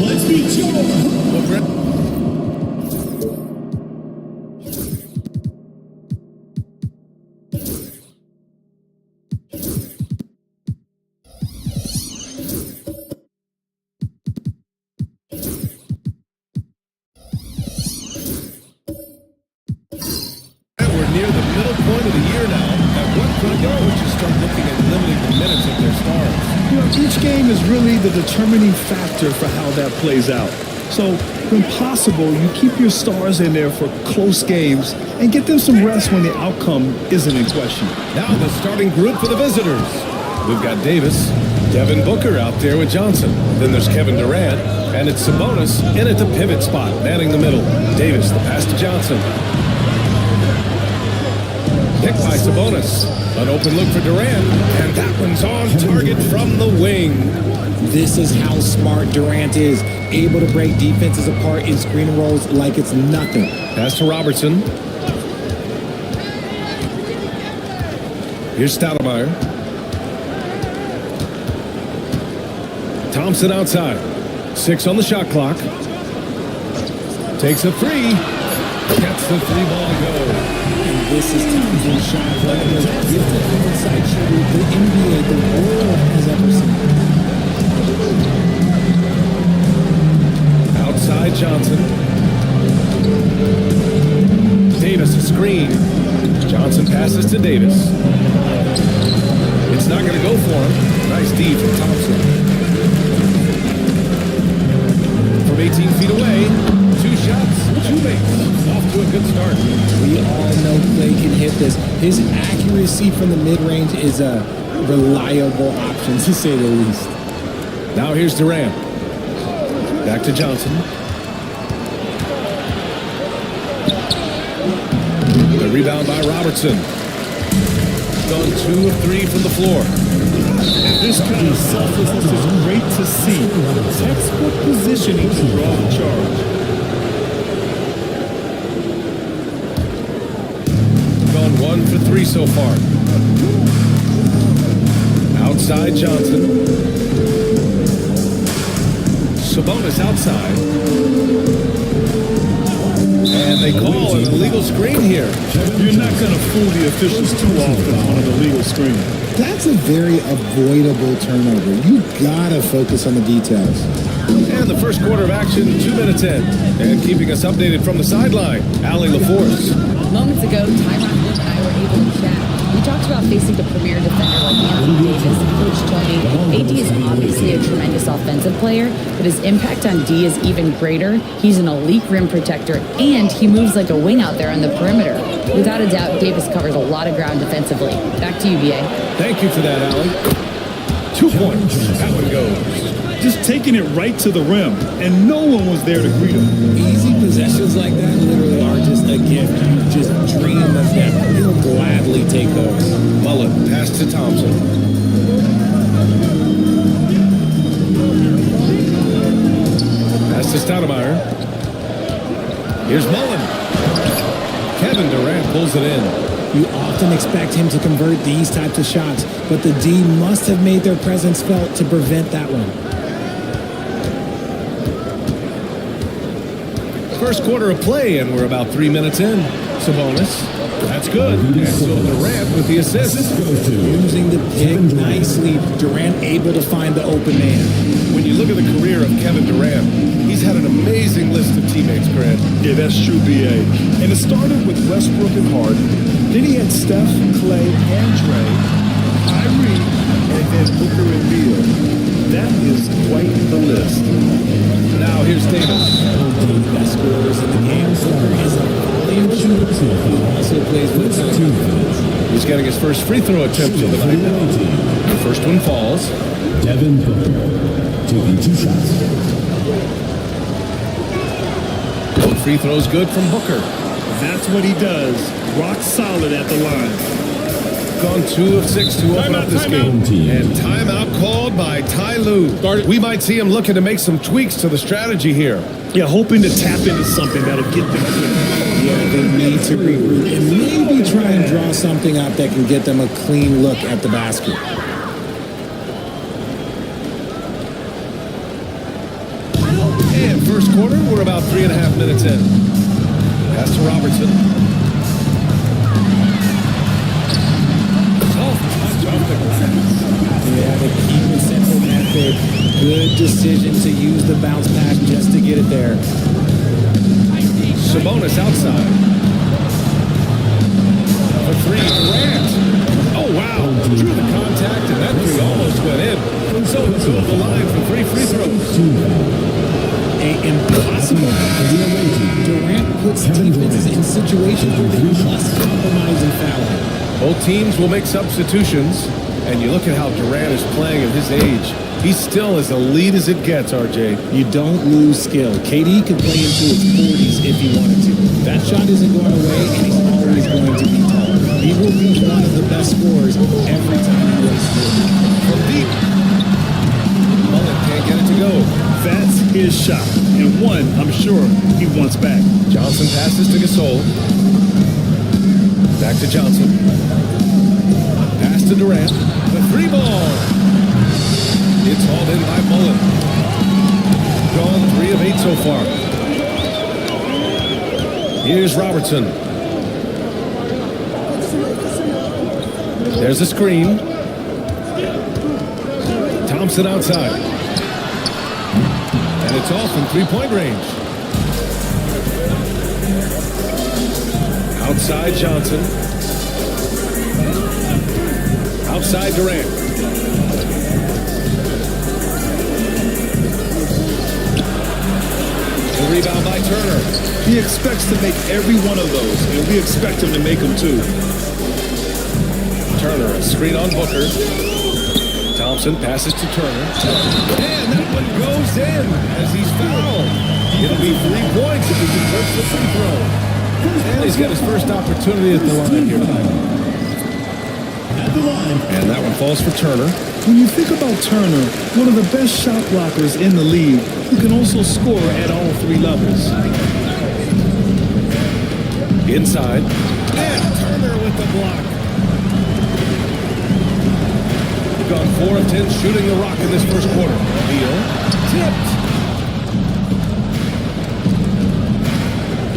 Let's meet your Near the middle point of the year now. At what point do coaches start looking at limiting the minutes of their stars? You know, each game is really the determining factor for how that plays out. So, when possible, you keep your stars in there for close games and get them some rest when the outcome isn't in question. Now the starting group for the visitors. We've got Davis, Devin Booker out there with Johnson. Then there's Kevin Durant, and it's Sabonis in at the pivot spot, manning the middle. Davis, the pass to Johnson. Picked by Sabonis. An open look for Durant, and that one's on target from the wing. This is how smart Durant is, able to break defenses apart in screen rolls like it's nothing. Pass to Robertson. Here's Stoudemire. Thompson outside. 6 on the shot clock. Takes a three. Gets the three-ball go. And this is Thompson's shot. One of the most gifted outside shooters the NBA, the world has ever seen. Outside Johnson. Davis a screen. Johnson passes to Davis. It's not going to go for him. Nice D from Thompson. From 18 feet away, 2 shots, 2 makes. Off to a good start. We all know Clay can hit this. His accuracy from the mid-range is a reliable option, to say the least. Now here's Durant. Back to Johnson. The rebound by Robertson. Gone 2 of 3 from the floor. This kind of selflessness is great to see. Textbook positioning to draw the charge. Gone 1 for 3 so far. Outside Johnson. Sabonis outside. And they call an illegal screen here. You're not going to fool the officials too often on an illegal screen. That's a very avoidable turnover. You gotta focus on the details. And the first quarter of action, 2 minutes in. And keeping us updated from the sideline, Allie LaForce. Moments ago, Ty Rodman and I were able to chat. We talked about facing a premier defender like Anthony Davis. Coach told me AD is obviously a tremendous offensive player, but his impact on D is even greater. He's an elite rim protector, and he moves like a wing out there on the perimeter. Without a doubt, Davis covers a lot of ground defensively. Back to you, B.A. Thank you for that, Allie. 2 points. That one goes. Just taking it right to the rim, and no one was there to greet him. Easy possessions like that literally are just a gift. You just dream of them. He'll gladly take those. Mullen, pass to Thompson. Pass to Stoudemire. Here's Mullen. Kevin Durant pulls it in. You often expect him to convert these types of shots, but the D must have made their presence felt to prevent that one. First quarter of play, and we're about 3 minutes in. Sabonis. That's good. And so Durant with the assist. Using the pick nicely, Durant able to find the open man. When you look at the career of Kevin Durant, he's had an amazing list of teammates, Grant. Yeah, that's true, B.A. And it started with Westbrook and Harden. Then he had Steph, Clay, and Dre, Kyrie, and then Booker and Beal. That is quite the list. Now here's Davis. Best scorers in the game. Booker is a volume shooter. He also plays with time. He's getting his first free throw attempt of the night now. The first one falls. Devin Booker taking 2 shots. Both free throws good from Booker. That's what he does. Rock solid at the line. Gone 2 of 6 to open up this game. And timeout called by Ty Lue. We might see him looking to make some tweaks to the strategy here. Yeah, hoping to tap into something that'll get them quick. Yeah, they need to regroup and maybe try and draw something up that can get them a clean look at the basket. And first quarter, we're about 3.5 minutes in. Pass to Robertson. Soft touch off the glass. Yeah, the keep and simple method. Good decision to use the bounce pass just to get it there. Sabonis outside. For 3, Durant. Oh, wow. Drew the contact, and that 3 almost went in. So it's over the line for 3 free throws. Impossible. Durant puts defenses in situations where they must compromise and foul. Both teams will make substitutions, and you look at how Durant is playing at his age. He's still as elite as it gets, RJ. You don't lose skill. KD could play into his 40s if he wanted to. That shot isn't going away, and he's always going to be tall. He will be one of the best scorers every time he plays field. From deep. Mullen can't get it to go. That's his shot. And one, I'm sure, he wants back. Johnson passes to Gasol. Back to Johnson. Pass to Durant. The 3 ball. It's hauled in by Mullen. Gone 3 of 8 so far. Here's Robertson. There's a screen. Thompson outside. And it's off in 3-point range. Outside Johnson. Outside Durant. The rebound by Turner. He expects to make every one of those, and we expect him to make them too. Turner, a screen on Booker. Thompson passes to Turner. And that one goes in as he's fouled. It'll be 3 points if he converts the free throw. And he's got his first opportunity at the line here tonight. And that one falls for Turner. When you think about Turner, one of the best shot blockers in the league, who can also score at all 3 levels.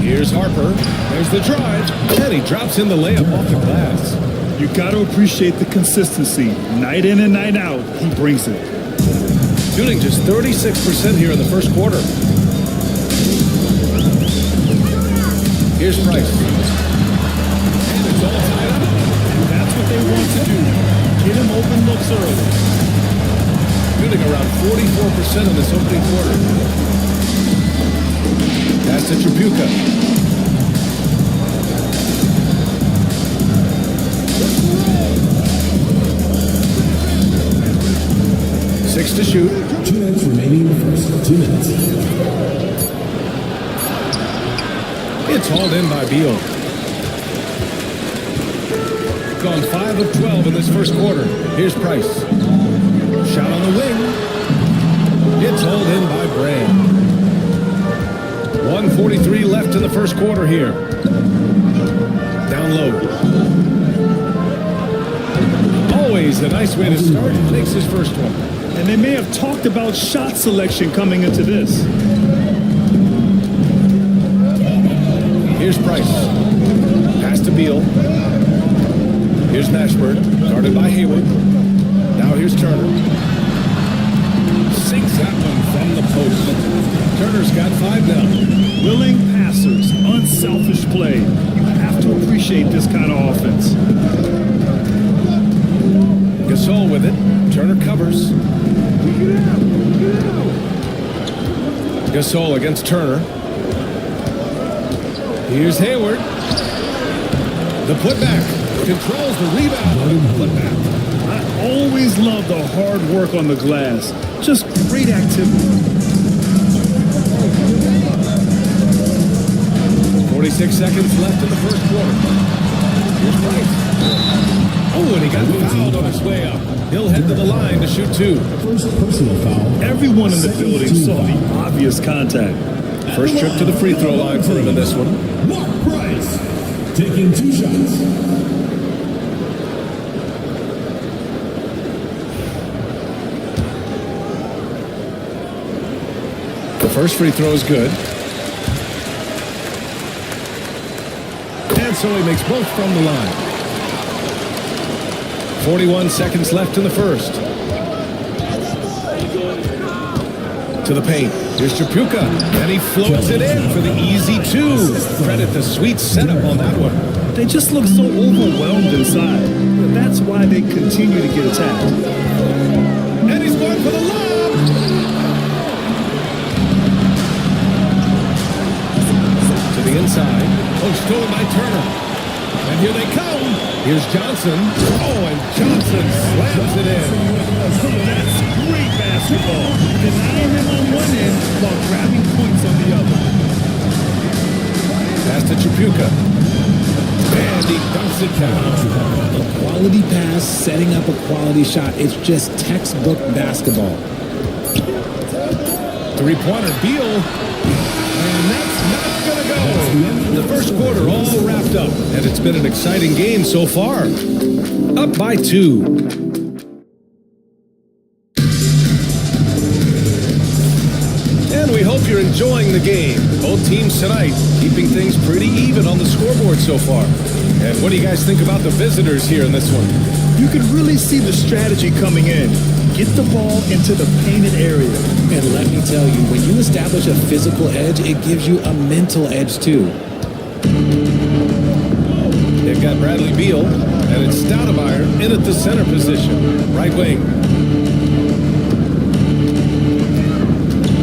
Here's Harper. There's the drive. And he drops in the layup off the glass. You got to appreciate the consistency. Night in and night out, he brings it. Shooting just 36% here in the first quarter. Here's Price. And it's all tied up. That's what they want to do. Get him open looks early. Shooting around 44% in this opening quarter. Pass to Tripucka. Six to shoot. 2 minutes remaining in the first. 2 minutes. It's hauled in by Beal. Gone 5 of 12 in this first quarter. Here's Price. Shot on the wing. It's hauled in by Brand. 1:43 left in the first quarter here. Down low. Always a nice way to start. Takes his first one. And they may have talked about shot selection coming into this. Here's Price. Pass to Beal. Here's Mashburn. Guarded by Hayward. Now here's Turner. Sinks that one from the post. Turner's got 5 now. Willing passers, unselfish play. You have to appreciate this kind of offense. Gasol with it. Turner covers. Gasol against Turner. Here's Hayward. The putback. Controls the rebound. Putback. I always love the hard work on the glass. Just great activity. 46 seconds left in the first quarter. Here's Price. Oh, and he got fouled on his way up. He'll head to the line to shoot 2. First personal foul. Everyone in the building saw the obvious contact. First trip to the free throw line for him in this one. Mark Price. Taking 2 shots. The first free throw is good. And so he makes both from the line. 41 seconds left in the first. To the paint. Here's Tripucka. And he floats it in for the easy 2. Credit the sweet setup on that one. They just look so overwhelmed inside. That's why they continue to get attacked. And he's going for the lob. To the inside. Oh, stolen by Turner. And here they come. Here's Johnson. Oh, and Johnson slams it in. That's great basketball. Denying him on one end while grabbing points on the other. Pass to Tripucka. And he dunks it down. A quality pass, setting up a quality shot. It's just textbook basketball. 3-pointer, Beal. And that's not going to go. The first quarter all wrapped up. And it's been an exciting game so far. Up by 2. And we hope you're enjoying the game. Both teams tonight keeping things pretty even on the scoreboard so far. And what do you guys think about the visitors here in this one? You could really see the strategy coming in. Get the ball into the painted area. And let me tell you, when you establish a physical edge, it gives you a mental edge too. They've got Bradley Beal, and it's Stoudemire in at the center position, right wing.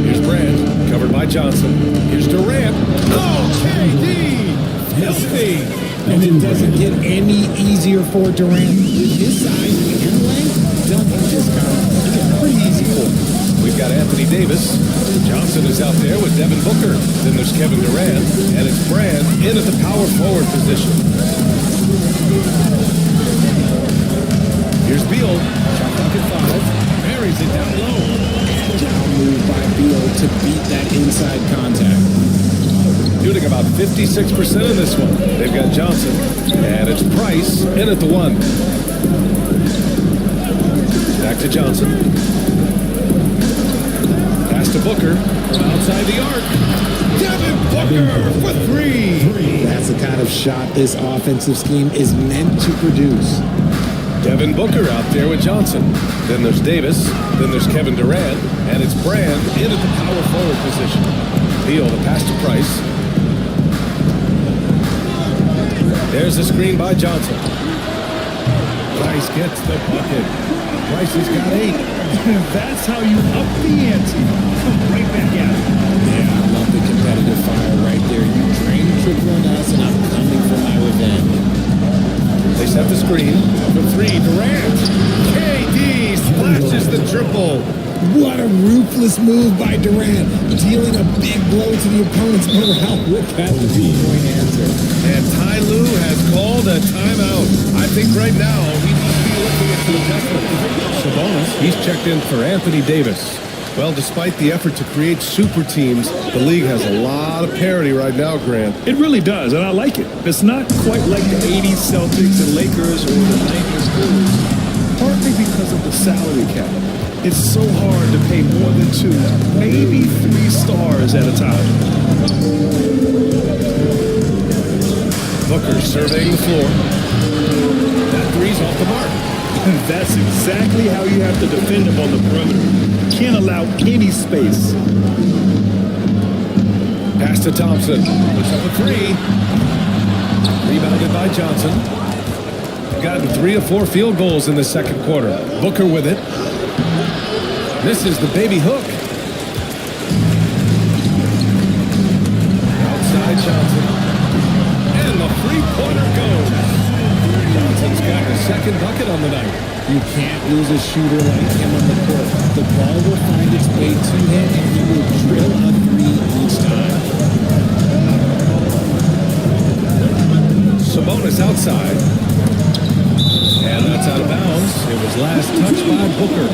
Here's Brand, covered by Johnson. Here's Durant. Oh, KD! Filthy! And it doesn't get any easier for Durant. With his size and length, dunking just got pretty easy for him. We've got Anthony Davis. Johnson is out there with Devin Booker. Then there's Kevin Durant, and it's Brand in at the power forward position. Here's Beal. Shot clock at 5. Marries it down low. Agile move by Beal to beat that inside contact. Shooting about 56% in this one. They've got Johnson, and it's Price in at the 1. Back to Johnson. Pass to Booker from outside the arc. Devin Booker! Booker for three. That's the kind of shot this offensive scheme is meant to produce. Devin Booker out there with Johnson. Then there's Davis. Then there's Kevin Durant. And it's Brand in at the power forward position. Beal, the pass to Price. There's the screen by Johnson. Price gets the bucket. Price has got 8. That's how you up the ante. Come right back at it. Yeah, I love the competitive fire right there. You drain triple on us, and I'm coming for my revenge. They set the screen for 3. Durant. KD splashes the triple. What a ruthless move by Durant, dealing a big blow to the opponent's morale with that three-point answer. And Ty Lue has called a timeout. I think right now he must be looking at some adjustments. Sabonis, he's checked in for Anthony Davis. Well, despite the effort to create super teams, the league has a lot of parity right now, Grant. It really does, and I like it. It's not quite like the 80s Celtics and Lakers or the 90s Bulls, partly because of the salary cap. It's so hard to pay more than 2, maybe 3 stars at a time. Booker surveying the floor. That three's off the mark. That's exactly how you have to defend him on the perimeter. Can't allow any space. Pass to Thompson. Puts up a 3. Rebounded by Johnson. Gotten 3 of 4 field goals in the second quarter. Booker with it. Misses the baby hook. Outside Johnson. And the three-pointer goes. Johnson's got his second bucket on the night. You can't lose a shooter like him on the court. The ball will find its way to him, and he will drill a 3 each time. Sabonis outside. And that's out of bounds. It was last touched by Booker.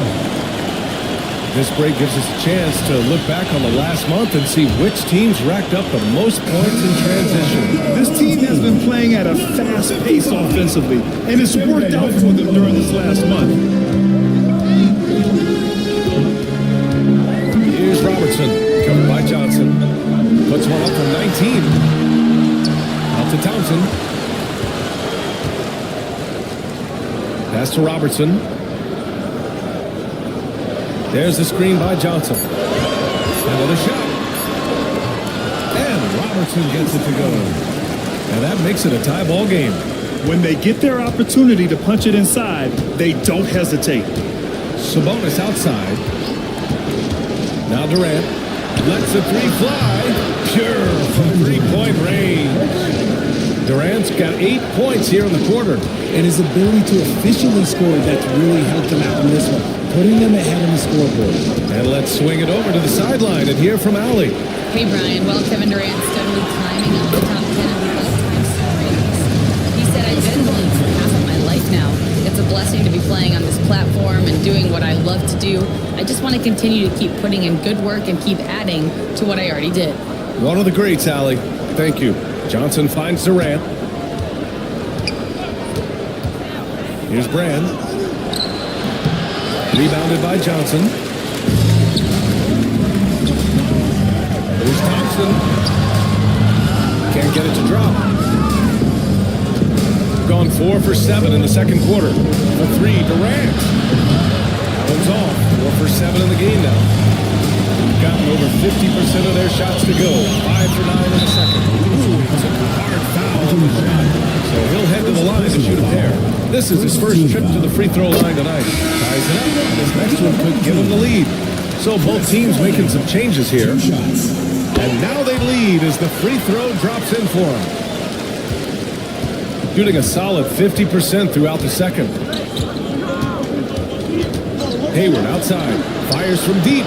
This break gives us a chance to look back on the last month and see which teams racked up the most points in transition. This team has been playing at a fast pace offensively, and it's worked out for them during this last month. Here's Robertson, covered by Johnson. Puts one up from 19. Out to Thompson. Pass to Robertson. There's the screen by Johnson. Another shot. And Robertson gets it to go. And that makes it a tie ball game. When they get their opportunity to punch it inside, they don't hesitate. Sabonis outside. Now Durant lets the 3 fly. Pure from three-point range. Durant's got 8 points here in the quarter. And his ability to efficiently score, that's really helped him out in this one, putting them ahead on the scoreboard. And let's swing it over to the sideline and hear from Allie. Hey, Brian. Well, Kevin Durant steadily climbing up the top 10 of the all-time scorers. He said, I've been bowling for half of my life now. It's a blessing to be playing on this platform and doing what I love to do. I just want to continue to keep putting in good work and keep adding to what I already did. One of the greats, Allie. Thank you. Johnson finds Durant. Here's Brand. Rebounded by Johnson. There's Thompson. Can't get it to drop. Gone 4 for 7 in the second quarter. For 3, Durant. That one's off. 4 for 7 in the game now. Gotten over 50% of their shots to go. 5 for 9 in the second. Ooh, he took a hard foul on the shot. So he'll head to the line to shoot a pair. This is his first trip to the free throw line tonight. Ties it up. This next one could give him the lead. So both teams making some changes here. And now they lead as the free throw drops in for him. Shooting a solid 50% throughout the second. Hayward outside. Fires from deep.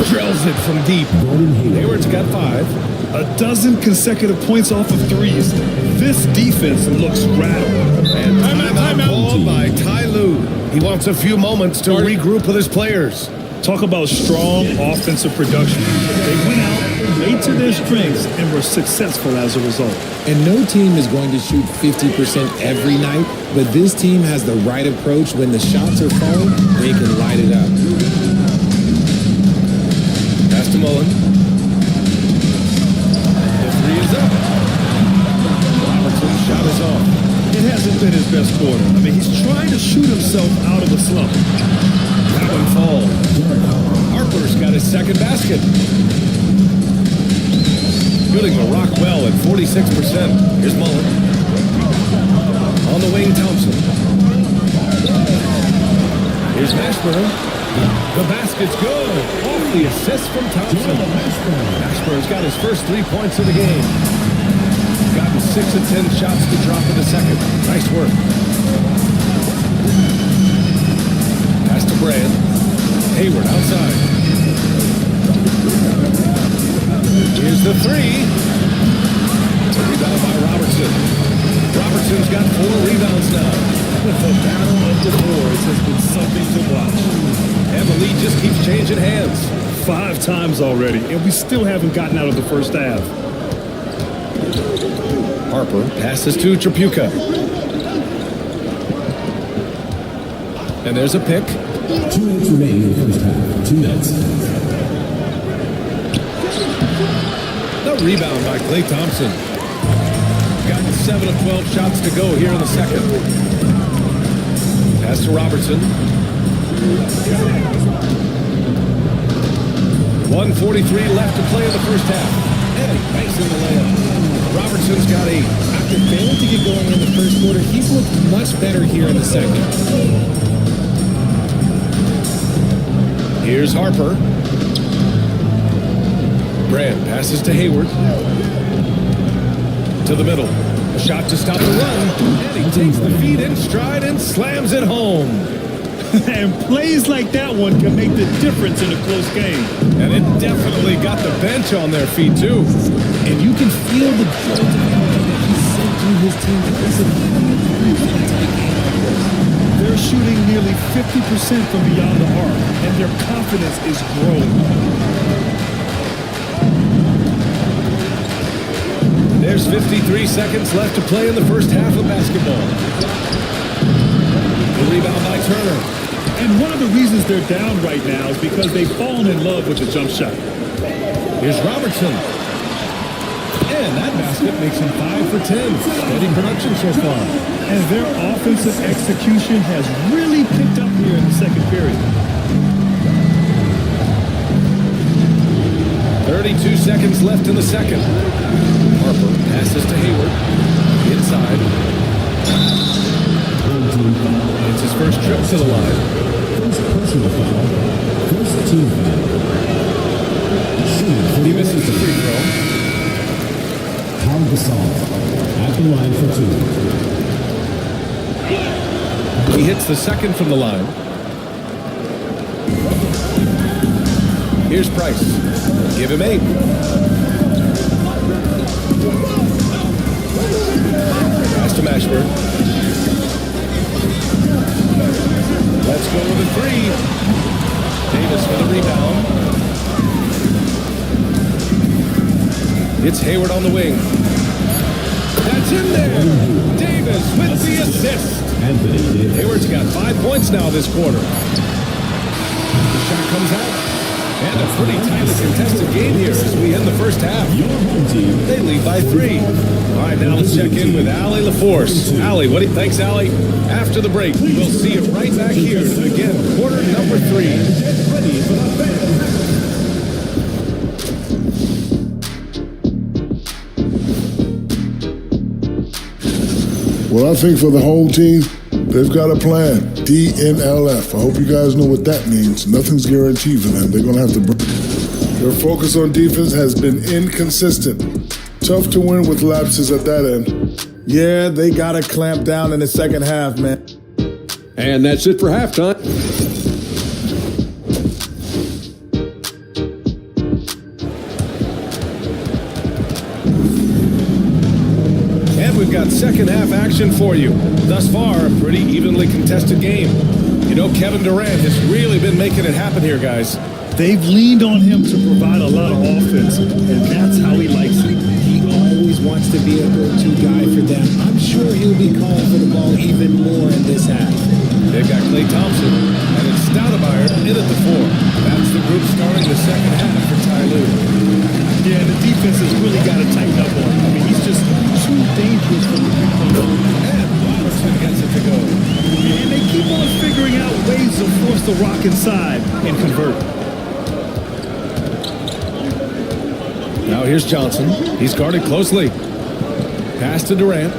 Drills it from deep. Hayward's got 5. A dozen consecutive points off of threes. This defense looks rattled. And timeout called by Ty Lue. He wants a few moments to regroup with his players. Talk about strong offensive production. They went out, played to their strengths, and were successful as a result. And no team is going to shoot 50% every night, but this team has the right approach. When the shots are falling, they can light it up. Pass to Mullen. been his best quarter. I mean, he's trying to shoot himself out of a slump. That one falls. Harper's got his second basket. Shooting the rock well at 46%. Here's Mullen. On the wing, Thompson. Here's Mashburn. The basket's good. Off the assist from Thompson. Mashburn's got his first 3 points of the game. Gotten 6 of 10 shots to drop in the second. Nice work. Pass to Brand. Hayward outside. Here's the three. It's a rebound by Robertson. Robertson's got 4 rebounds now. The battle of the boards has been something to watch. And the lead just keeps changing hands. 5 times already, and we still haven't gotten out of the first half. Harper passes to Tripucka. And there's a pick. 2 minutes remaining in the first half. 2 minutes. The rebound by Klay Thompson. Gotten 7 of 12 shots to go here in the second. Pass to Robertson. 1:43 left to play in the first half. And he banks in the layup. Robertson's got 8. After failing to get going in the first quarter, he's looked much better here in the second. Here's Harper. Brand passes to Hayward. To the middle. A shot to stop the run. And he takes the feed in stride and slams it home. And plays like that one can make the difference in a close game. And it definitely got the bench on their feet, too. And you can feel the jolt of energy that he sent through his team because of They're shooting nearly 50% from beyond the arc, and their confidence is growing. There's 53 seconds left to play in the first half of basketball. The rebound by Turner. And one of the reasons they're down right now is because they've fallen in love with the jump shot. Here's Robertson. And that basket makes him 5 for 10. Steady production so far. And their offensive execution has really picked up here in the second period. 32 seconds left in the second. Harper passes to Hayward. Inside. It's his first trip to the line. First personal foul. First team foul. Shooting for He the misses the free throw. Pau Gasol at the line for 2. He hits the second from the line. Here's Price. Give him 8. Pass to Mashburn. Let's go with a 3. Davis for the rebound. It's Hayward on the wing. That's in there. Davis with the assist. Anthony Davis. Hayward's got 5 points now this quarter. The shot comes out. And a pretty tightly contested game here as we end the first half. Your home team. They lead by 3. All right, now let's check in with Allie LaForce. Allie, thanks, Allie. After the break, we'll see you right back here to begin quarter number 3. Get ready for the fans. Well, I think for the home team, they've got a plan. DNLF. I hope you guys know what that means. Nothing's guaranteed for them. They're going to have to break. Their focus on defense has been inconsistent. Tough to win with lapses at that end. Yeah, they got to clamp down in the second half, man. And that's it for halftime. And we've got second half action for you. Thus far, a pretty evenly contested game. You know, Kevin Durant has really been making it happen here, guys. They've leaned on him to provide a lot of offense, and that's how he likes it. He always wants to be a go-to guy for them. I'm sure he'll be calling for the ball even more in this half. They've got Klay Thompson, and it's Stoudemire in at the 4. That's the group starting the second half for Ty Lue. Yeah, the defense has really got to tighten up on him. I mean, he's just too dangerous from the free throw line. And Robertson keep on figuring out ways to force the rock inside and convert. Now here's Johnson. He's guarded closely. Pass to Durant.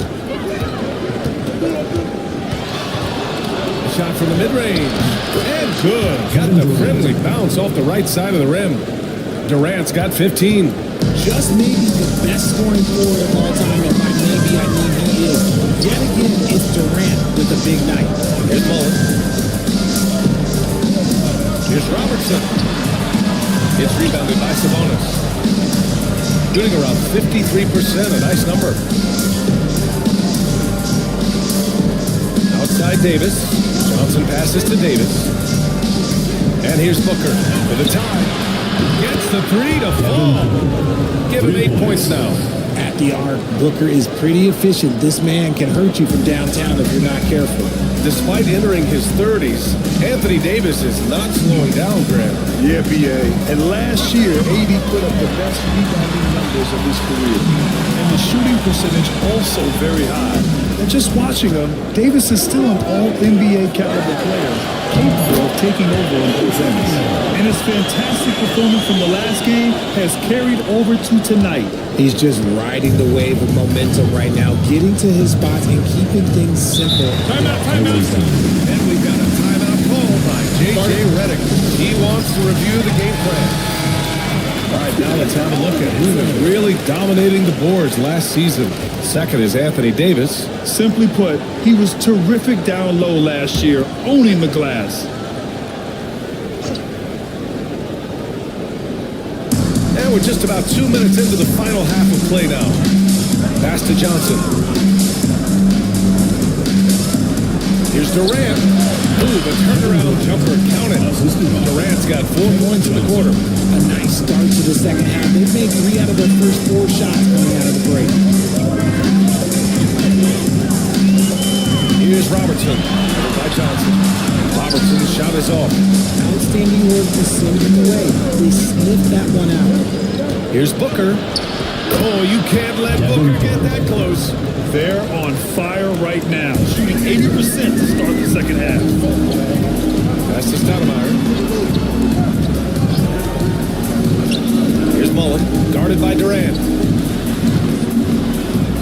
A shot from the mid-range. And good. Got the friendly bounce off the right side of the rim. Durant's got 15. Just maybe the best scoring forward of all time, and by maybe I mean he is. Yet again, it's Durant with a big night. Here's Mullen. Here's Robertson. It's rebounded by Sabonis. Shooting around 53%, a nice number. Outside Davis. Johnson passes to Davis. And here's Booker for the tie. Gets the three to fall. Give him 8 points now. At the arc, Booker is pretty efficient. This man can hurt you from downtown if you're not careful. Despite entering his 30s, Anthony Davis is not slowing down, Graham. Yeah, BA. And last year, AD put up the best rebounding numbers of his career. And the shooting percentage also very high. And just watching him, Davis is still an all-NBA caliber player, capable of taking over on both ends. And his fantastic performance from the last game has carried over to tonight. He's just riding the wave of momentum right now, getting to his spots and keeping things simple. Timeout. And we've got a timeout called by J.J. Redick. He wants to review the game plan. All right, now let's have a look at who was really dominating the boards last season. Second is Anthony Davis. Simply put, he was terrific down low last year, owning the glass. And we're just about 2 minutes into the final half of play now. Pass to Johnson. Here's Durant. Ooh, the turnaround jumper counted. Durant's got 4 points in the quarter. A nice start to the second half. They've made 3 out of their first 4 shots coming out of the break. Here's Robertson. By Johnson. Robertson's shot is off. Outstanding work to send him away. They sniffed that one out. Here's Booker. Oh, you can't let Booker get that close. They're on fire right now, shooting 80% to start the second half. Pass to Stoudemire. Here's Mullen, guarded by Durant.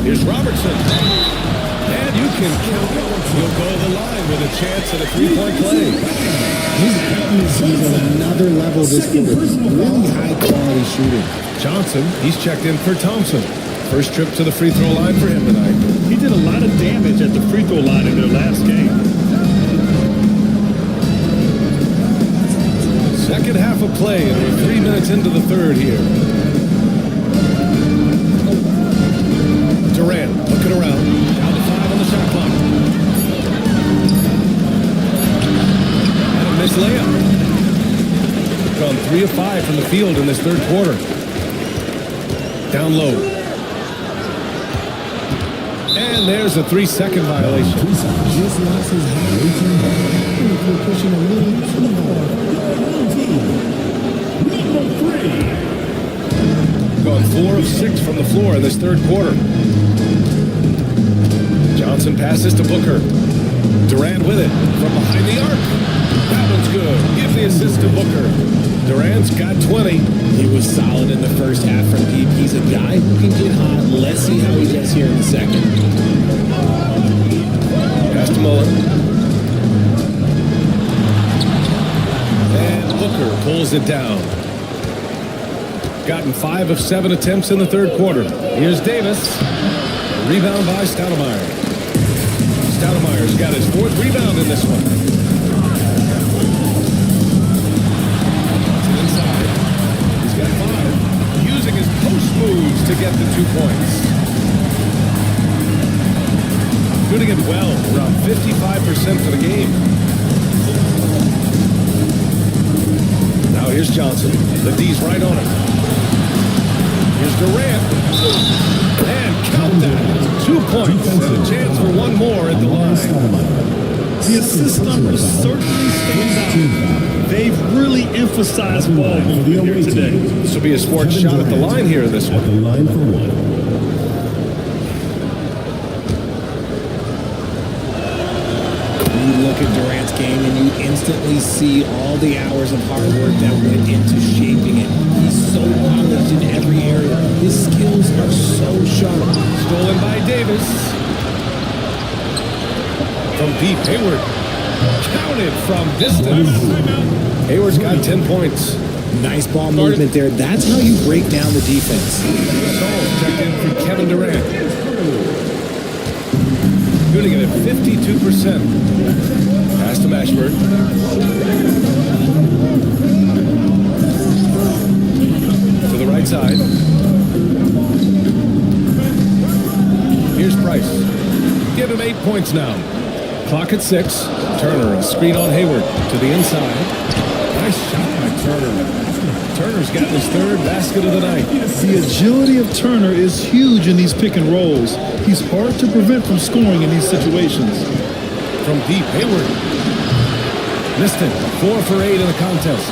Here's Robertson. And you can count it. He'll go to the line with a chance at a three-point play. His accuracy is on another level this quarter. Really high-quality shooting. Johnson, he's checked in for Thompson. First trip to the free throw line for him tonight. He did a lot of damage at the free throw line in their last game. Second half of play, and we're 3 minutes into the third here. Durant looking around. Down to 5 on the shot clock. And a missed layup. Gone 3 of 5 from the field in this third quarter. Down low. And there's a 3-second violation. Just lost his hand. We're pushing a little too hard. Gone 4 of 6 from the floor in this third quarter. Johnson passes to Booker. Durant with it from behind the arc. That one's good. Give the assist to Booker. Durant's got 20. He was solid in the first half from deep. He's a guy who can get hot. Let's see how he does here in the second. Pass to Mullen. And Booker pulls it down. Gotten 5 of 7 attempts in the third quarter. Here's Davis. Rebound by Stoudemire. Stoudemire's got his 4th rebound in this one. Inside. He's got 5. Using his post moves to get the 2 points. Shooting it well, around 55% for the game. Now here's Johnson. The D's right on it. Here's Durant. And count that. 2 points. And a chance for one more at the line. The assist numbers certainly stand out. They've really emphasized ball movement here today. This will be a sports shot at the line here in this one. At the line for one. We look at Durant's game and you instantly see all the hours of hard work that went into shaping it. He's so polished in every area. His skills are so sharp. Stolen by Davis. From deep, Hayward. Counted from distance. Hayward's got 10 points. Nice ball movement there. That's how you break down the defense. Gasol checked in for Kevin Durant. Shooting it at 52%. Pass to Mashburn. To the right side. Here's Price. Give him 8 points now. Clock at 6. Turner, a screen on Hayward. To the inside. Nice shot by Turner. Turner's got his third basket of the night. The agility of Turner is huge in these pick and rolls. He's hard to prevent from scoring in these situations. From deep, Hayward. Missed it. 4 for 8 in the contest.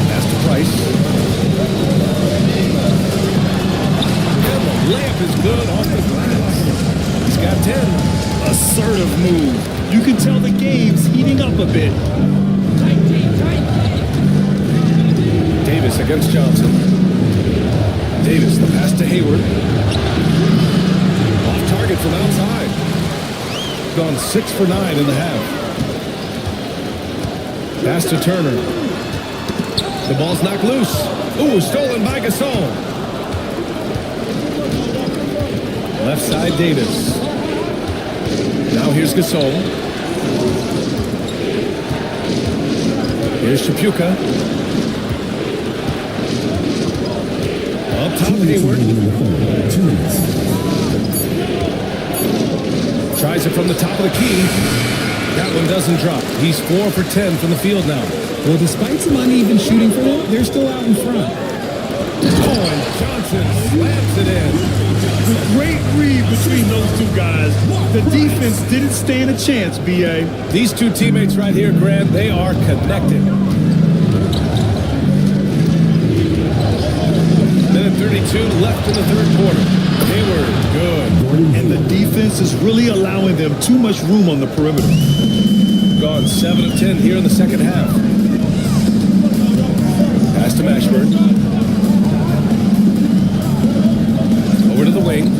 Pass to Price. And the layup is good off the glass. He's got 10. Assertive move. You can tell the game's heating up a bit. Davis against Johnson. Davis, the pass to Hayward. Off target from outside. Gone 6 for 9 in the half. Pass to Turner. The ball's knocked loose. Ooh, stolen by Gasol. Left side, Davis. Now here's Gasol. Here's Shapuka. Up top, Hayward. Tries it from the top of the key. That one doesn't drop. He's 4 for 10 from the field now. Well, despite some uneven shooting for them, they're still out in front. Oh, and Johnson slams it in. Great read between those two guys. The defense didn't stand a chance, B.A. These two teammates right here, Grant, they are connected. Minute 32 left in the third quarter. Hayward, good. And the defense is really allowing them too much room on the perimeter. Gone 7 of 10 here in the second half. Pass to Mashburn. Over to the wing.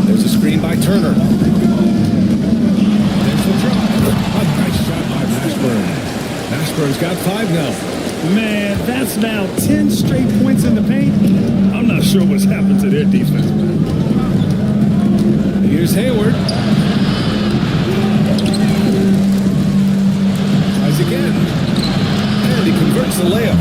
There's a screen by Turner. There's the drop. A nice shot by Mashburn. Mashburn's got 5 now. Man, that's now 10 straight points in the paint. I'm not sure what's happened to their defense. Here's Hayward. Tries again. And he converts the layup.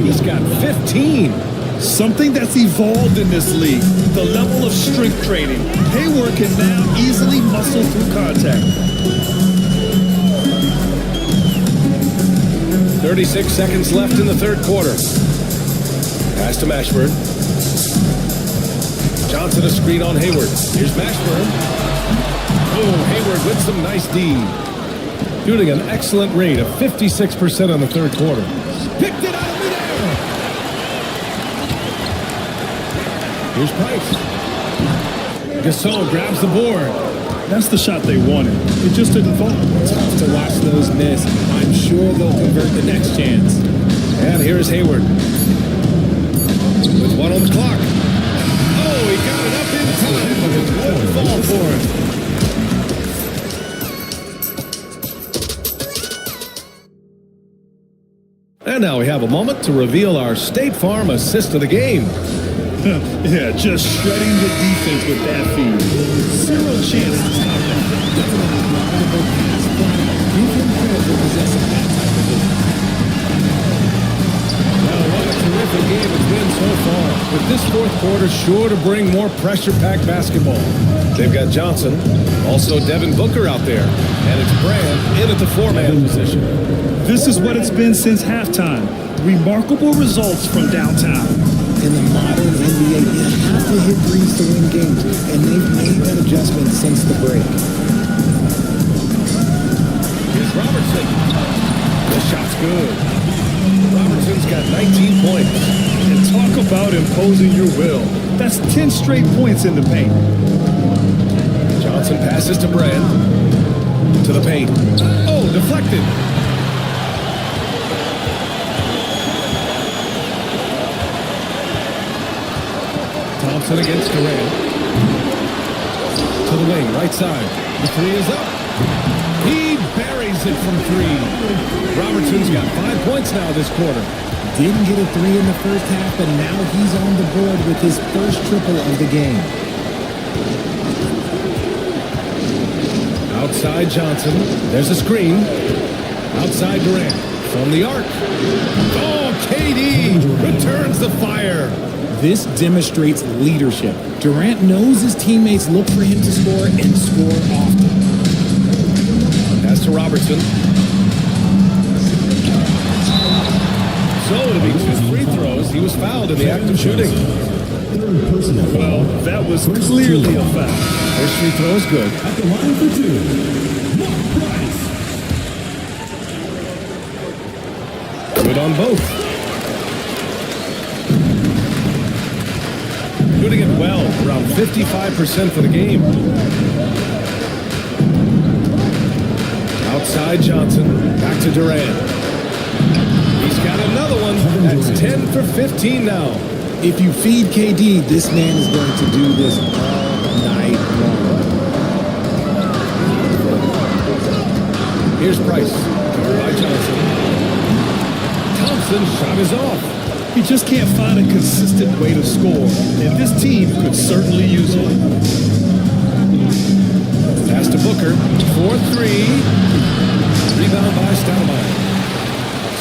He's got 15. Something that's evolved in this league, the level of strength training. Hayward can now easily muscle through contact. 36 seconds left in the third quarter. Pass to Mashburn. Johnson a screen on Hayward. Here's Mashburn. Oh, Hayward with some nice D. Shooting an excellent rate of 56% on the third quarter. Picked it out of midair. Here's Price. Gasol grabs the board. That's the shot they wanted. It just didn't fall. Tough to watch those miss. I'm sure they'll convert the next chance. And here's Hayward. With 1 on the clock. Oh, he got it up in time, but it won't fall for him. And now we have a moment to reveal our State Farm assist of the game. Yeah, just shredding the defense with that feed. Zero chance to stop that. Well, what a terrific game it's been so far. With this fourth quarter sure to bring more pressure-packed basketball. They've got Johnson, also Devin Booker out there, and it's Brand in at the 4-man position. This is what it's been since halftime. Remarkable results from downtown. In the modern NBA, you have to hit threes to win games, and they've made that adjustment since the break. Here's Robertson. The shot's good. Robertson's got 19 points. And talk about imposing your will. That's 10 straight points in the paint. Johnson passes to Brand. To the paint. Oh, deflected. Thompson against Durant. To the wing, right side. The three is up. He buries it from three. Robertson's got 5 points now this quarter. Didn't get a three in the first half, but now he's on the board with his first triple of the game. Outside Johnson. There's a screen. Outside Durant. From the arc. Oh, KD returns the fire. This demonstrates leadership. Durant knows his teammates look for him to score and score often. Pass to Robertson. So it'll be 2 free throws. He was fouled in the act of shooting. Well, that was clearly a foul. First free throw is good. At the line for two, Mark Price. Good on both. Shooting it well, around 55% for the game. Outside Johnson, back to Durant. He's got another one. That's 10 for 15 now. If you feed KD, this man is going to do this all night long. Here's Price, covered by Johnson. Thompson's shot is off. He just can't find a consistent way to score, and this team could certainly use it. Pass to Booker, 4-3. Rebound by Stoudemire.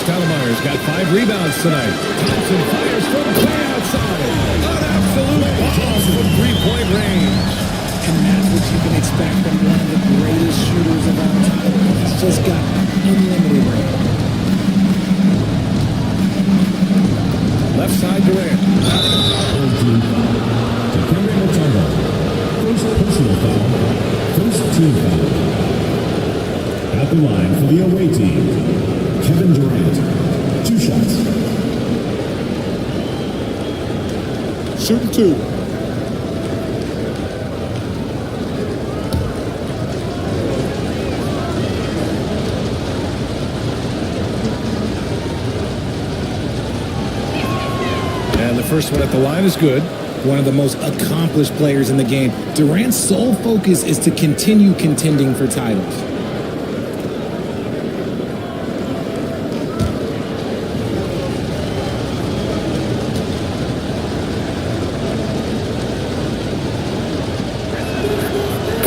Stoudemire's got 5 rebounds tonight. Thompson fires from way outside. An absolute bomb from 3-point range. And that's what you can expect from one of the greatest shooters of all time. He's just got unlimited range. Left side Durant. Dikembe Mutombo. First personal foul. First team foul. At the line for the away team, Kevin Durant. 2 shots. Shooting 2. And the first one at the line is good. One of the most accomplished players in the game. Durant's sole focus is to continue contending for titles.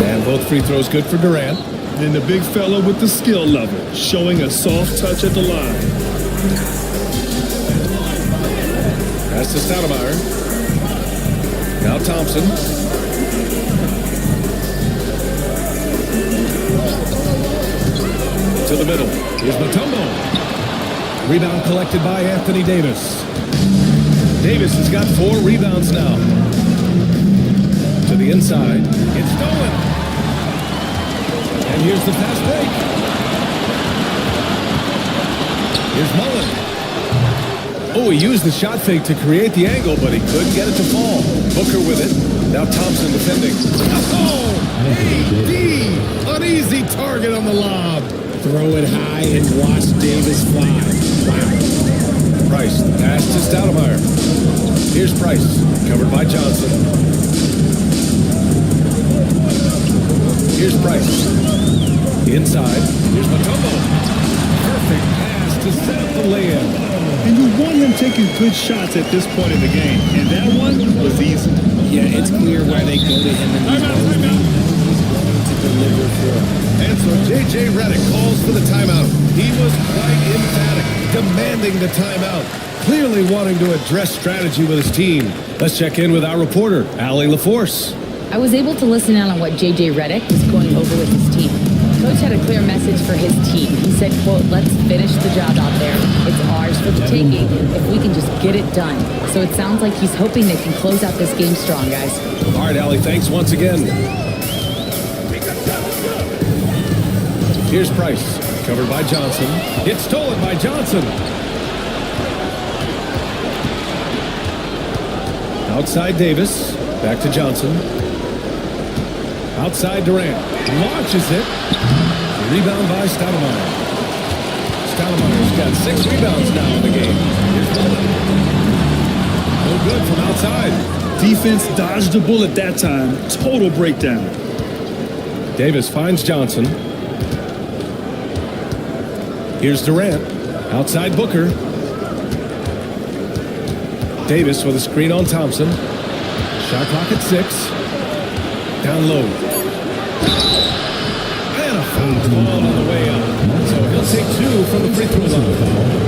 And both free throws good for Durant. And the big fella with the skill level, showing a soft touch at the line. Pass to Stoudemire. Now Thompson. To the middle. Here's Mutombo. Rebound collected by Anthony Davis. Davis has got 4 rebounds now. To the inside. It's stolen. And here's the fast break. Here's Mullen. Oh, he used the shot fake to create the angle, but he couldn't get it to fall. Booker with it. Now Thompson defending. Oh, AD! An easy target on the lob. Throw it high and watch Davis fly. Wow. Price, the pass to Stoudemire. Here's Price, covered by Johnson. Here's Price. Inside. Here's Mutombo. Perfect pass to set up the layup. And you want him taking good shots at this point in the game, and that one was easy. Yeah, it's clear why they go to him in these moments. He's going to deliver for them. And so J.J. Redick calls for the timeout. He was quite emphatic, demanding the timeout, clearly wanting to address strategy with his team. Let's check in with our reporter, Allie LaForce. I was able to listen in on what J.J. Redick was going over with his team. Coach had a clear message for his team. He said, quote, let's finish the job out there. It's ours for the taking if we can just get it done. So it sounds like he's hoping they can close out this game strong, guys. All right, Allie, thanks once again. Here's Price, covered by Johnson. It's stolen by Johnson. Outside Davis, back to Johnson. Outside Durant. Launches it. Rebound by Stoudemire. Stoudemire's got 6 rebounds now in the game. Here's Mullen. No good from outside. Defense dodged a bullet that time. Total breakdown. Davis finds Johnson. Here's Durant. Outside Booker. Davis with a screen on Thompson. Shot clock at 6. Down low. And a foul ball on the way up. So he'll take 2 from the free throw line.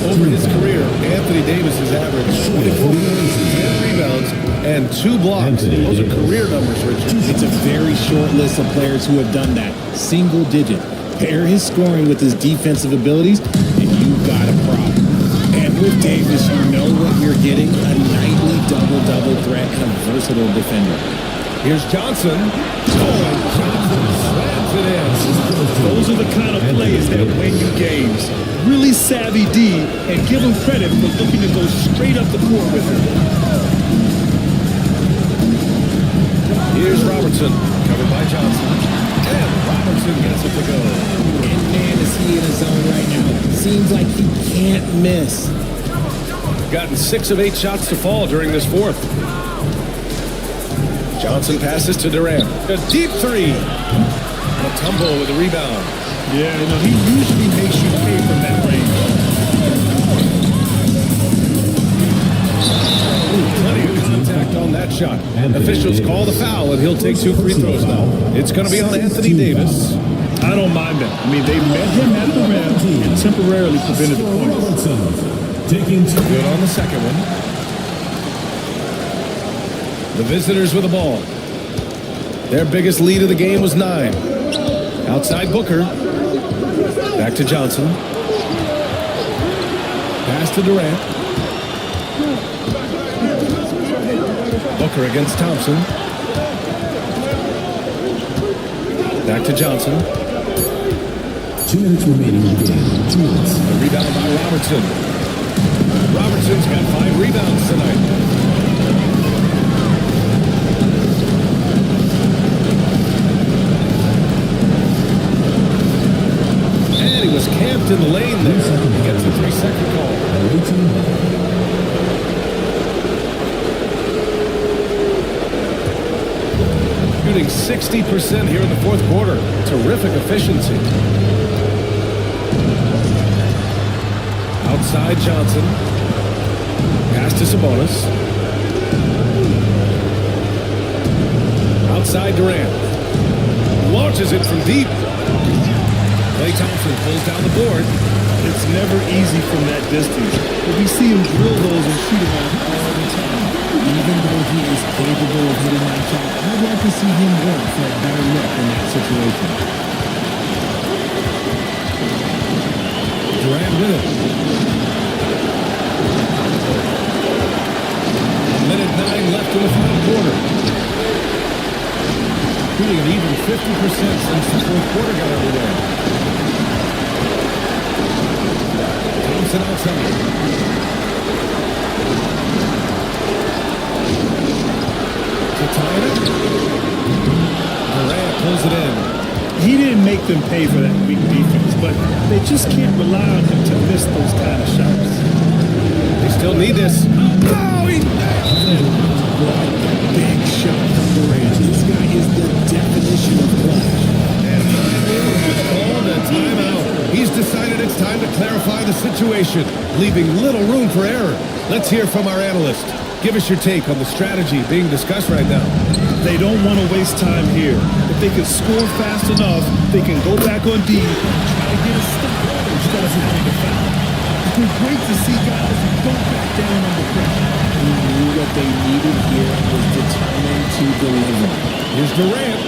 Over his career, Anthony Davis has averaged 24 points, 10 rebounds, and 2 blocks. Those are career numbers, Richard. It's a very short list of players who have done that. Single digit. Pair his scoring with his defensive abilities, and you've got a problem. And with Davis, you know what you're getting, a nightly double-double threat and a versatile defender. Here's Johnson. Johnson slams it in. Those are the kind of plays that win you games. Really savvy D, and give him credit for looking to go straight up the court with him. Here's Robertson, covered by Johnson. And Robertson gets it to go. And man, is he in his zone right now. Seems like he can't miss. Gotten 6 of 8 shots to fall during this fourth. Johnson passes to Durant. A deep 3. Mutombo with a rebound. Yeah, he usually makes you pay from that range. Plenty of contact on that shot. Officials call the foul, and he'll take 2 free throws now. It's going to be on Anthony Davis. I don't mind that. I mean, they met him at the rim and temporarily prevented the points. Good on the second one. The visitors with the ball. Their biggest lead of the game was 9. Outside Booker. Back to Johnson. Pass to Durant. Booker against Thompson. Back to Johnson. 2 minutes remaining in the game. 2 minutes. A rebound by Robertson. Robertson's got 5 rebounds tonight. And he was camped in the lane there. He gets a 3-second call. Shooting 60% here in the fourth quarter. Terrific efficiency. Outside Johnson. Pass to Sabonis. Outside Durant. Launches it from deep. Klay Thompson pulls down the board. It's never easy from that distance, but we see him drill those and shoot them off all the time. Even though he is capable of hitting that shot, I'd like to see him work for a better look in that situation. Durant with it. 1:09 left in the final quarter. Shooting an even 50% since the fourth quarter got underway. Thompson outside. To tie it. Durant pulls it in. He didn't make them pay for that weak defense, but they just can't rely on him to miss those kind of shots. They still need this. Oh, he Big shot from Durant. This guy is the definition of clutch. And Tyler has called a timeout. He's decided it's time to clarify the situation, leaving little room for error. Let's hear from our analyst. Give us your take on the strategy being discussed right now. They don't want to waste time here. If they can score fast enough, they can go back on D and try to get a stop instead of having a foul. It's been great to see guys who don't back down under pressure. He knew what they needed here and was determined to deliver. Here's Durant.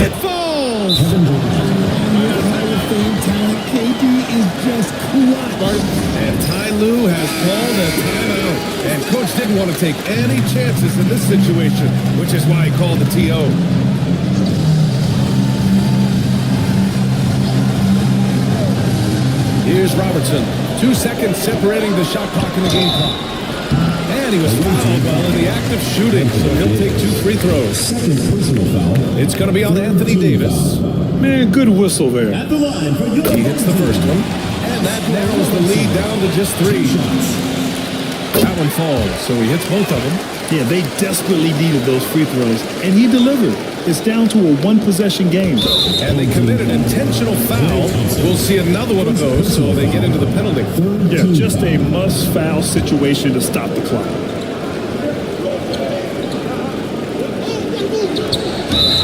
It falls! Hall of Fame talent, KD is just clutch. And Ty Lue has called a timeout. And Coach didn't want to take any chances in this situation, which is why he called the TO. Here's Robertson. 2 seconds separating the shot clock and the game clock. And And he was fouled while in the act of shooting, so he'll take 2 free throws. Second personal foul. It's going to be on Anthony Davis. Man, good whistle there. At the line for your He hits the first one, and that narrows the lead down to just 3. That one falls, so he hits both of them. Yeah, they desperately needed those free throws, and he delivered. It's down to a one-possession game. And they committed an intentional foul. We'll see another one of those, so they get into the penalty. Yeah, just a must-foul situation to stop the clock.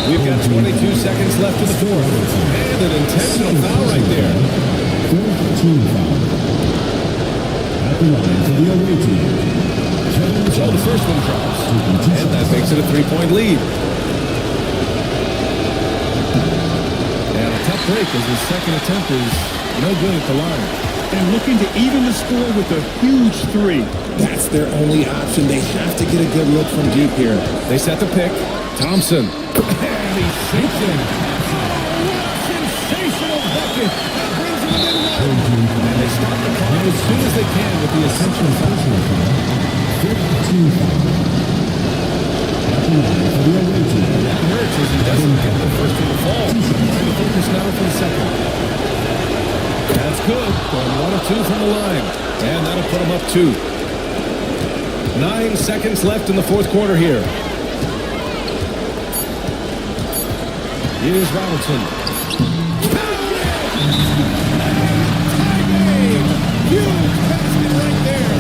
We've got 22 seconds left in the fourth. And an intentional foul right there. fourth team foul. At the line for the away team. So the first one drops. And that makes it a 3-point lead. And a tough break as his second attempt is no good at the line. And looking to even the score with a huge 3. That's their only option. They have to get a good look from deep here. They set the pick. Thompson. And he sinks in. Sensational bucket. That brings him within 1. And they start the clock as soon as they can with the essential personal foul. 15 foul. At the line for the away team. That hurts as he doesn't get the first one to fall. Trying to focus now for the second. That's good. Going 1 of 2 from the line. And that'll put him up 2. 9 seconds left in the fourth quarter here. Here's Robinson. Huge basket right there.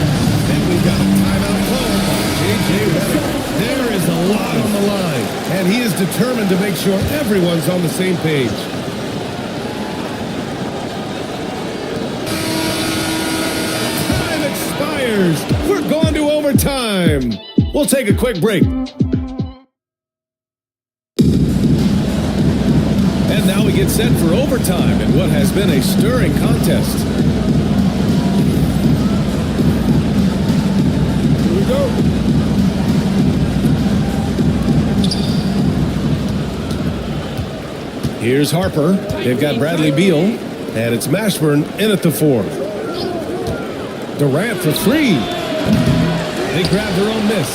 And we've got a timeout called by J.J. Redick. There is a lot on the line, and he is determined to make sure everyone's on the same page. Time expires. We're going to overtime. We'll take a quick break. And now we get set for overtime in what has been a stirring contest. Here we go. Here's Harper. They've got Bradley Beal. And it's Mashburn in at the 4. Durant for 3. They grab their own miss.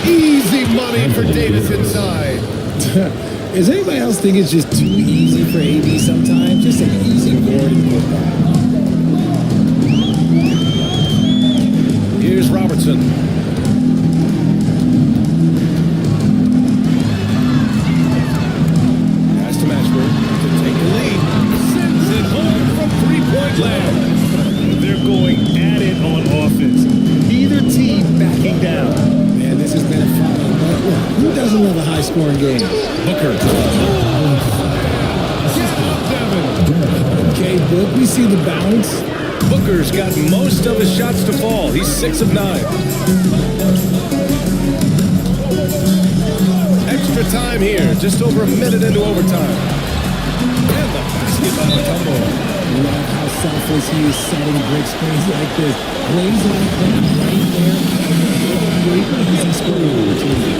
Easy money for Davis inside. Does anybody else think it's just too easy for AD sometimes? Just an easy board and football. Here's Robertson. Pass to Mashburn to take the lead. Sends it home from 3-point land. They're going at it on offense. Neither team backing down. Man, this has been fun. But who doesn't love a high-scoring game? Booker. Okay, Book, we see the bounce. Booker's got most of his shots to fall. He's 6 of 9. Extra time here, just over a minute into overtime. And the basket by Mutombo. Love how selfless he is setting brick screens like this. Plays like that right there. Great easy scoring opportunity.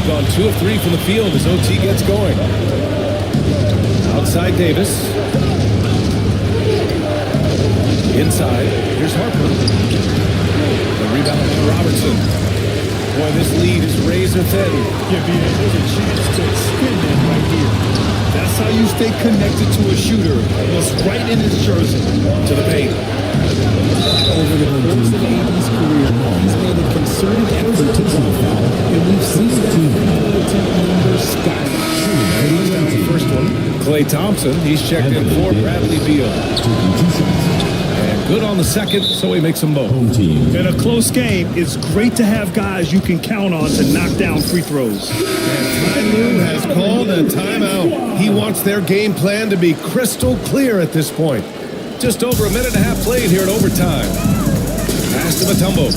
Gone 2 of 3 from the field as OT gets going. Outside Davis. Inside, here's Harper. The rebound to Robertson. Boy, this lead is razor thin. Yeah, there's a chance to extend that right here. That's how you stay connected to a shooter. It's right in his jersey. To the paint. Over the course of AD's career, he's made a concerted effort to draw foul, and we've seen that attempt number skyrocket. He's down the first one. Klay Thompson, he's checked in for Bradley Beal. And good on the second, so he makes them both. In a close game, it's great to have guys you can count on to knock down free throws. And Ty Lue has called a timeout. He wants their game plan to be crystal clear at this point. Just over a minute and a half played here at overtime. Pass to Mutombo.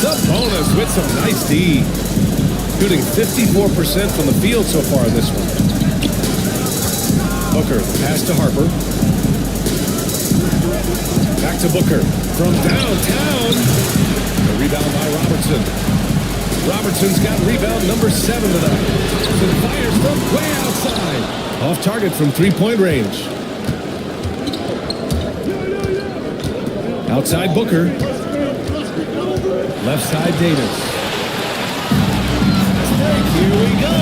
Sabonis with some nice D. Shooting 54% from the field so far in this one. Booker, pass to Harper. Back to Booker. From downtown. The rebound by Robertson. Robertson's got rebound number 7 tonight. Thompson fires from way outside. Off target from 3-point range. Outside Booker. Left side Davis. Here we go.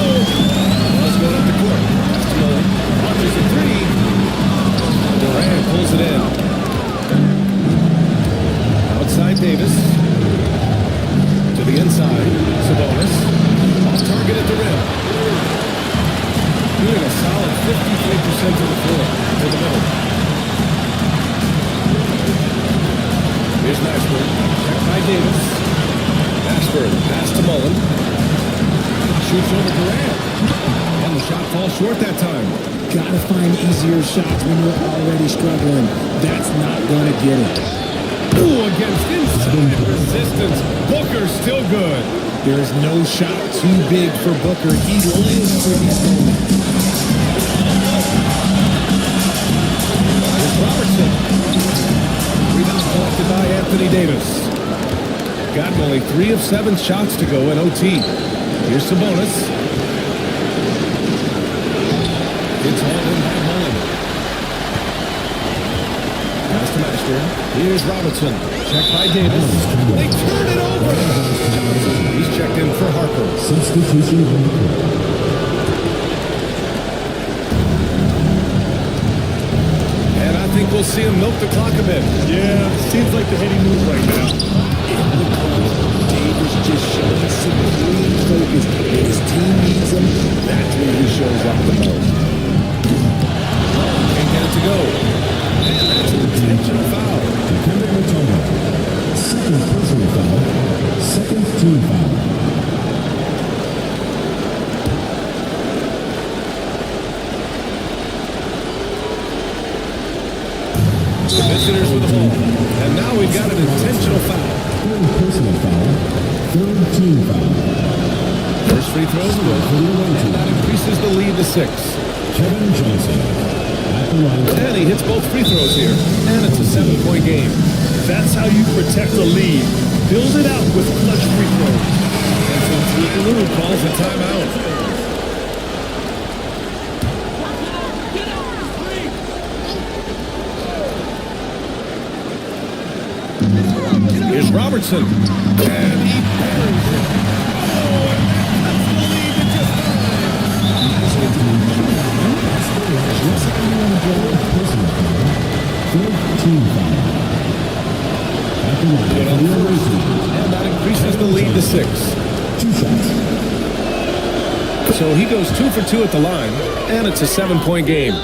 Ball's going up the court. Launches a three. Durant pulls it in. Outside Davis. To the inside. Sabonis. Off target at the rim. Doing a solid 53% to the floor. To the middle. Here's Mashburn. Checked by Davis. Mashburn. Pass to Mullen. Shoots over Durant. And the shot falls short that time. Gotta find easier shots when you're already struggling. That's not gonna get it. Ooh, against inside resistance. Booker still good. There is no shot too big for Booker. He lives for these moments. Here's Robertson. Rebound collected by Anthony Davis. Gotten only 3 of 7 shots to go in OT. Here's Sabonis. It's hauled in by Mullen. Pass to Mashburn. Here's Robinson. Checked by Davis. They turn it over. Johnson. He's checked in for Harper. Substitution on the court. And I think we'll see him milk the clock a bit. Yeah, seems like the heady move right now. Davis just showing supreme focus. When his team needs him, that's when he shows up the most. Can't get it to go. And that's an intentional foul. Dikembe Mutombo. Second personal foul. Second team foul. The visitors with the ball. And now we've got an intentional foul. Third personal foul. Third team foul. First free throws away. And that increases the lead to 6. Kevin Johnson. At the line. And he hits both free throws here. And it's a 7-point game. That's how you protect the lead. Build it out with clutch free throws. And so Lou calls a timeout. Here's Robertson. And he buries it. Oh, and that's the lead to just 5. And that increases the lead to 6. 2 shots. So he goes 2 for 2 at the line, and it's a 7-point game.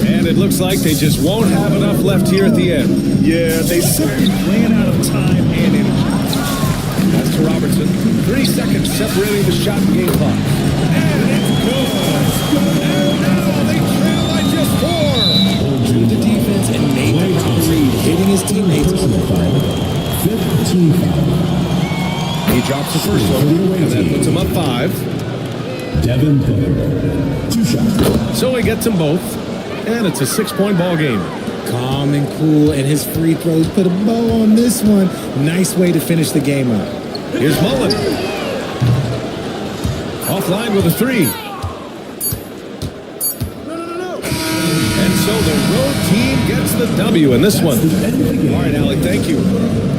And it looks like they just won't have enough left here at the end. Yeah, they simply ran out of time and energy. That's to Robertson. 3 seconds separating the shot and game clock. And it's good. And now they trail by just 4. Drew the defense and made the proper read, hitting his teammates. Personal foul. Fifth team foul. He drops the first one, and that puts him up 5. Devin Booker. 2 shots. So he gets them both, and it's a 6-point ball game. Calm and cool, and his free throws put a bow on this one. Nice way to finish the game up. Here's Mullen. Offline with a 3. And so the road team gets the W in this one. All right, Alec, thank you.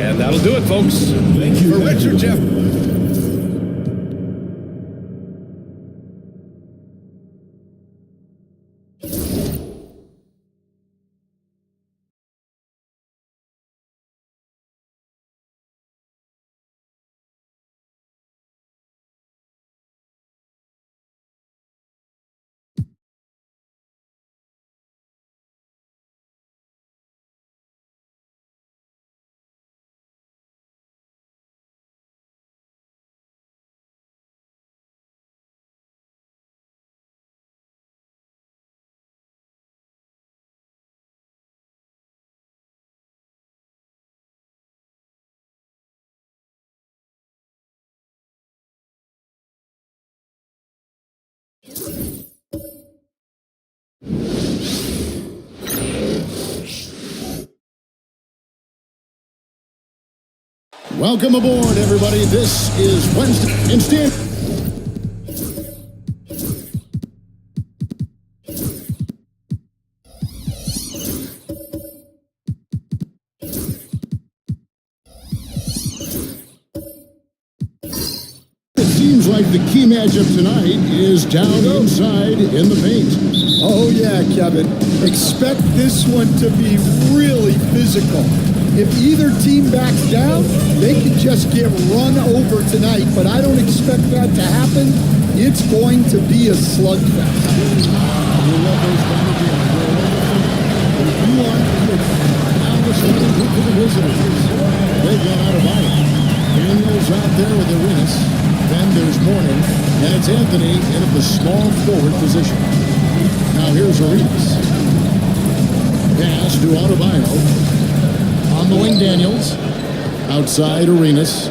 And that'll do it, folks. Thank you. For Richard Jeff. Welcome aboard, everybody. This is Wednesday in Stanford. like the key matchup tonight is down inside in the paint. Oh, yeah, Kevin. Expect this one to be really physical. If either team backs down, they can just get run over tonight, but I don't expect that to happen. It's going to be a slugfest. Now the starting group for the visitors. They got out of line. Daniels out there with Arenas. Then there's Mourning, and it's Anthony in at the small forward position. Now here's Arenas. Pass to Adebayo. On the wing, Daniels. Outside, Arenas.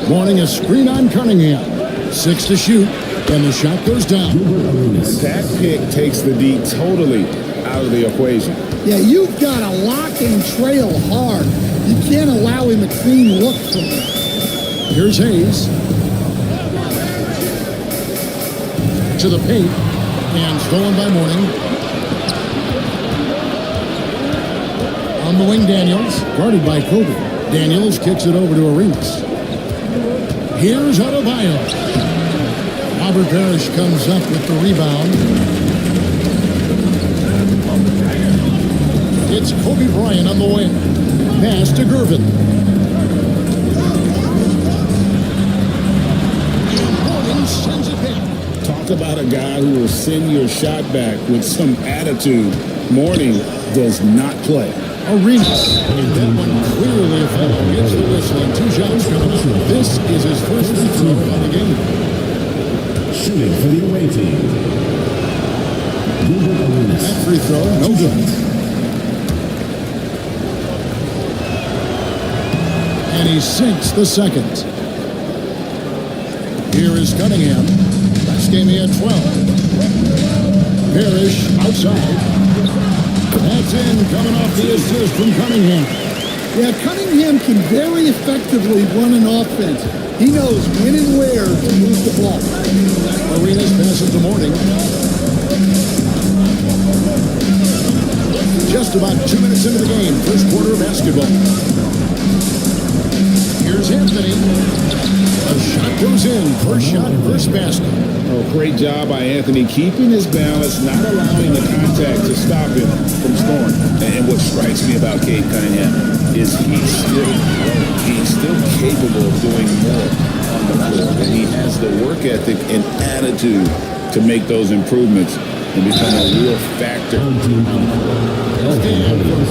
Mourning a screen on Cunningham. 6 to shoot, and the shot goes down. That pick takes the D totally out of the equation. Yeah, you've got to lock and trail hard. You can't allow him a clean look from him. Here's Hayes. To the paint, and stolen by Mourning. On the wing, Daniels, guarded by Kobe. Daniels kicks it over to Arenas. Here's Adebayo. Robert Parrish comes up with the rebound. It's Kobe Bryant on the wing. Pass to Gervin. Mourning sends it back. Talk about a guy who will send your shot back with some attitude. Mourning does not play. Arenas. And that one clearly a foul. Gets the whistle and 2 shots coming up. This is his first free throw on the game. Shooting for the away team. That free throw, no good. And he sinks the second. Here is Cunningham. Last game he had 12. Parrish outside. That's in, coming off the assist from Cunningham. Yeah, Cunningham can very effectively run an offense. He knows when and where to move the ball. Arenas passes to Mourning. Just about 2 minutes into the game, first quarter of basketball. Here's Anthony. A shot goes in. First shot, first basket. Oh, great job by Anthony keeping his balance, not allowing the contact to stop him from scoring. And what strikes me about Cade Cunningham is he's still capable of doing more on the floor. And he has the work ethic and attitude to make those improvements and become a real factor. Stand from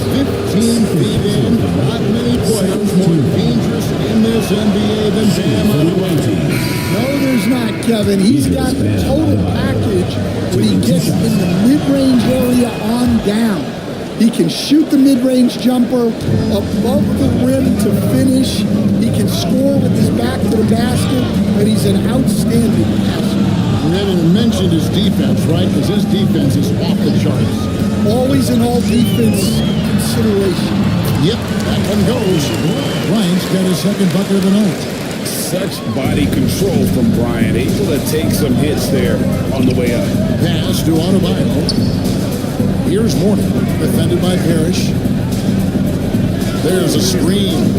15 feet in. Not many players more dangerous in this NBA than Bam Adebayo. No, there's not, Kevin. He's got the total package when he gets in the mid-range area on down. He can shoot the mid-range jumper above the rim to finish. He can score with his back to the basket, but he's an outstanding passer. We haven't mentioned his defense, right? Because his defense is off the charts. Always an all-defense consideration. Yep, that one goes. Bryant's got his second bucket of the night. Such body control from Bryant, able to take some hits there on the way up. Pass to Adebayo. Here's Mourning, defended by Parrish. There's a screen.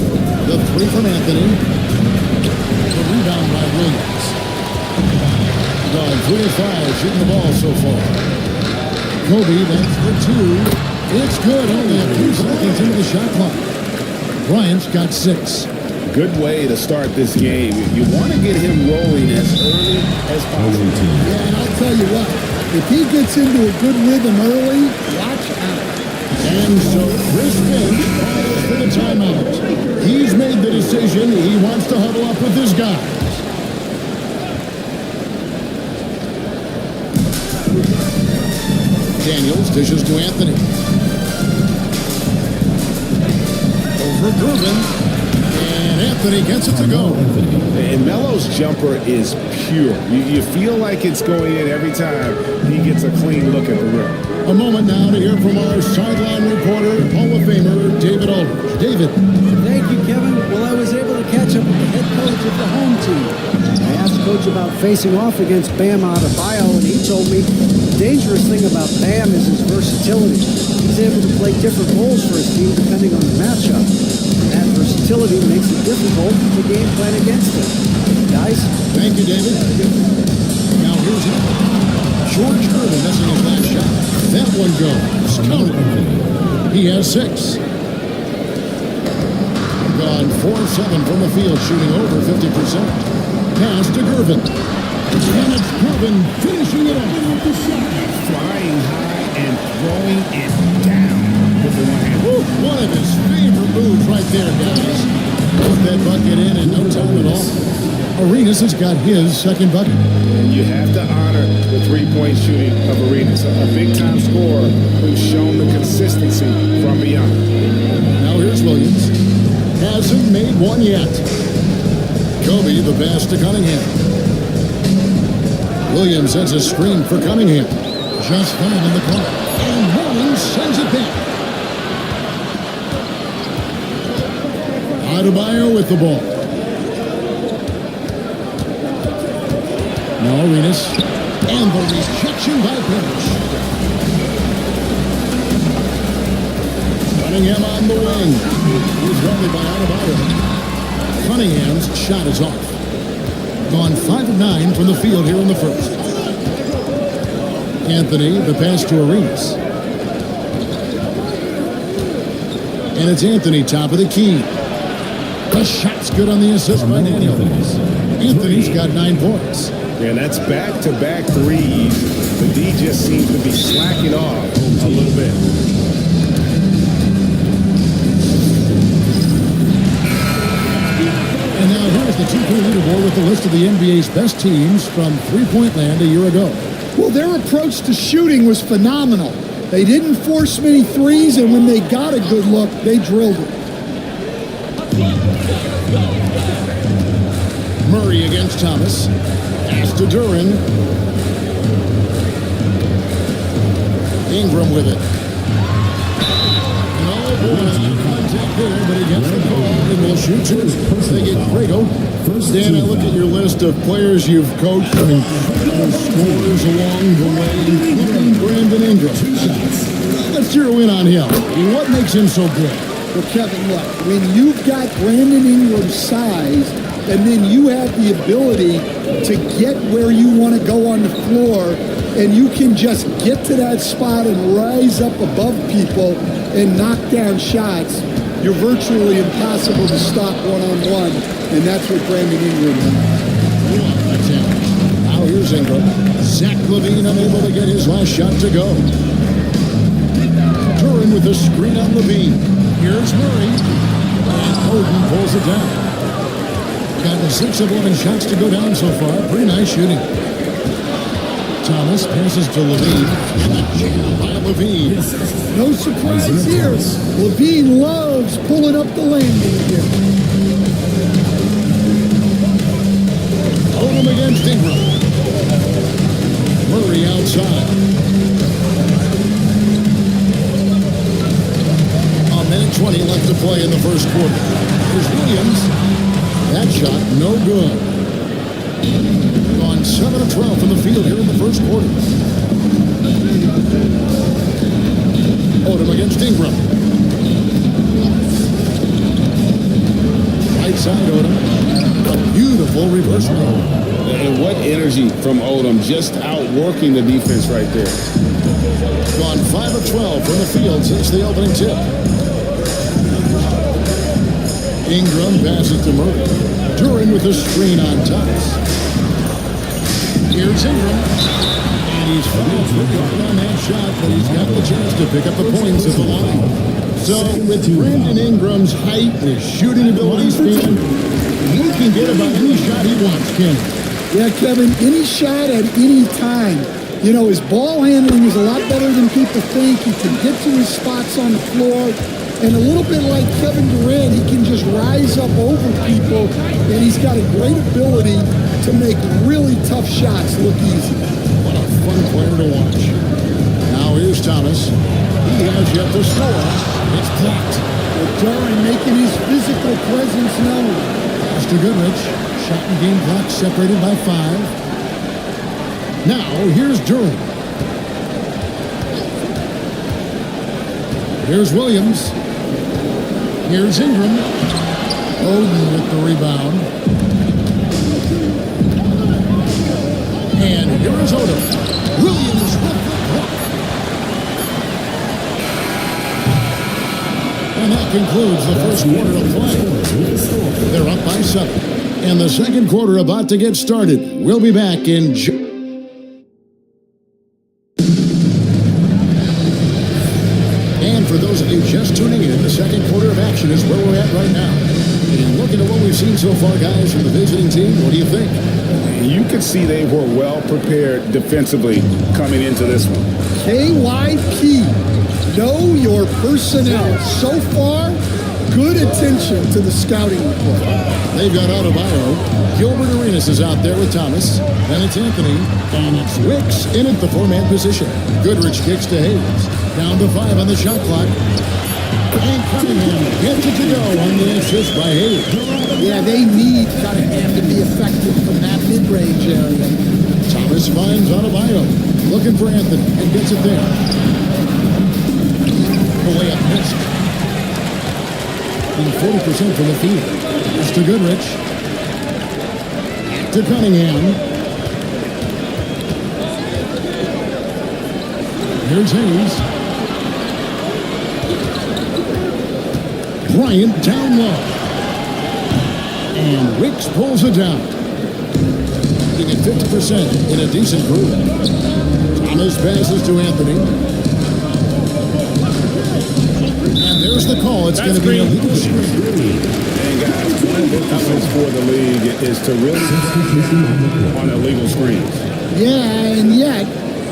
The three from Anthony. The rebound by Williams. Gone 3 of 5 shooting the ball so far. Kobe, that's the 2. It's good. Only a few seconds into the shot clock. Bryant's got 6. Good way to start this game. You want to get him rolling as early as possible. Yeah, and I'll tell you what, if he gets into a good rhythm early, watch out. And so Chris Finch calls for the timeout. He's made the decision. He wants to huddle up with his guys. Daniels dishes to Anthony. Over Gervin. And Anthony gets it to go. And Melo's jumper is pure. You feel like it's going in every time he gets a clean look at the rim. A moment now to hear from our sideline reporter, Hall of Famer David Aldridge. David. Thank you, Kevin. Well, I was able to catch up with the head coach of the home team. I asked Coach about facing off against Bam Adebayo, and he told me the dangerous thing about Bam is his versatility. He's able to play different roles for his team depending on the matchup. And that versatility makes it difficult to game plan against him. guys. Thank you, David. Now here's it. George Gervin missing his last shot. That one goes. Counted. He has 6. Gone 4-7 from the field, shooting over 50%. Pass to Gervin. And it's Gervin finishing it off. Flying high and throwing it down with the one hand. Woo, one of his favorite moves right there, guys. Put that bucket in no time at all. Arenas has got his second bucket. And you have to honor the three-point shooting of Arenas, a big-time scorer who's shown the consistency from beyond. Now here's Williams. Hasn't made one yet. Kobe, the pass to Cunningham. Williams sends a screen for Cunningham. Just 5 in the clock. And Williams sends it back. Adebayo with the ball. Now Arenas. And the rejection by Parrish. Cunningham on the wing. He's guarded by Adebayo. Cunningham's shot is off. Gone 5 of 9 from the field here in the first. Anthony, the pass to Arenas. And it's Anthony, top of the key. The shot's good on the assist by Daniel. Anthony's got 9 points. Yeah, and that's back-to-back threes. The D just seems to be slacking off a little bit. And now here's the 2K leaderboard with the list of the NBA's best teams from three-point land a year ago. Well, their approach to shooting was phenomenal. They didn't force many threes, and when they got a good look, they drilled it. Murray against Thomas. Pass to Duran. Ingram with it. Oh boy, contact there, but he gets the ball and will shoot 2. They get Grego. Dan, I look at your list of players you've coached and scorers along the way, including Brandon Ingram. Let's zero in on him. What makes him so good? Well, Kevin, look, when you've got Brandon Ingram's size, and then you have the ability to get where you want to go on the floor, and you can just get to that spot and rise up above people and knock down shots, you're virtually impossible to stop one-on-one, and that's what Brandon Ingram does. Now here's Ingram. Zach LaVine unable to get his last shot to go. Duran with the screen on LaVine. Here's Murray. And Oden pulls it down. Gotten 6 of 11 shots to go down so far. Pretty nice shooting. Thomas passes to LaVine. By LaVine. No surprise here. LaVine loves pulling up the landing again. Odom against Ingram. Murray outside. A minute 20 left to play in the first quarter. Here's Williams. That shot, no good. Gone 7 of 12 from the field here in the first quarter. Odom against Ingram. Right side, Odom. A beautiful reverse roll. And what energy from Odom, just outworking the defense right there. Gone 5 of 12 from the field since the opening tip. Ingram passes to Murray. Duran with the screen on Thomas. Here's Ingram. And he's fouled for guard on that shot, but he's got the chance to pick up the points at the line. So with Brandon Ingram's height and his shooting abilities, man, he can get about any shot he wants, Ken. Yeah, Kevin, any shot at any time. You know, his ball handling is a lot better than people think. He can get to his spots on the floor. And a little bit like Kevin Durant, he can just rise up over people, and he's got a great ability to make really tough shots look easy. What a fun player to watch. Now here's Thomas. He has yet to score. It's blocked. Duran making his physical presence known. Pass to Goodrich. Shot and game clock separated by 5. Now here's Duran. Here's Williams. Here's Ingram. Oden with the rebound. Here is Odom. Williams with the block. And that concludes the first quarter of play. They're up by 7. And the second quarter about to get started. We'll be back in And for those of you just tuning in, the second quarter of action is where we're at right now. And looking at what we've seen so far, guys, from the visiting team, what do you think? You could see they were well prepared defensively coming into this one. KYP, know your personnel. So far, good attention to the scouting report. They've got Adebayo. Gilbert Arenas is out there with Thomas. Then it's Anthony. And it's Wicks in at the 4-man position. Goodrich kicks to Hayes. Down to 5 on the shot clock. And Cunningham gets it to go on the assist by Hayes. Yeah, they need Cunningham to be effective from that mid-range area. Thomas finds Adebayo. Looking for Anthony and gets it there. The way up missed. And 40% from the field. Here's to Goodrich. To Cunningham. Here's Hayes. Bryant down low. And Wicks pulls it down. Getting at 50% in a decent group. Thomas passes to Anthony. And there's the call. It's going to be a legal screen. And guys, one of the emphasis for the league is to really on illegal screens. Yeah, and yet,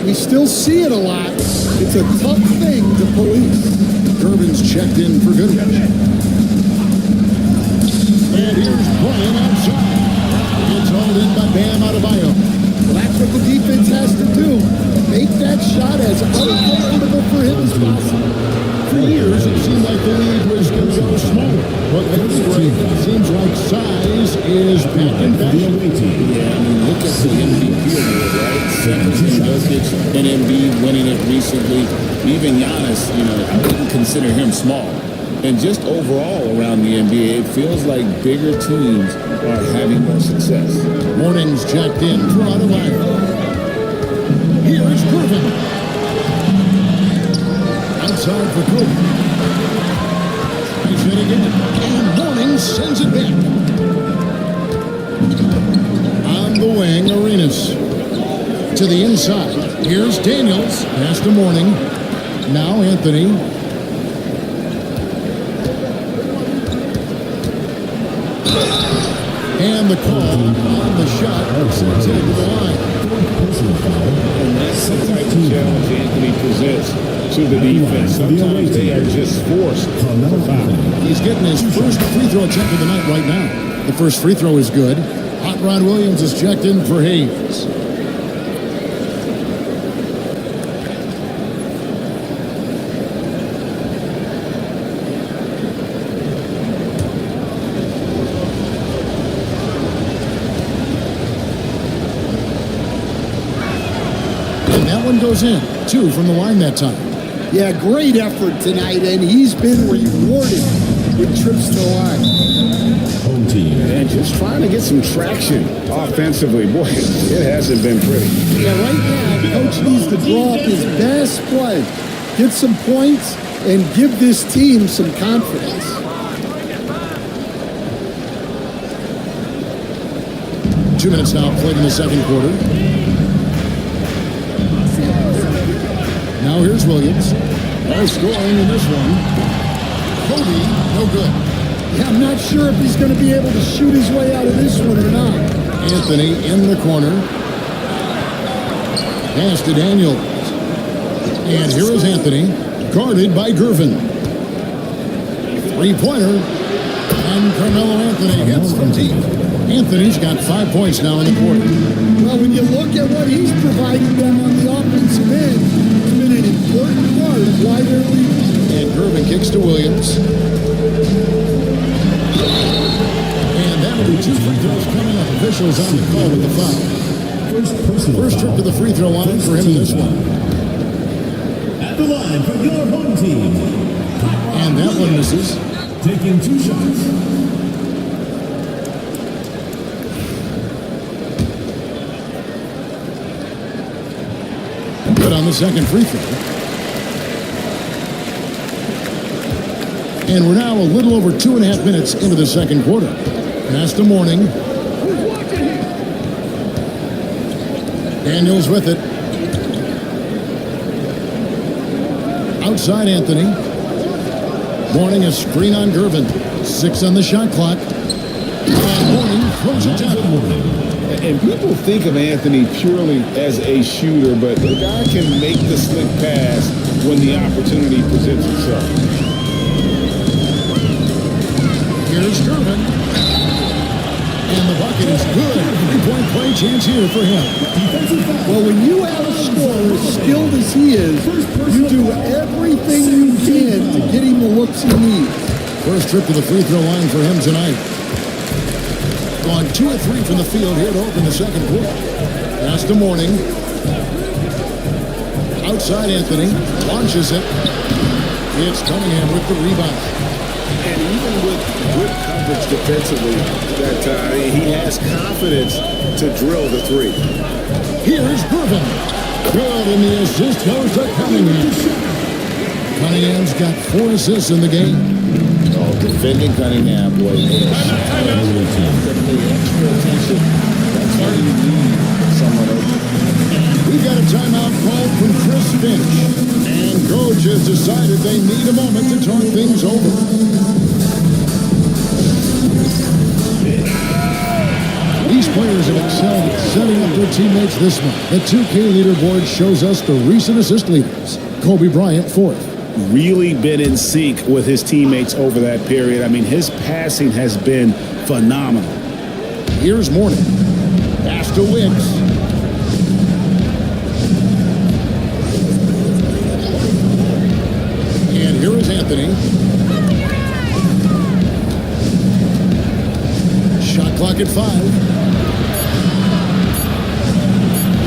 we still see it a lot. It's a tough thing to police. Durbin's checked in for Goodrich. And here's Bryant outside. It's hauled in by Bam Adebayo. Well, that's what the defense has to do. Make that shot as uncomfortable for him as possible. For years, it seemed like the league was going to go smaller. But lately, it seems like size is back in fashion. Yeah, I mean, look at the MVP award, right? 17 Jokic, and Embiid winning it recently. Even Giannis, I wouldn't consider him small. And just overall around the NBA, it feels like bigger teams are having more success. Morning's checked in for Adebayo. Here's Griffin. Outside for Kobe. He's hitting it. And Morning sends it back. On the wing, Arenas. To the inside. Here's Daniels. Pass to Morning. Now Anthony. And the call on the shot sends it to the line. And that's the type of challenge Anthony presents to the defense. Sometimes they are just forced to foul. He's getting his first free throw attempt of the night right now. The first free throw is good. Hot Rod Williams is checked in for Hayes. Goes in. 2 from the line that time. Yeah, great effort tonight, and he's been rewarded with trips to the line. Home team. And just trying to get some traction offensively. Boy, it hasn't been pretty. Yeah, right now, Coach needs to draw up his best play, get some points, and give this team some confidence. Two minutes now played in the second quarter. Now here's Williams. No scoring in this one. Kobe, no good. Yeah, I'm not sure if he's going to be able to shoot his way out of this one or not. Anthony in the corner. Pass to Daniels. And here is Anthony, guarded by Gervin. Three-pointer. And Carmelo Anthony hits from deep. Anthony's got 5 points now in the quarter. Well, when you look at what he's providing them on the offensive end, it's been an important part of why they're leading. And Gervin kicks to Williams. And that'll be 2 free throws coming up. Officials on the call with the foul. First trip to the free throw line for him in this one. At the line for your home team. And that one misses. Taking 2 shots. on the second free throw. And we're now a little over 2.5 minutes into the second quarter. Pass to Mourning. Daniels with it. Outside Anthony. Mourning a screen on Gervin. 6 on the shot clock. And Mourning throws it down. And people think of Anthony purely as a shooter, but the guy can make the slick pass when the opportunity presents itself. Here's Gervin. And the bucket is good. 3-point play chance here for him. Well, when you have a scorer as skilled as he is, you do everything you can to get him the looks he needs. First trip to the free throw line for him tonight. Gone 2 of 3 from the field here to open the second quarter. Pass to Mourning. Outside Anthony. Launches it. It's Cunningham with the rebound. And even with good coverage defensively, that he has confidence to drill the three. Here's Gervin. Good, and the assist goes to Cunningham. Cunningham's got 4 assists in the game. Oh, defending Cunningham, boy. That's why you need someone open. We've got a timeout call from Chris Finch. And coach has decided they need a moment to talk things over. These players have excelled at setting up their teammates this month. The 2K leaderboard shows us the recent assist leaders. Kobe Bryant, 4th. Really been in sync with his teammates over that period. I mean, his passing has been phenomenal. Here's Mourning. Pass to Wicks. And here is Anthony. Shot clock at 5.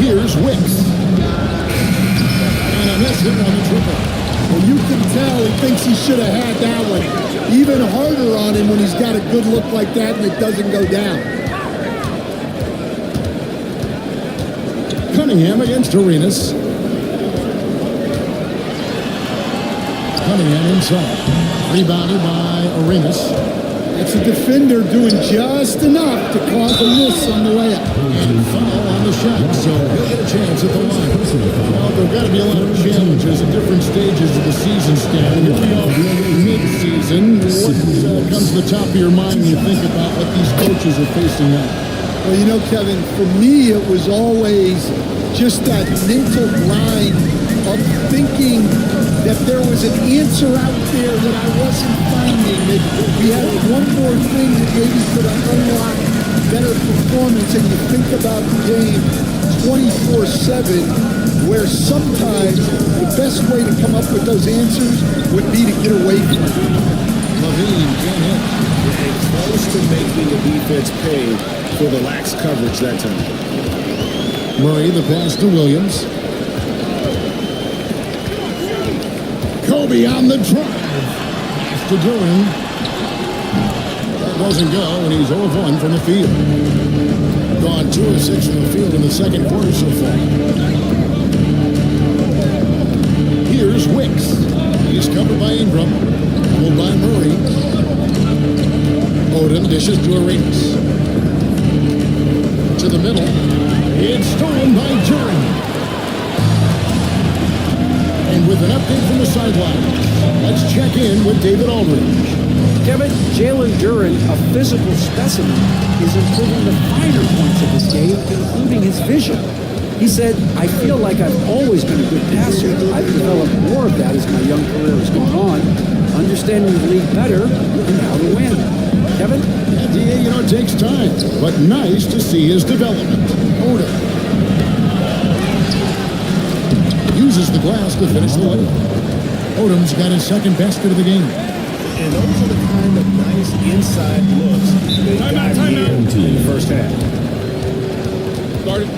Here's Wicks. And a miss hit on the triple. Well, you can tell he thinks he should have had that one. Even harder on him when he's got a good look like that and it doesn't go down. Cunningham against Arenas. Cunningham inside. Rebounded by Arenas. That's a defender doing just enough to cause a miss on the layup. And foul on the shot, so he'll get a chance at the line. Well, there've got to be a lot of challenges at different stages of the season, Stan. Here we are mid-season. What comes to the top of your mind when you think about what these coaches are facing now? Well, you know, Kevin, for me, it was always just that mental grind of thinking that there was an answer out there that I wasn't finding, that we had one more thing that maybe could unlock better performance, and you think about the game 24/7, where sometimes the best way to come up with those answers would be to get away from it. Levine can't hit. Close to making the defense pay for the lax coverage that time. Murray, the pass to Williams. Kobe on the drive. Pass to Duran. That doesn't go, and he's 0 of 1 from the field. Gone 2 of 6 from the field in the second quarter so far. Here's Wicks. He's covered by Ingram. Pulled by Murray. Odom dishes to Arenas. To the middle. It's stolen by Duran. And with an update from the sideline, let's check in with David Aldridge. Kevin, Jalen Duran, a physical specimen, is improving the finer points of his game, including his vision. He said, I feel like I've always been a good passer. I've developed more of that as my young career has gone on, understanding the league better and how to win. Kevin? Yeah, DA, you know, it takes time, but nice to see his development. Odom uses the glass to finish the layup. Odom's got his second basket of the game. And those are the kind of nice inside looks they got here in the first half. Started.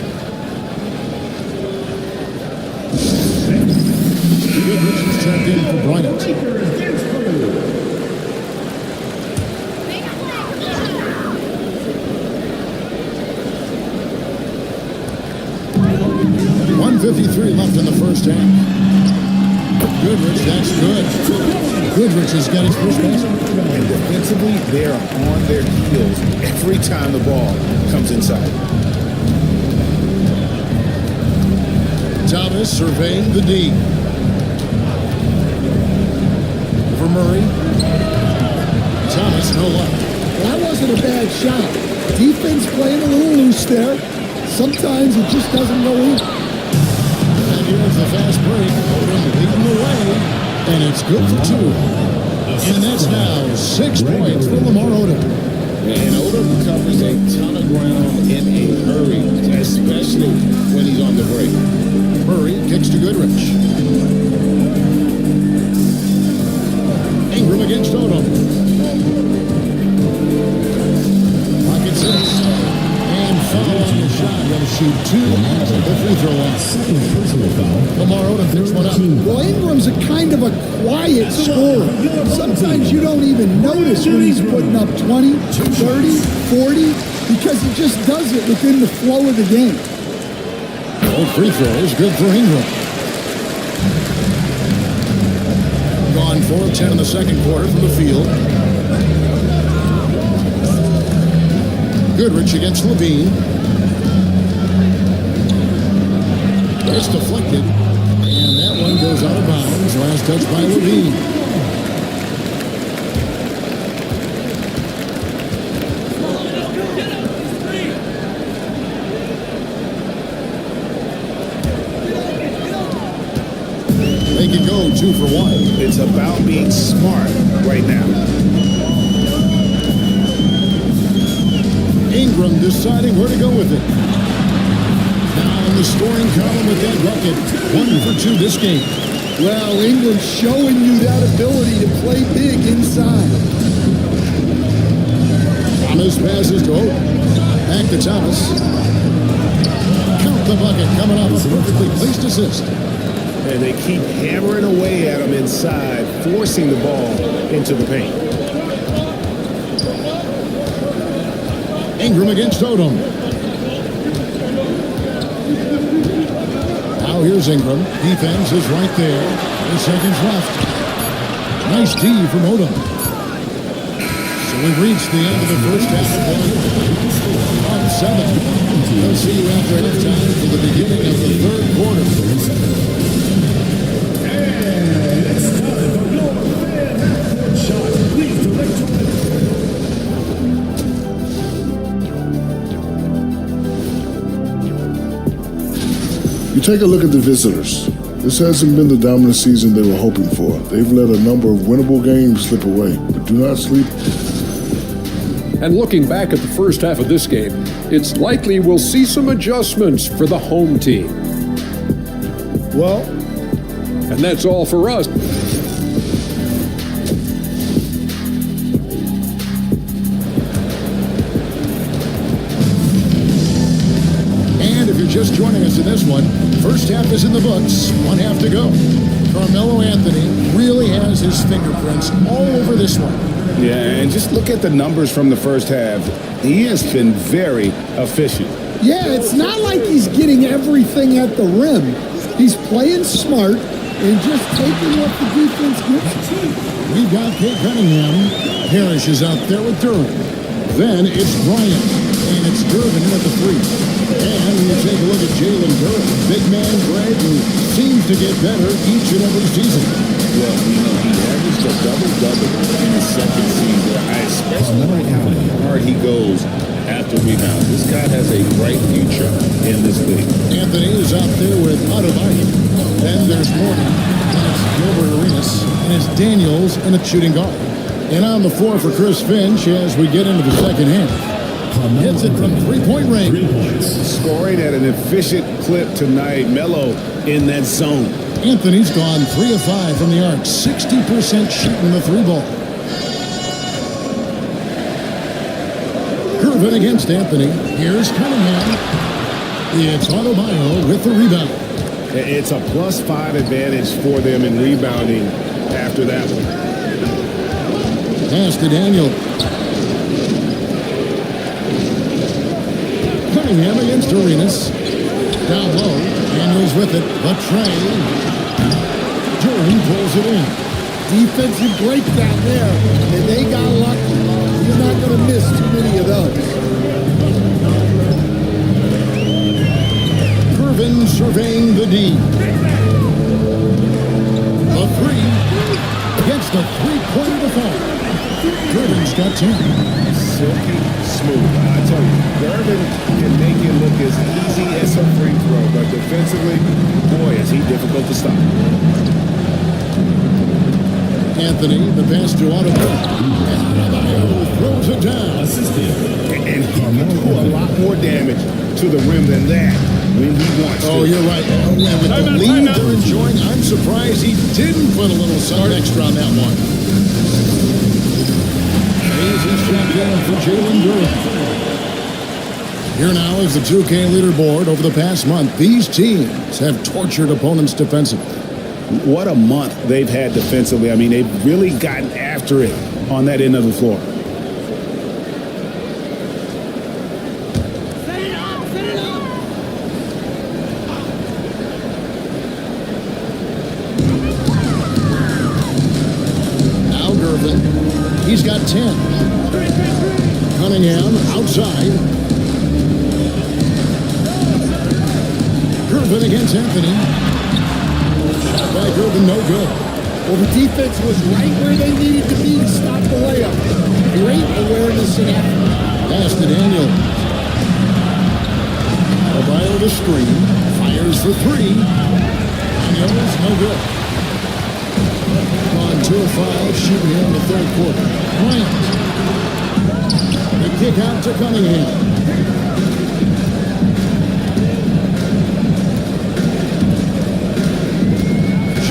Goodrich is checked in for Bryant. 2:53 left in the first half. Goodrich, that's good. Goodrich has got his first basket. And defensively, they are on their heels every time the ball comes inside. Thomas surveying the D. For Murray. Thomas, no luck. That wasn't a bad shot. Defense playing a little loose there. Sometimes it just doesn't go in. And here's the fast break. Odom leading the way. And it's good for two. And that's now 6 points for Lamar Odom. And Odom covers a ton of ground in a hurry, especially when he's on the break. Murray kicks to Goodrich. Ingram against Odom. Pocket 6. And foul on the shot. Going to shoot 2 at the free throw line. Lamar Odom picks one up. Well, Ingram's a kind of a quiet scorer. Sometimes you don't even notice when he's putting up 20, 30, 40, because he just does it within the flow of the game. Old free throw is good for Ingram. Gone 4 of 10 in the second quarter from the field. Goodrich against Levine. It's deflected, and that one goes out of bounds. Last touch by Levine. They can go 2 for 1. It's about being smart right now. Ingram deciding where to go with it. Now in the scoring column with that bucket. 1 for 2 this game. Well, Ingram's showing you that ability to play big inside. Thomas passes to Odom. Back to Thomas. Count the bucket coming off a perfectly placed assist. And they keep hammering away at him inside, forcing the ball into the paint. Ingram against Odom. Now here's Ingram. Defense is right there. 8 seconds left. Nice D from Odom. So we've reached the end of the first half of play. Up 7. We'll see you after halftime for the beginning of the third quarter. And it's time for your fan half-court shot. Please direct You take a look at the visitors. This hasn't been the dominant season they were hoping for. They've let a number of winnable games slip away, but do not sleep. And looking back at the first half of this game, it's likely we'll see some adjustments for the home team. Well, and that's all for us. And if you're just joining us in this one, first half is in the books, 1 half to go. Carmelo Anthony really has his fingerprints all over this one. Yeah, and just look at the numbers from the first half. He has been very efficient. Yeah, it's not like he's getting everything at the rim. He's playing smart and just taking what the defense gives him. We've got Kate Cunningham. Parrish is out there with Durbin. Then it's Bryant, and it's Durbin in at the 3. And when you take a look at Jalen Durbin, big man Greg, who seems to get better each and every season. Well, he averaged a double-double in his second season. I especially like how hard he goes after rebounds. This guy has a bright future in this league. Anthony is out there with Adebayo. Then there's Morgan, and it's Gilbert Arenas, and it's Daniels, and it's shooting guard. And on the floor for Chris Finch as we get into the second half. Hits it from three-point range. Scoring at an efficient clip tonight. Melo in that zone. Anthony's gone 3 of 5 from the arc. 60% shooting the 3-ball. Curvin against Anthony. Here's Cunningham. It's Adebayo with the rebound. It's a +5 advantage for them in rebounding after that one. Pass to Daniel. Cunningham against Arenas. Down low. Daniels with it. The tray. Jordan pulls it in. Defensive breakdown there, and they got lucky. You're not going to miss too many of those. Curvin surveying the D. The three against the three-pointer default. Curvin's got 10. Silky smooth. I tell you, Gervin can make it look as easy as a free throw, but defensively, boy, is he difficult to stop. Anthony, the pass to Adebayo. And Adebayo throws it down. And he can do a lot more damage to the rim than that when he wants to. Oh, you're right. Oh, yeah, with the lead they're enjoying, I'm surprised he didn't put a little something extra on that one. Hayes is checked in for Jalen Green. Here now is the 2K leaderboard. Over the past month, these teams have tortured opponents defensively. What a month they've had defensively. I mean, they've really gotten after it on that end of the floor. Now Gervin, he's got 10. Cunningham outside. Gervin against Anthony. By Gervin, no good. Well, the defense was right where they needed to be to stop the layup. Great awareness and effort. Pass to Daniel. Adebayo to screen. Fires for three. Daniels, no good. On 2 of 5, shooting here in the third quarter. Bryant. The kick out to Cunningham.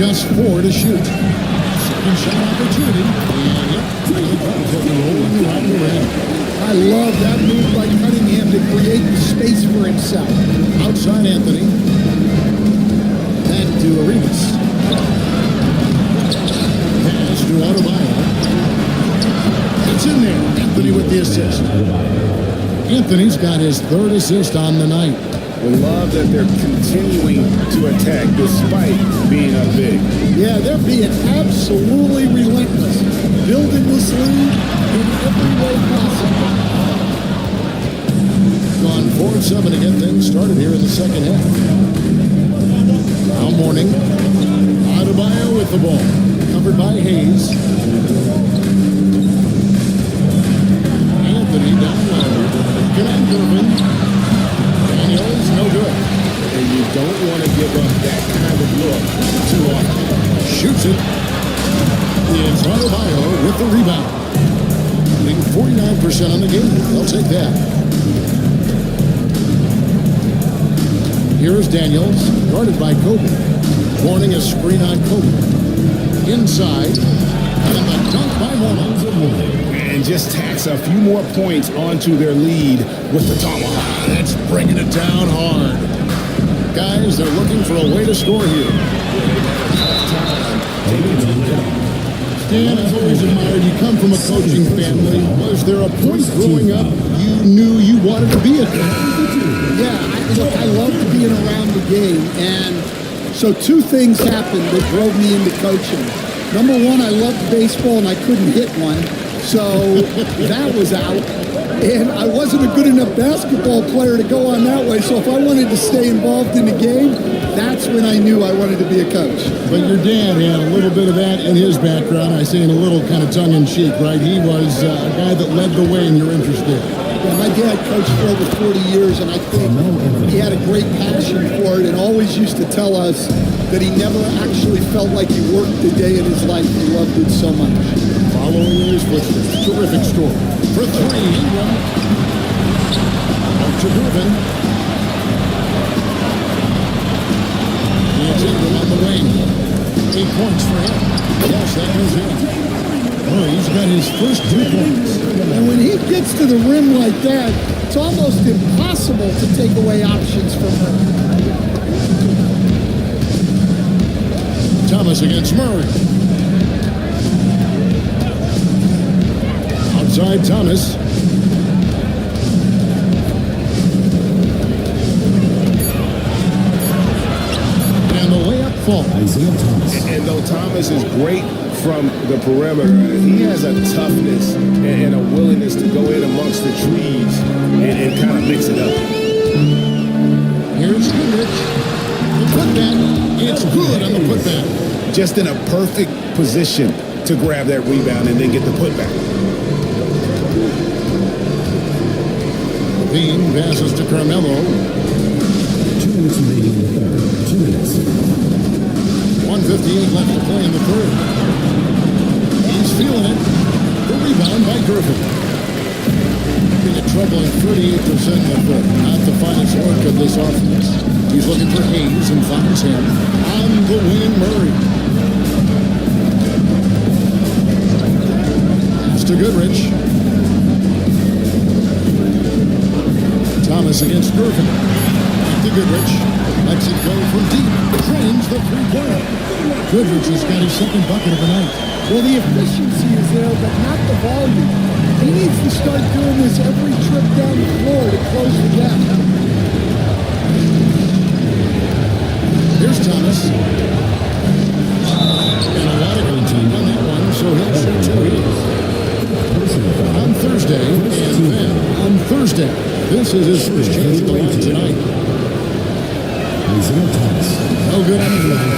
Just 4 to shoot. Second shot opportunity. And yep, right away. I love that move by Cunningham to create the space for himself. Outside Anthony. Back to Arenas. Pass to Adebayo. It's in there. Anthony with the assist. Anthony's got his third assist on the night. We love that they're continuing to attack despite being up big. Yeah, they're being absolutely relentless. Building this lead in every way possible. Gone 4-7 to get things started here in the second half. Now Morning. Adebayo with the ball. Covered by Hayes. Anthony down low. Can Gervin. Daniels, no good. And you don't want to give up that kind of look too often. Shoots it. It's Adebayo with the rebound. Leading 49% on the game. They'll take that. Here's Daniels, guarded by Kobe. Warning a screen on Kobe. Inside. And the dunk by Morning. And just tacks a few more points onto their lead with the tomahawk. That's bringing it down hard. Guys, they're looking for a way to score here. Dan, I've always admired you. Come from a coaching family. Was there a point growing up you knew you wanted to be a coach? Yeah, look, I loved being around the game. And so 2 things happened that drove me into coaching. Number 1, I loved baseball and I couldn't hit one. So that was out. And I wasn't a good enough basketball player to go on that way. So if I wanted to stay involved in the game, that's when I knew I wanted to be a coach. But your dad had a little bit of that in his background. I say in a little kind of tongue-in-cheek, right? He was a guy that led the way in your interest there. Yeah, my dad coached for over 40 years, and I think he had a great passion for it and always used to tell us that he never actually felt like he worked a day in his life. He loved it so much. Following his footsteps. Terrific story. For 3, Ingram. Out to Gervin. It's Ingram on the wing. 8 points for him. Yes, that goes in. Oh, he's got his first 2 points. And when he gets to the rim like that, it's almost impossible to take away options from him. Thomas against Murray. Outside Thomas. ball. Isaiah Thomas. And though Thomas is great from the perimeter, he has a toughness and a willingness to go in amongst the trees and kind of mix it up. Here's Goodrich. The putback. It's good on the putback. Just in a perfect position to grab that rebound and then get the putback. Levine passes to Carmelo. 2 minutes remaining in the third. 2 minutes. 1:58 left to play in the third. He's feeling it. The rebound by Griffin. Having a troubling 38% in the third. Not the finest work of this offense. He's looking for Hayes and finds him on the wing. Murray. Pass to Goodrich. Thomas against Griffin. Back to Goodrich. Lets it go from deep. Drains the three-pointer. Goodrich has got his second bucket of the night. Well, the efficiency is there, but not the volume. He needs to start doing this every trip down the floor to close the gap. Here's Thomas. And a lot of good time on that one, so he'll shoot two. On Thursday, and then on Thursday, this is his first chance at the line tonight. Isaiah Thomas. No good on the line.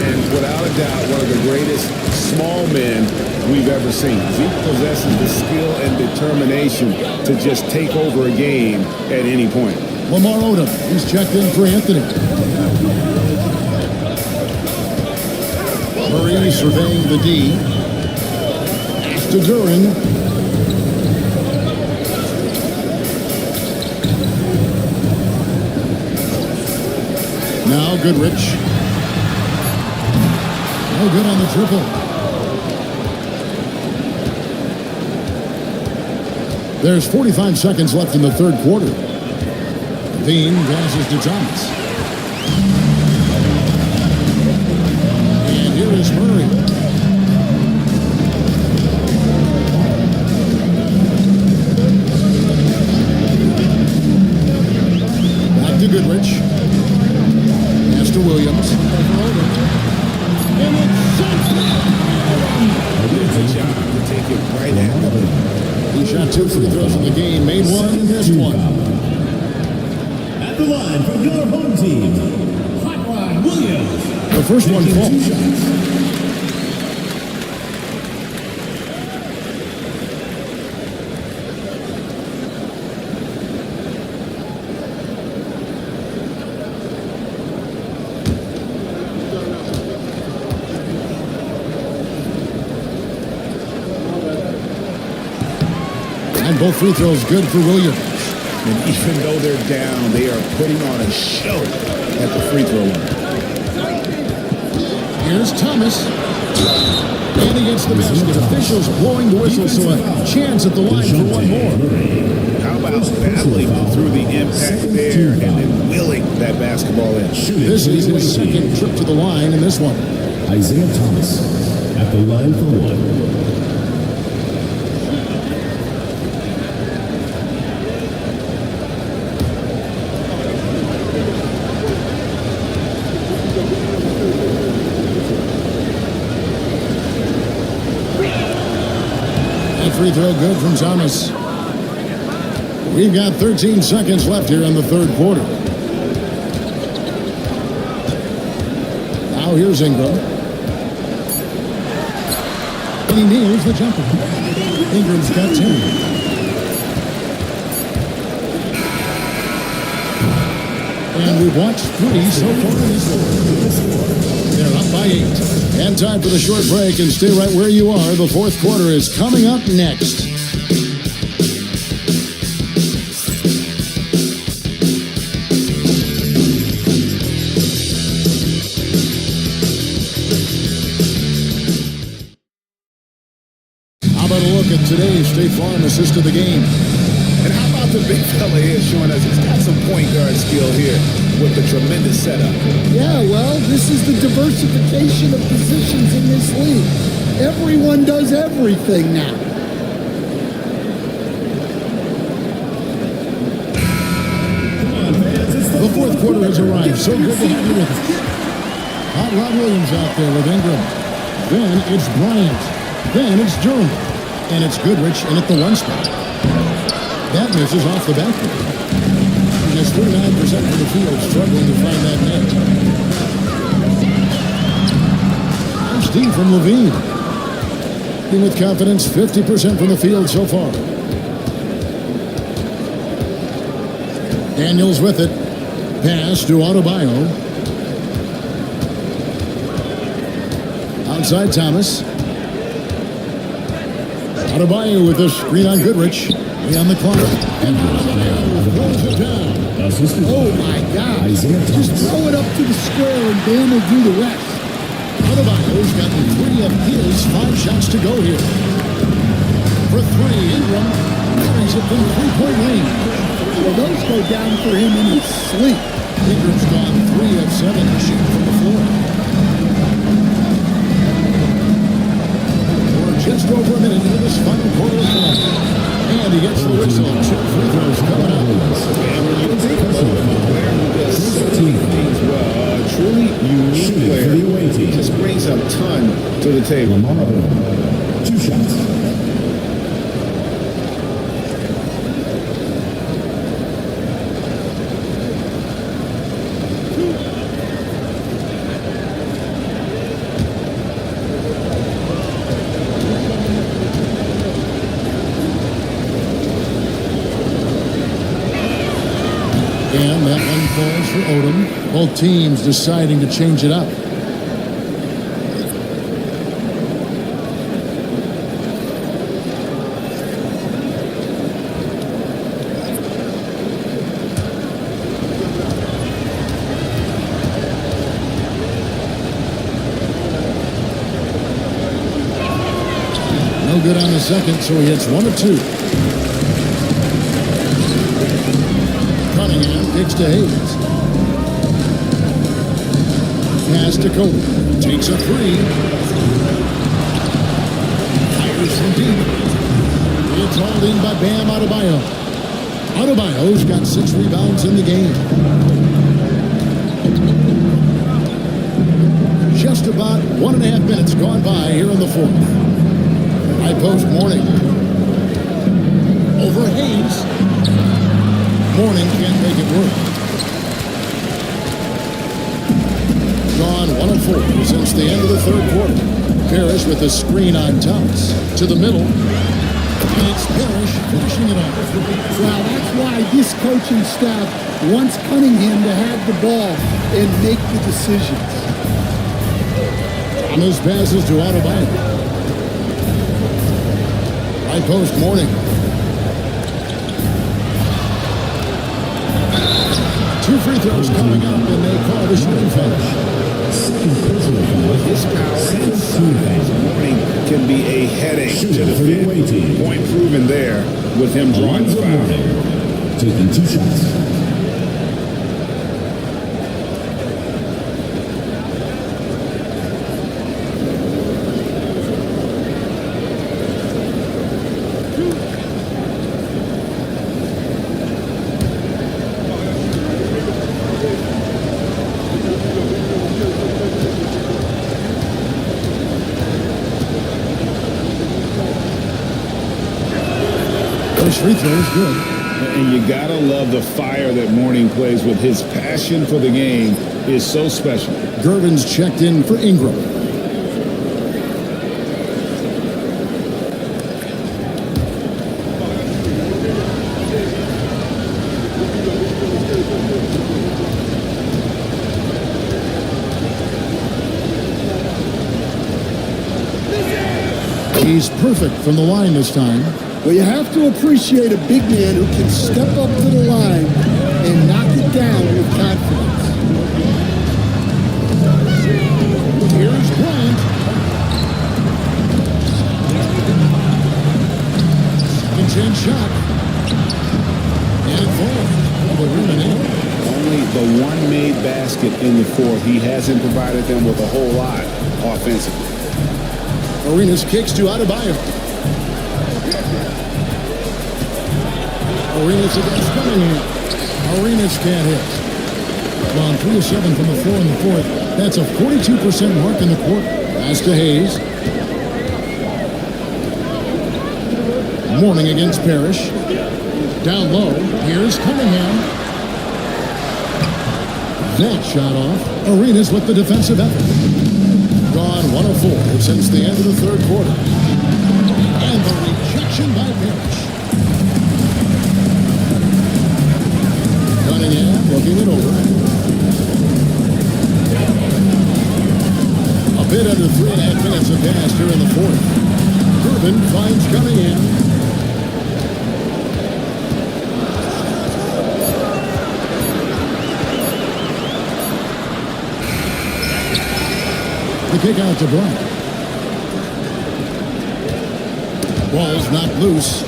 And without a doubt, one of the greatest small men we've ever seen. He possesses the skill and determination to just take over a game at any point. Lamar Odom, he's checked in for Anthony. Murray surveying the D. Pass to Duran. Now Goodrich. No good on the triple. There's 45 seconds left in the third quarter. Levine passes to Thomas. And here is Murray. Back to Goodrich. Pass to Williams. And it's Good job to take it right at him. he shot 2 free throws in the game, made one, missed one. At the line from your home team, Hot Rod Williams. The first one Taking 2 falls. shots. And both free throws good for Williams. And even though they're down, they are putting on a show at the free throw line. Here's Thomas. And against the basket. Officials blowing the whistle, so a chance at the line for one more. How about battling through the impact there and then willing that basketball in? This is his second trip to the line in this one. Isaiah Thomas at the line for one. Free throw good from Thomas. We've got 13 seconds left here in the third quarter. Now here's Ingram. And he nails the jumper. Ingram's got 10. And we've watched 3 so far in this quarter. They're up by 8. And time for the short break, and stay right where you are. The fourth quarter is coming up next. How about a look at today's State Farm assist of the game? And how about the big fella here showing us he's got some point guard skill here with the tremendous setup. Yeah, well, this is the diversification of positions in this league. Everyone does everything now. The fourth quarter has arrived. So good to have you with us. Hot Rod Williams out there with Ingram. Then it's Bryant. Then it's Durham. And it's Goodrich in at the 1 spot. That misses off the backboard. Just 39% of the field struggling to find that net. Nice D from Levine. In with confidence, 50% from the field so far. Daniels with it. Pass to Adebayo. Outside Thomas. Adebayo with a screen on Goodrich. Way on the clock. And Adebayo throws it down. Oh my God. Just throw it up to the square and Bam will do the rest. Adebayo's gotten 3 of his 5 shots to go here. For 3, Ingram carries it from 3-point range. Well, those go down for him in his sleep. Ingram's gone 3 of 7 to shoot from the floor. We're just over a minute into this final quarter of play. And he gets the whistle. 2 free throws coming up. And when you think about a player who does so many things well, a truly unique player, just brings a ton to the table. 2 shots. And that one falls for Odom. Both teams deciding to change it up. No good on the second, so he hits 1 of 2. Cunningham kicks to Hayes. Pass to Kobe. Takes a 3. Fires from deep. It's hauled in by Bam Adebayo. Adebayo's got 6 rebounds in the game. Just about 1.5 minutes gone by here in the 4th. High post Mourning. Over Hayes. Mourning can't make it work. Gone 1 of 4 since the end of the 3rd quarter. Parrish with a screen on Thomas. To the middle. And it's Parrish finishing it off. Well, that's why this coaching staff wants Cunningham to have the ball and make the decisions. Thomas passes to Adebayo. High post Mourning. 2 free throws coming up, and they call the shooting foul. With his power and size, Mourning can be a headache to defend. Point proven there with him drawing the foul. Taking 2 shots. First free throw is good. And you gotta love the fire that Mourning plays with. His passion for the game is so special. Gervin's checked in for Ingram. He's perfect from the line this time. Well, you have to appreciate a big man who can step up to the line and knock it down with confidence. Here's Bryant. Second chance shot. And Only the one made basket in the 4th. He hasn't provided them with a whole lot offensively. Arenas kicks to Adebayo. Arenas against Cunningham. Arenas can't hit. Gone 3 of 7 from the floor in the fourth. That's a 42% mark in the quarter. Pass to Hayes. Mourning against Parrish. Down low. Here's Cunningham. That shot off. Arenas with the defensive effort. Gone 1 of 4 since the end of the third quarter. And the rejection by Parrish. Cunningham looking it over. A bit under 3.5 minutes of gas here in the fourth. Durbin finds Cunningham. The kick out to Bryant. Ball's not loose.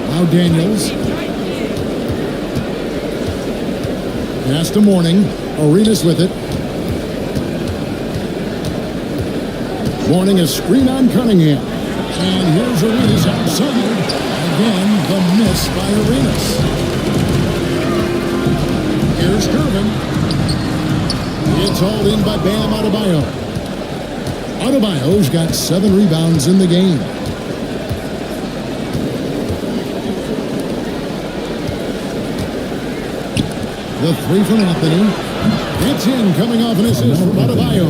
Now Daniels. Pass to Mourning. Arenas with it. Mourning a screen on Cunningham. And here's Arenas outside. Again, the miss by Arenas. Here's Durbin. It's hauled in by Bam Adebayo. Adebayo's got 7 rebounds in the game. The three from Anthony. It's in, coming off an assist from Adebayo.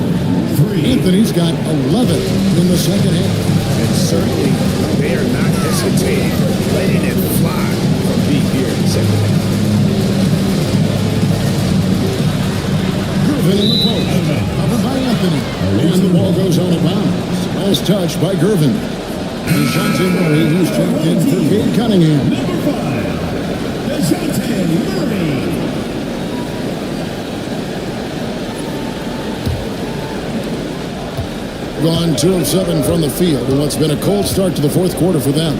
Anthony's got 11 in the second half. And certainly, they are not hesitating, letting it fly from deep here in the second half. Gervin in the post. Covered by Anthony. And the ball goes out of bounds. Last touch by Gervin. And Dejounte Murray, who's checked in for Cade Cunningham. Number 5, Dejounte Murray. Gone 2 of 7 from the field in what's been a cold start to the fourth quarter for them.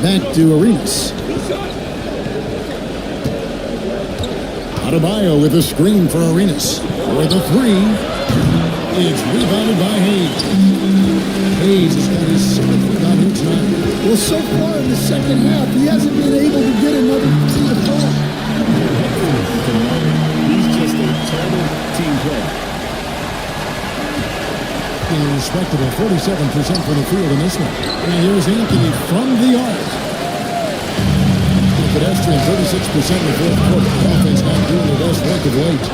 Back to Arenas. Adebayo with a screen for Arenas. For the three. It's rebounded by Hayes. Hayes has got his 7th rebound here tonight. Well, so far in the second half, he hasn't been able to get another team to fall. He's just a total team player. A respectable 47% from the field in this one. And here's Anthony from the arc. The pedestrian 36% in the fourth quarter. The offense not doing their best work of late.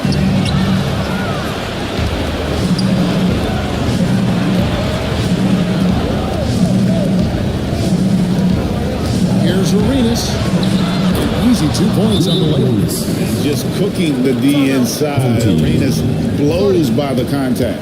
Here's Arenas. An easy 2 points on the layup. Just cooking the D inside. Arenas blows by the contact.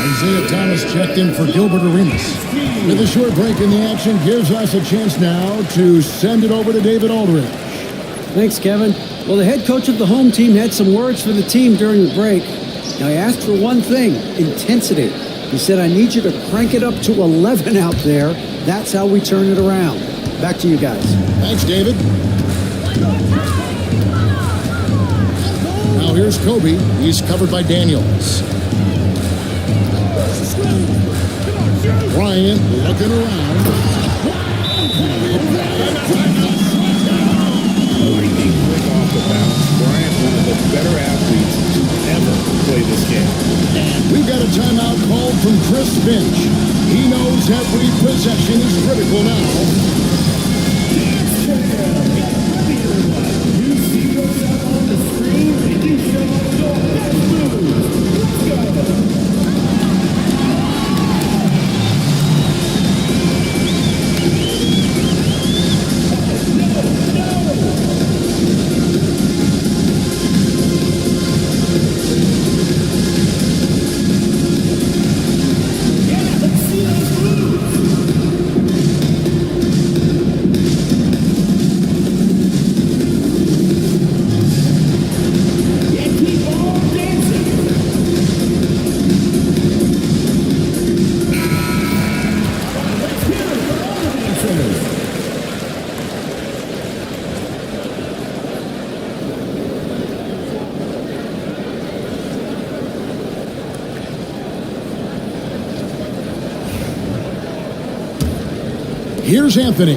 Isaiah Thomas checked in for Gilbert Arenas. With a short break in the action, gives us a chance now to send it over to David Aldridge. Thanks, Kevin. Well, the head coach of the home team had some words for the team during the break. Now, he asked for one thing, intensity. He said, I need you to crank it up to 11 out there. That's how we turn it around. Back to you guys. Thanks, David. Now here's Kobe. He's covered by Daniels. Bryant looking around. Quick off the bounce. Bryant, one of the better athletes to ever play this game. And we've got a timeout called from Chris Finch. He knows every possession is critical now. Here's Anthony.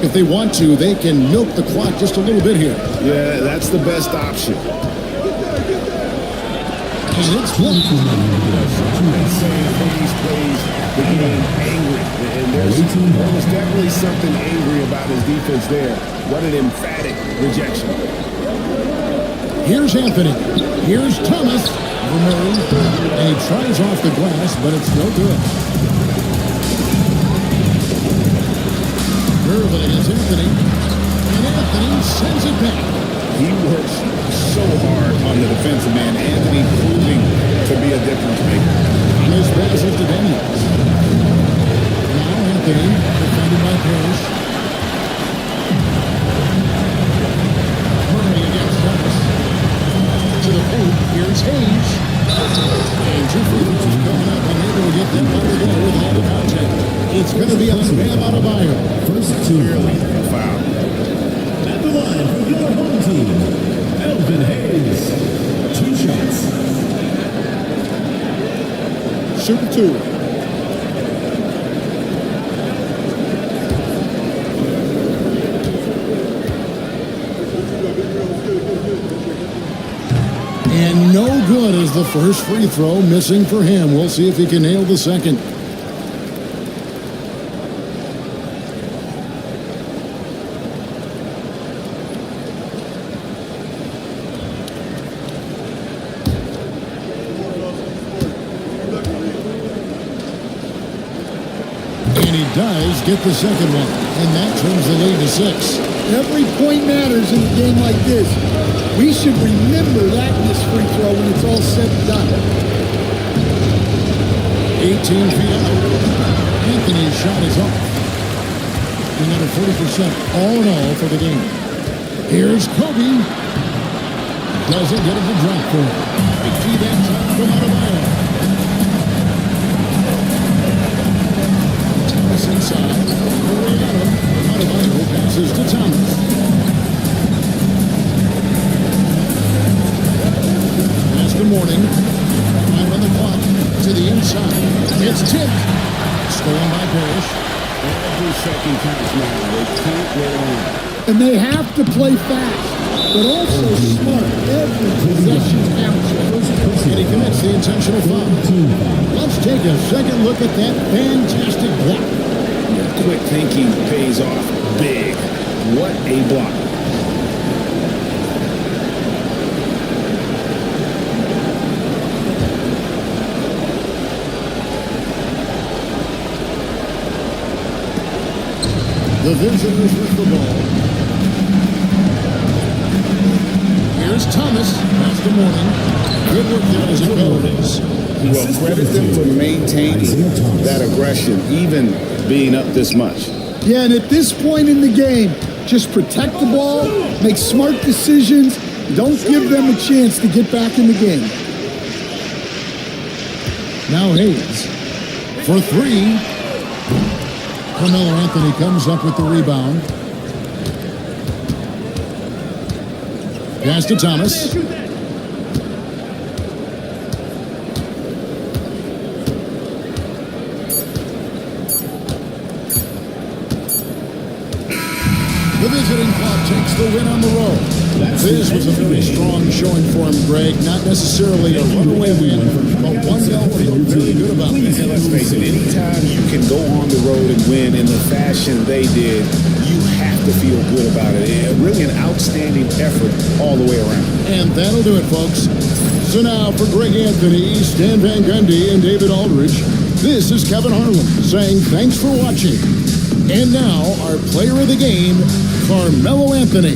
If they want to, they can milk the clock just a little bit here. Yeah, that's the best option. And it's blocked. Saying these plays, the game angry. And there was definitely something angry about his defense there. What an emphatic rejection. Here's Anthony. Here's Thomas. Murray. And he tries off the glass, but it's no good. Irvin against Anthony. And Anthony sends it back. He works so hard on the defensive man. Anthony proving to be a difference maker. And his pass is to Daniels. Now Anthony, defended by Parrish. Murray against Thomas. To the hoop, here's Hayes. And two free throws coming up, unable to get them on the go with all the contact. It's going to be on Bam Adebayo. First two. Clearly a foul. At the line for your home team, Elvin Hayes. 2 shots. Super 2. And no good is the first free throw, missing for him. We'll see if he can nail the second. And he does get the second one, and that turns the lead to 6. Every point matters in a game like this. We should remember that in this free throw when it's all said and done. 18 feet out. Anthony's shot is off. Another 40% all in all for the game. Here's Kobe. Doesn't get it to drop for him. Big key that time from Adebayo. Thomas inside. Adebayo passes to Thomas. That's the morning. Time on the clock to the inside. It's tipped. Stolen by Parrish. Every second counts now. They can't go on. And they have to play fast, but also smart. Every possession counts. And he commits the intentional foul. Let's take a second look at that fantastic block. Quick thinking pays off big. What a block. The visitors with the ball. Here's Thomas. That's the morning. Good work there as it goes. Well, credit them for maintaining that aggression, even being up this much. Yeah, and at this point in the game, just protect the ball, make smart decisions, don't give them a chance to get back in the game. Now Hayes for 3. Carmelo Anthony comes up with the rebound. Pass to Thomas. visiting club takes the win on the road. This was a very strong showing for him, Greg. Not necessarily a runaway win, but one they'll feel really good about. And let's face it, anytime you can go on the road and win in the fashion they did, you have to feel good about it. Really an outstanding effort all the way around. And that'll do it, folks. So now for Greg Anthony, Stan Van Gundy, and David Aldridge, this is Kevin Harlan saying thanks for watching. And now our player of the game, Carmelo Anthony.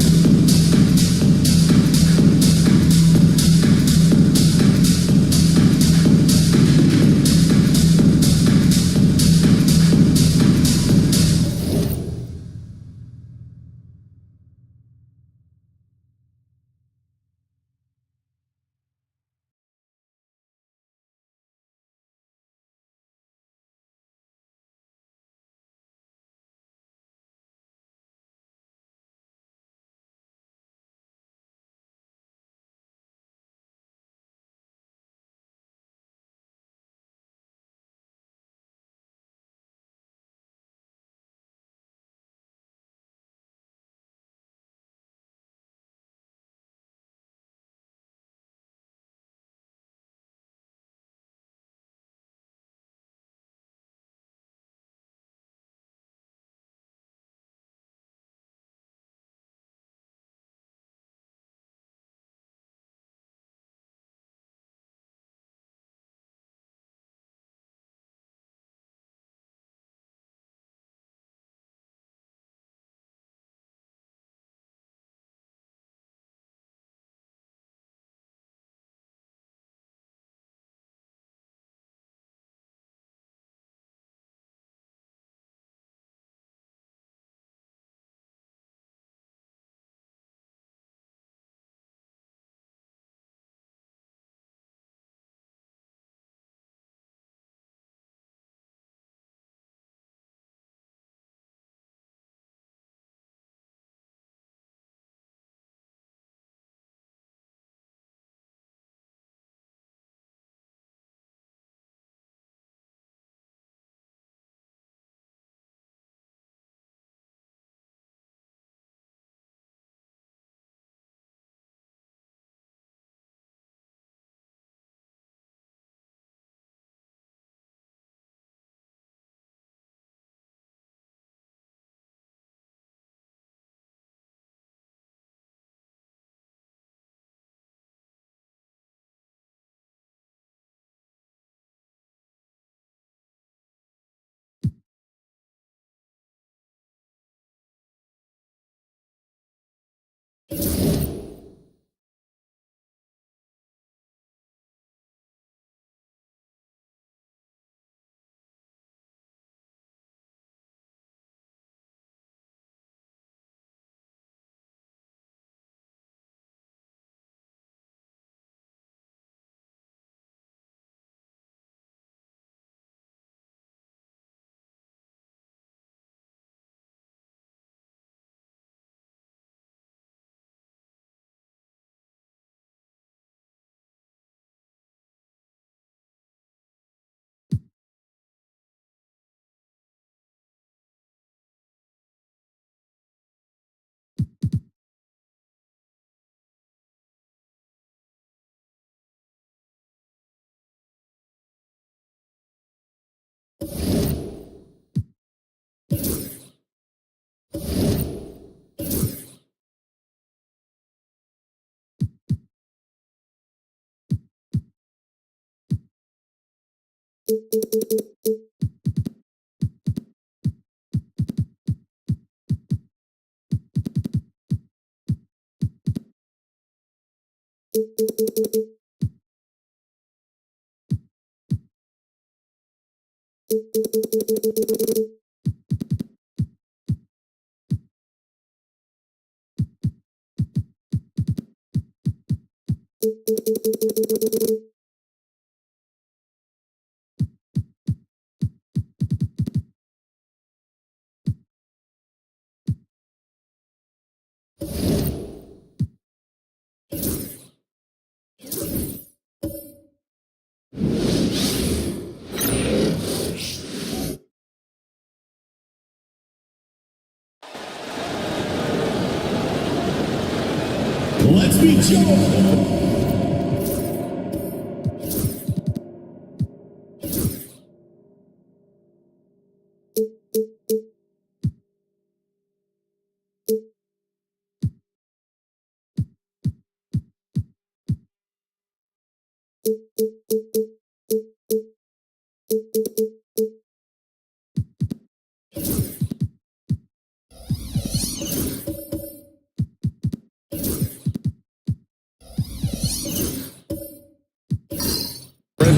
Let's meet Joe.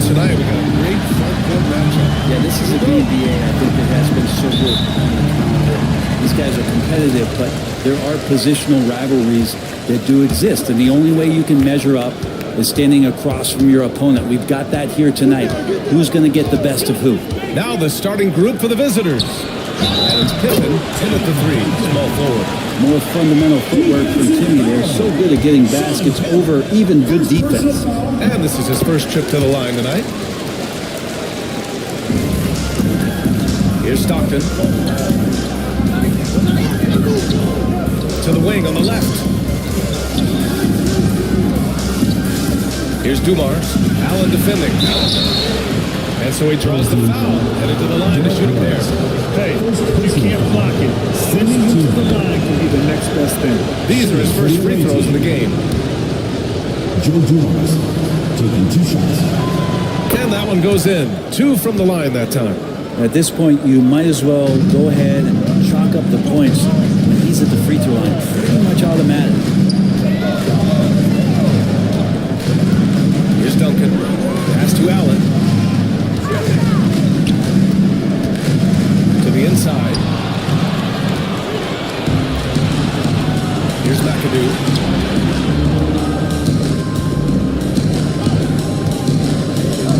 Tonight we got a great front court matchup. Yeah, this is a BNBA I think that has been so good on the calendar. These guys are competitive, but there are positional rivalries that do exist, and the only way you can measure up is standing across from your opponent. We've got that here tonight. Who's going to get the best of who? Now the starting group for the visitors. And it's Pippen, Tim at the three, small forward. More fundamental footwork from Timmy. They're so good at getting baskets over even good defense. And this is his first trip to the line tonight. Here's Stockton. To the wing on the left. Here's Dumars. Allen defending. And so he draws the foul. Headed to the line to shoot a pair. Hey, you can't block it. Sending him to the line can be the next best thing. These are his first free throws in the game. Joe Dumars taking 2 shots. And that one goes in. 2 from the line that time. At this point, you might as well go ahead and chalk up the points. When he's at the free throw line, pretty much automatic. Here's Duncan. Pass to Allen. To the inside. Here's McAdoo.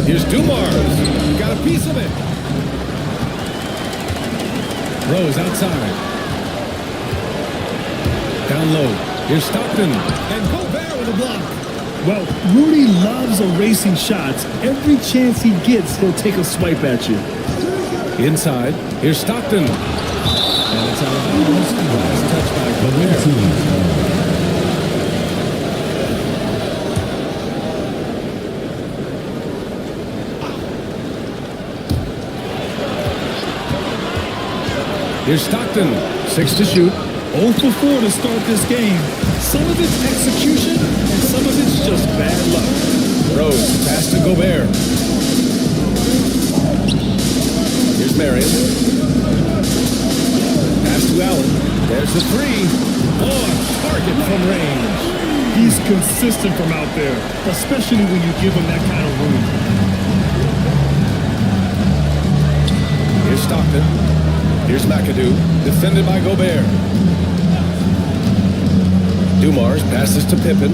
Here's Dumars. Got a piece of it. Rose outside. Down low. Here's Stockton. And Gobert with a block. Well, Rudy loves erasing shots. Every chance he gets, he'll take a swipe at you. Inside. Here's Stockton. And it's out of bounds. Last touch by Gobert. Here's Stockton. 6 to shoot. 0 for 4 to start this game. Some of it's execution, and some of it's just bad luck. Rose, pass to Gobert. Here's Marion. Pass to Allen. There's the three. Oh, a target from range. He's consistent from out there, especially when you give him that kind of room. Here's Stockton. Here's McAdoo, defended by Gobert. Dumars passes to Pippen.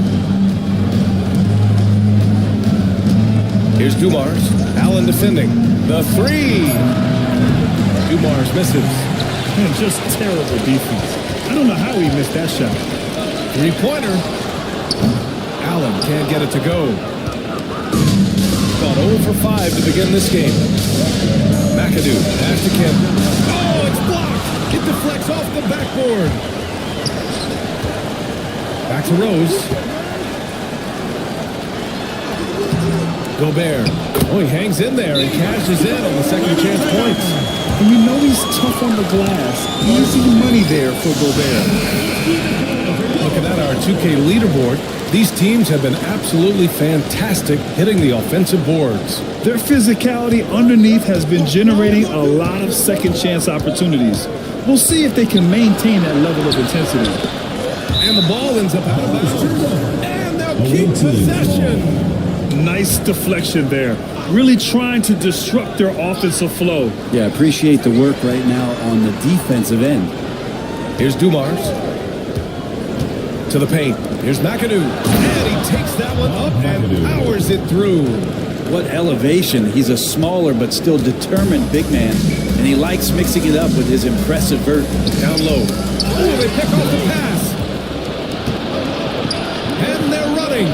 Here's Dumars. Allen defending. The three. Dumars misses. Man, just terrible defense. I don't know how he missed that shot. Three-pointer. Allen can't get it to go. Gone 0 for 5 to begin this game. McAdoo, pass to Kemp. Oh, it's blocked. It deflects off the backboard. Back to Rose. Gobert. Oh, he hangs in there and cashes in on the second chance points. And we know he's tough on the glass. Easy money there for Gobert. Looking at our 2K leaderboard, these teams have been absolutely fantastic hitting the offensive boards. Their physicality underneath has been generating a lot of second chance opportunities. We'll see if they can maintain that level of intensity. And the ball ends up out of bounds. And they'll keep possession. Nice deflection there. Really trying to disrupt their offensive flow. Yeah, appreciate the work right now on the defensive end. Here's Dumars. To the paint. Here's McAdoo. And he takes that one up and powers it through. What elevation. He's a smaller but still determined big man. And he likes mixing it up with his impressive vert. Down low. Oh, they pick off the pass. And they're running.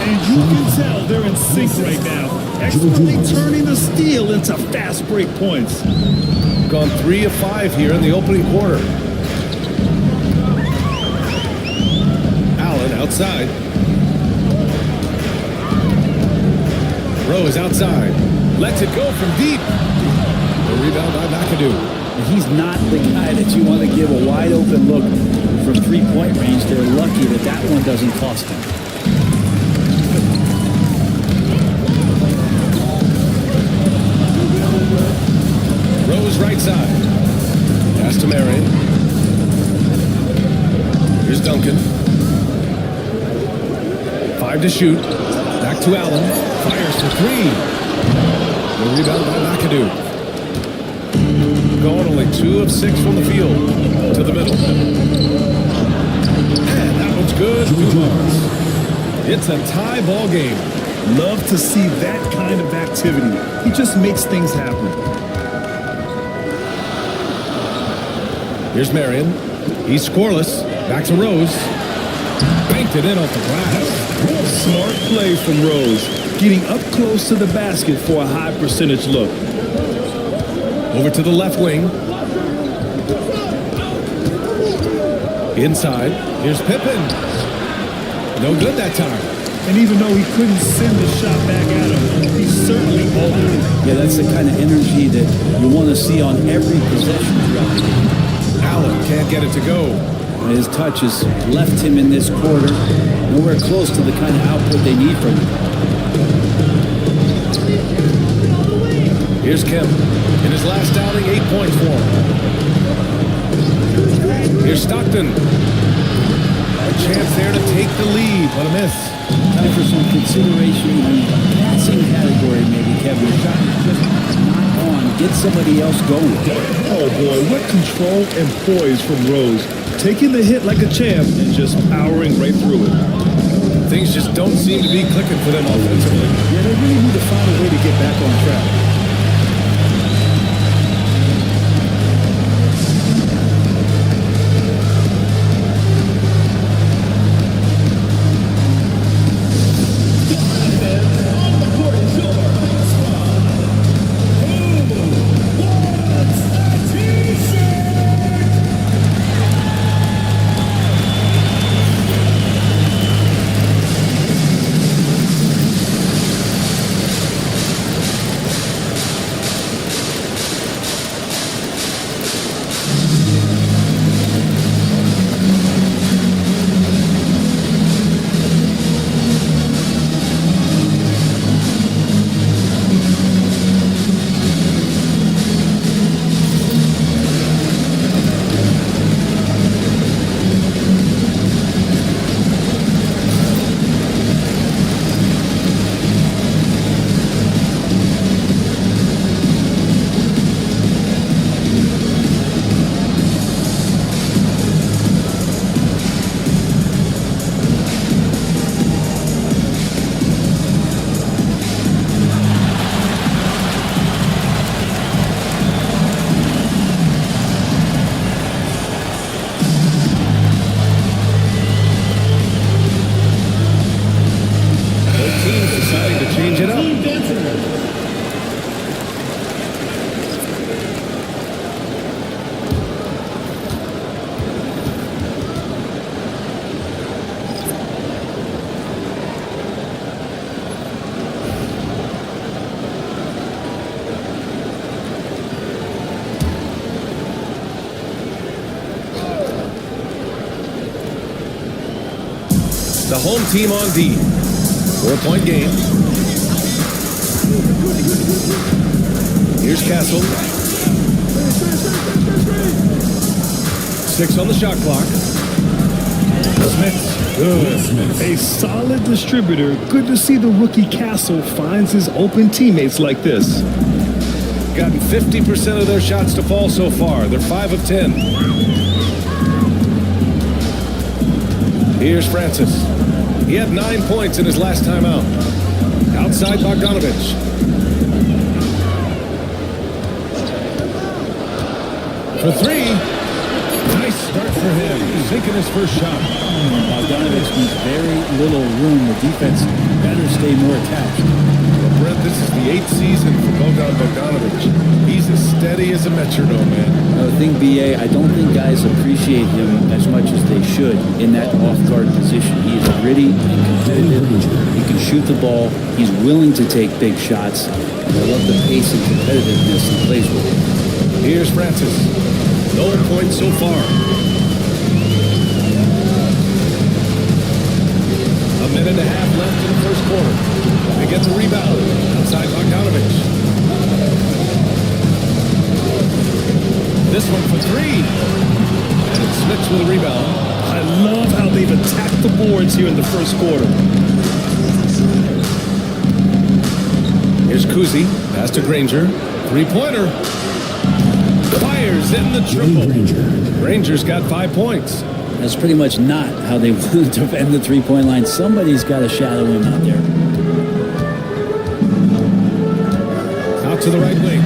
And you can tell they're in sync right now. Expertly turning the steal into fast break points. Gone 3 of 5 here in the opening quarter. Outside. Rose outside. Lets it go from deep. The rebound by McAdoo. He's not the guy that you want to give a wide open look from three-point range. They're lucky that that one doesn't cost him. Rose right side. Pass to Marion. Here's Duncan. 5 to shoot. Back to Allen. Fires for 3. The rebound by McAdoo. Going only 2 of 6 from the field. To the middle. And that one's good. It's a tie ball game. Love to see that kind of activity. He just makes things happen. Here's Marion. He's scoreless. Back to Rose. Banked it in off the glass. Smart play from Rose. Getting up close to the basket for a high percentage look. Over to the left wing. Inside. Here's Pippen. No good that time. And even though he couldn't send the shot back at him, he certainly altered it. Yeah, that's the kind of energy that you want to see on every possession throughout the game. Allen can't get it to go. His touch has left him in this quarter nowhere close to the kind of output they need from him. Here's Kemp. In his last outing, 8 points for him. Here's Stockton. A chance there to take the lead, but a miss. Time for some consideration in the passing category, maybe, Kevin. Your shot is just not on. Get somebody else going. Oh, boy, what control and poise from Rose. Taking the hit like a champ and just powering right through it. Things just don't seem to be clicking for them offensively. Yeah, they really need to find a way to get back on track. The home team on D. 4-point game. Here's Castle. 6 on the shot clock. Smith, good. A solid distributor. Good to see the rookie Castle finds his open teammates like this. Gotten 50% of their shots to fall so far. They're 5 of 10. Here's Francis. He had 9 points in his last time out. Outside Bogdanovich. For 3. Nice start for him. Sinking his first shot. Bogdanovich needs very little room. The defense better stay more attached. Well, Brent, this is the 8th season for Bogdanovich. He's a steady steady as a metronome, man. The thing, BA, I don't think guys appreciate him as much as they should in that off-guard position. He is gritty and competitive. He can shoot the ball. He's willing to take big shots. And I love the pace and competitiveness he plays with. Here's Francis. No points so far. A minute and a half left in the first quarter. They get the rebound outside Bogdanovich. This one for three. And it's Smith with a rebound. I love how they've attacked the boards here in the first quarter. Here's Kuzi. Pass to Granger. Three-pointer. Fires in the triple. Granger's got 5 points. That's pretty much not how they want to defend the three-point line. Somebody's got to shadow him out there. Out to the right wing.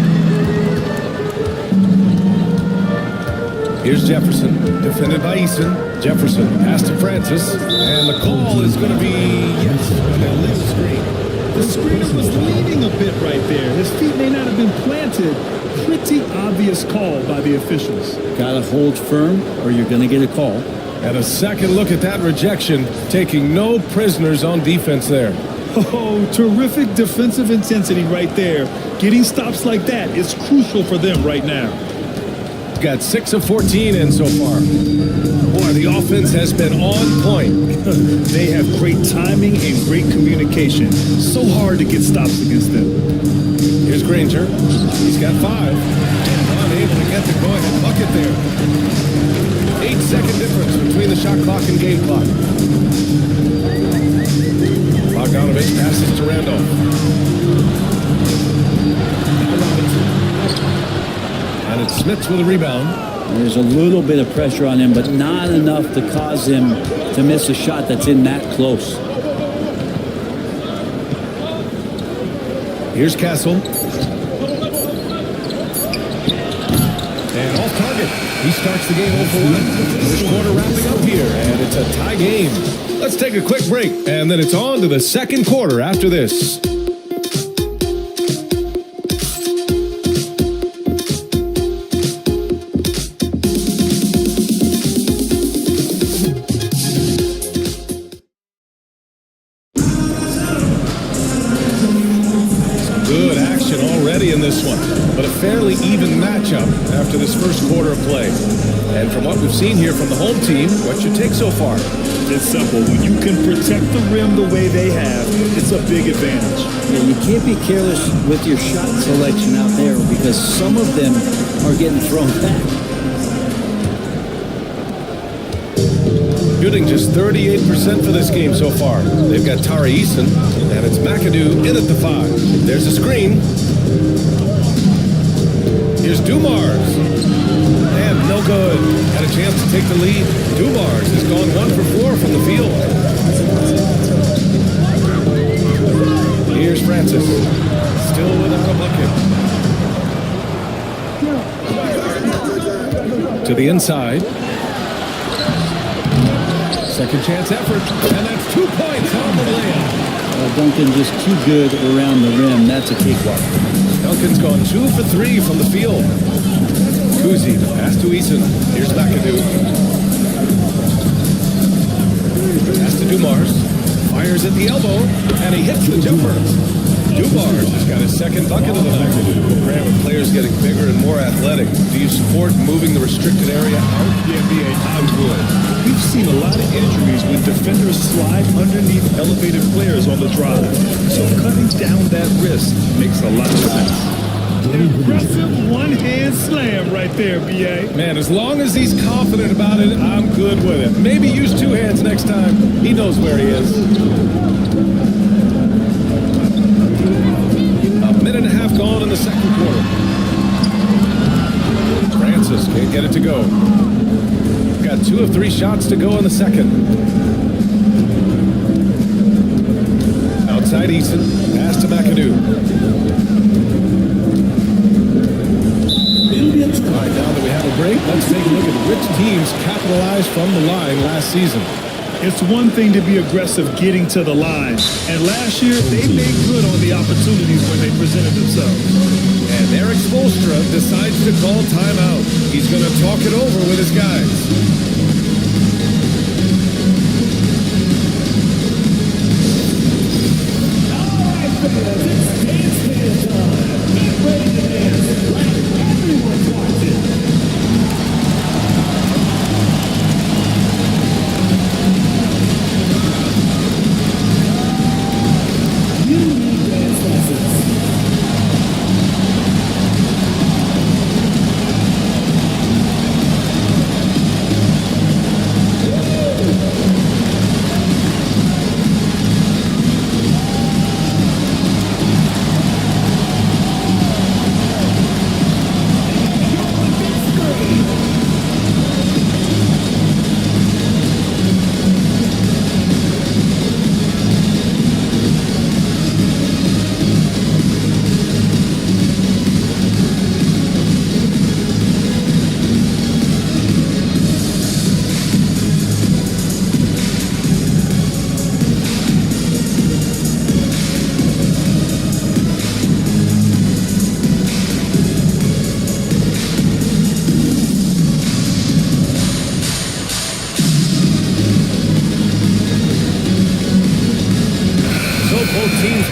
Here's Jefferson, defended by Eason. Jefferson, pass to Francis, and the call is going to be, yes, an illegal screen. The screener was leaning a bit right there. His feet may not have been planted. Pretty obvious call by the officials. Got to hold firm or you're going to get a call. And a second look at that rejection, taking no prisoners on defense there. Oh, terrific defensive intensity right there. Getting stops like that is crucial for them right now. Got 6 of 14 in so far. Boy, the offense has been on point. They have great timing and great communication. So hard to get stops against them. Here's Granger. He's got 5. And unable to get the go-ahead bucket there. 8-second difference between the shot clock and game clock. Bogdanovich passes to Randolph. And it's Smith with a rebound. There's a little bit of pressure on him, but not enough to cause him to miss a shot that's in that close. Here's Castle. And off target. He starts the game 0 for 1. First quarter wrapping up here, and it's a tie game. Let's take a quick break, and then it's on to the second quarter after this. Good action already in this one, but a fairly even matchup after this first quarter of play. And from what we've seen here from the home team, what's your take so far? It's simple. When you can protect the rim the way they have, it's a big advantage. Yeah, you can't be careless with your shot selection out there because some of them are getting thrown back. Shooting just 38% for this game so far. They've got Tari Eason, and it's McAdoo in at the 5. There's a screen. Here's Dumars. And no good. Had a chance to take the lead. Dumars has gone 1 for 4 from the field. Here's Francis. Still without a bucket. To the inside. Second chance effort, and that's 2 points on the layup. Duncan just too good around the rim. That's a cakewalk. Duncan's gone 2 for 3 from the field. Kuzi, the pass to Eason. Here's McAdoo. Pass to Dumars. Fires at the elbow, and he hits the jumper. Dumars has got his second bucket of the night. Grant, with players getting bigger and more athletic, do you support moving the restricted area out? Yeah, BA, I would. We've seen a lot of injuries when defenders slide underneath elevated players on the drive. So cutting down that risk makes a lot of sense. Impressive one-hand slam right there, BA. Man, as long as he's confident about it, I'm good with it. Maybe use 2 hands next time. He knows where he is. A minute and a half gone in the second quarter. Francis can't get it to go. Got 2 of 3 shots to go in the second. Outside Eason, pass to McAdoo. All right, now that we have a break, let's take a look at which teams capitalized from the line last season. It's one thing to be aggressive getting to the line, and last year they made good on the opportunities when they presented themselves. And Eric Spoelstra decides to call timeout. He's going to talk it over with his guys.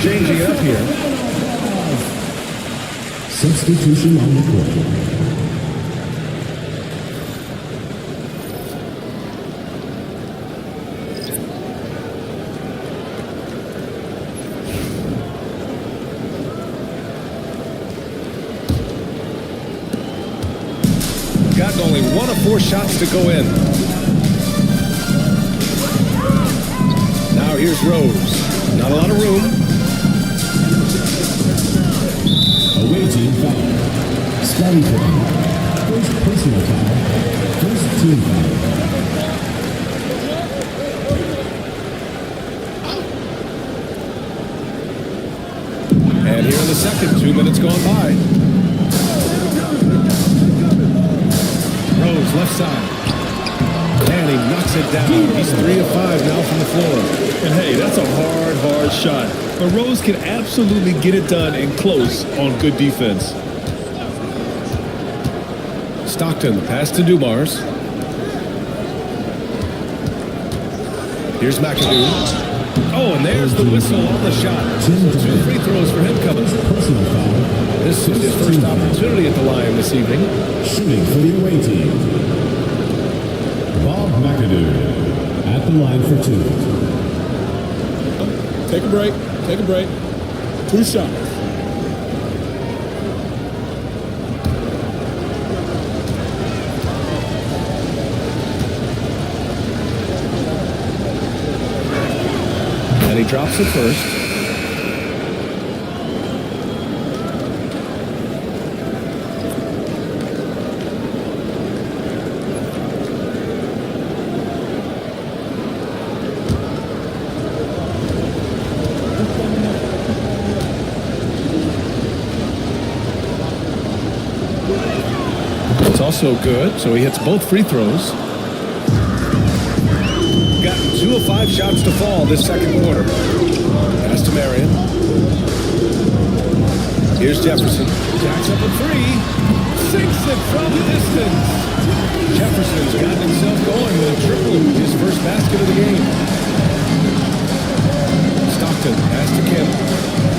Changing up here. Substitution on the court. Gotten only 1 of 4 shots to go in. Now here's Rose. Not a lot of room. Away team foul. Scotty Pippen. First personal foul. First team foul. And here in the second, 2 minutes gone by. Rose left side. And he knocks it down. He's 3 of 5 now from the floor. And hey, that's a hard shot. But Rose can absolutely get it done and close on good defense. Stockton, pass to Dumars. Here's McAdoo. Oh, and there's the whistle on the shot. So 2 free throws for him coming. Personal foul. This is his first opportunity at the line this evening. Shooting for the away team. Bob McAdoo at the line for 2. Take a break. Take a break. 2 shots. And he drops it first. It's also good, so he hits both free throws. Gotten 2 of 5 shots to fall this second quarter. Pass to Marion. Here's Jefferson. Jacks up a 3. Sinks it from distance. Jefferson's gotten himself going with a triple, his first basket of the game. Stockton, pass to Kim.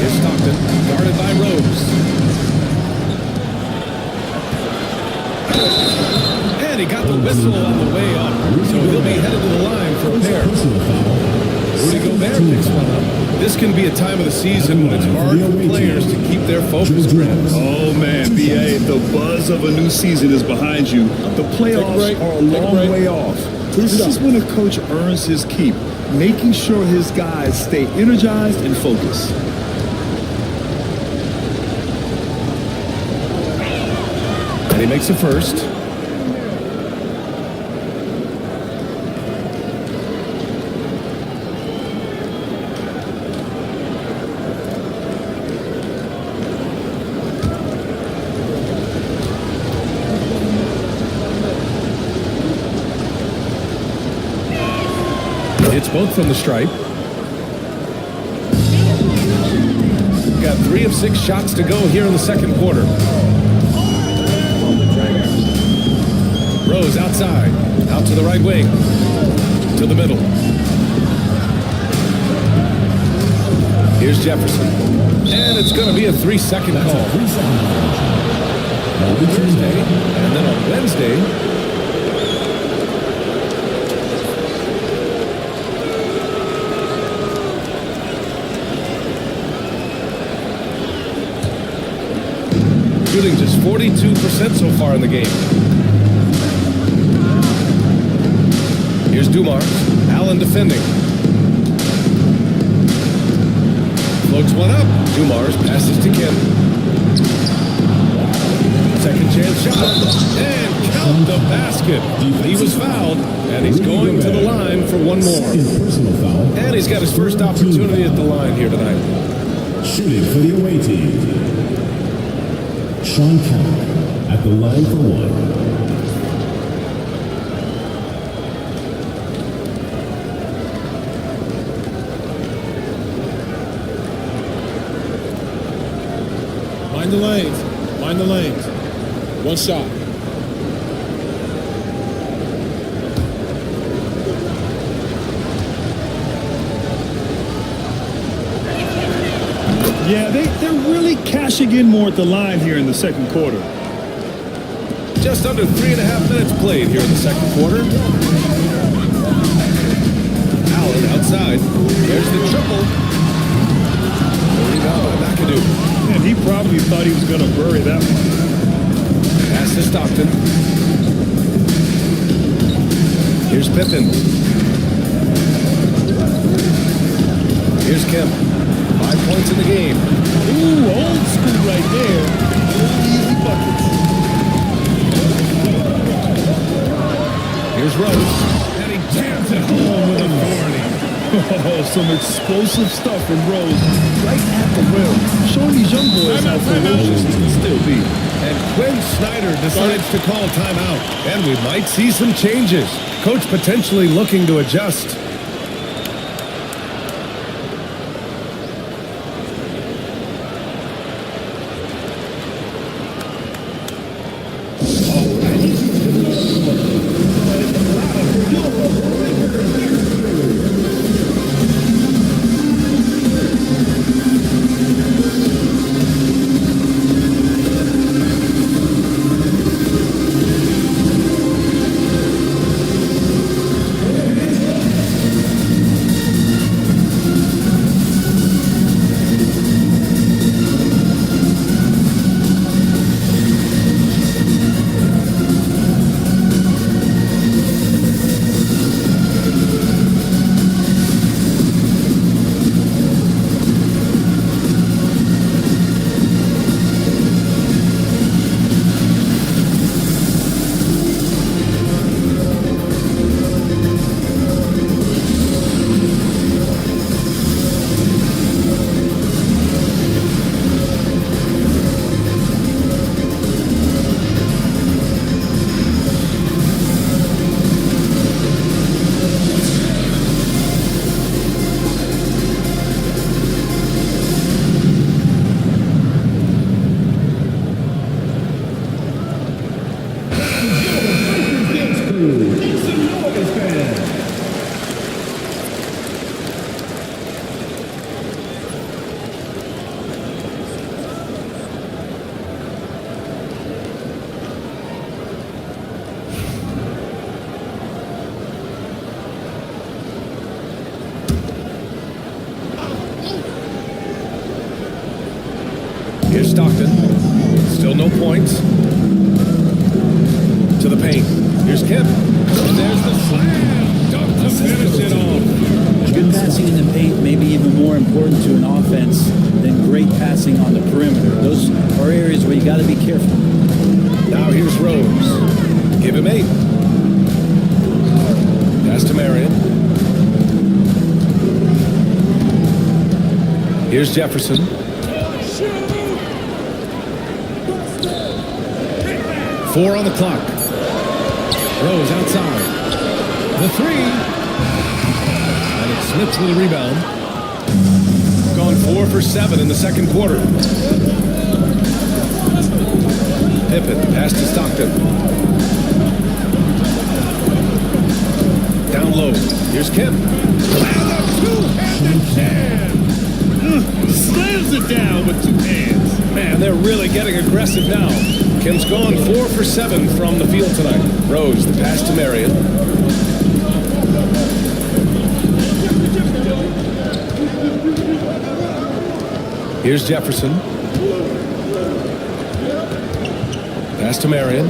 Here's Stockton, guarded by Rose. And he got the whistle on the way up, so he'll be headed to the line for a pair. Rudy Gobert picks one up. This can be a time of the season when it's hard for players to keep their focus, Grant. Oh, man, B.A., the buzz of a new season is behind you. The playoffs are a long way off. This is when a coach earns his keep, making sure his guys stay energized and focused. And he makes a first. It's both from the stripe. Got got 3 of 6 shots to go here in the second quarter. Rose outside, out to the right wing, to the middle. Here's Jefferson. And it's going to be a 3-second call. On Thursday, and then on Wednesday, shooting just 42% so far in the game. Here's Dumars. Allen defending. Floats one up. Dumars passes to Kim. Second chance shot. And count the basket. He was fouled, and he's going to the line for one more. And he's got his first opportunity at the line here tonight. Shooting for the away team, Sean Kemp at the line for one. Mind the lanes. Mind the lanes. One shot. Yeah, they're really cashing in more at the line here in the second quarter. Just under 3.5 minutes played here in the second quarter. Allen outside. There's the triple. Rebound by McAdoo. And he probably thought he was going to bury that one. Pass to Stockton. Here's Pippen. Here's Kemp. 5 points in the game. Ooh, old school right there. Easy buckets. Here's Rose. And he jams it home with authority. Oh, some explosive stuff from Rose right at the rim. Showing these young boys how ferocious he can still be. And Quinn Snyder decides to call timeout. And we might see some changes. Coach potentially looking to adjust. Here's Stockton. Still no points. To the paint. Here's Kemp. And there's the slam. Dunk to finish it off. Good passing in the paint may be even more important to an offense than great passing on the perimeter. Those are areas where you got to be careful. Now here's Rose. Give him 8. Pass to Marion. Here's Jefferson. 4 on the clock. Rose outside. The 3. And it's Smith with a rebound. Gone gone 4 for 7 in the second quarter. Pippen, pass to Stockton. Down low. Here's Kemp. And a two-handed jam. Slams it down with 2 hands. Man, they're really getting aggressive now. Kemp's gone 4 for 7 from the field tonight. Rose, the pass to Marion. Here's Jefferson. Pass to Marion.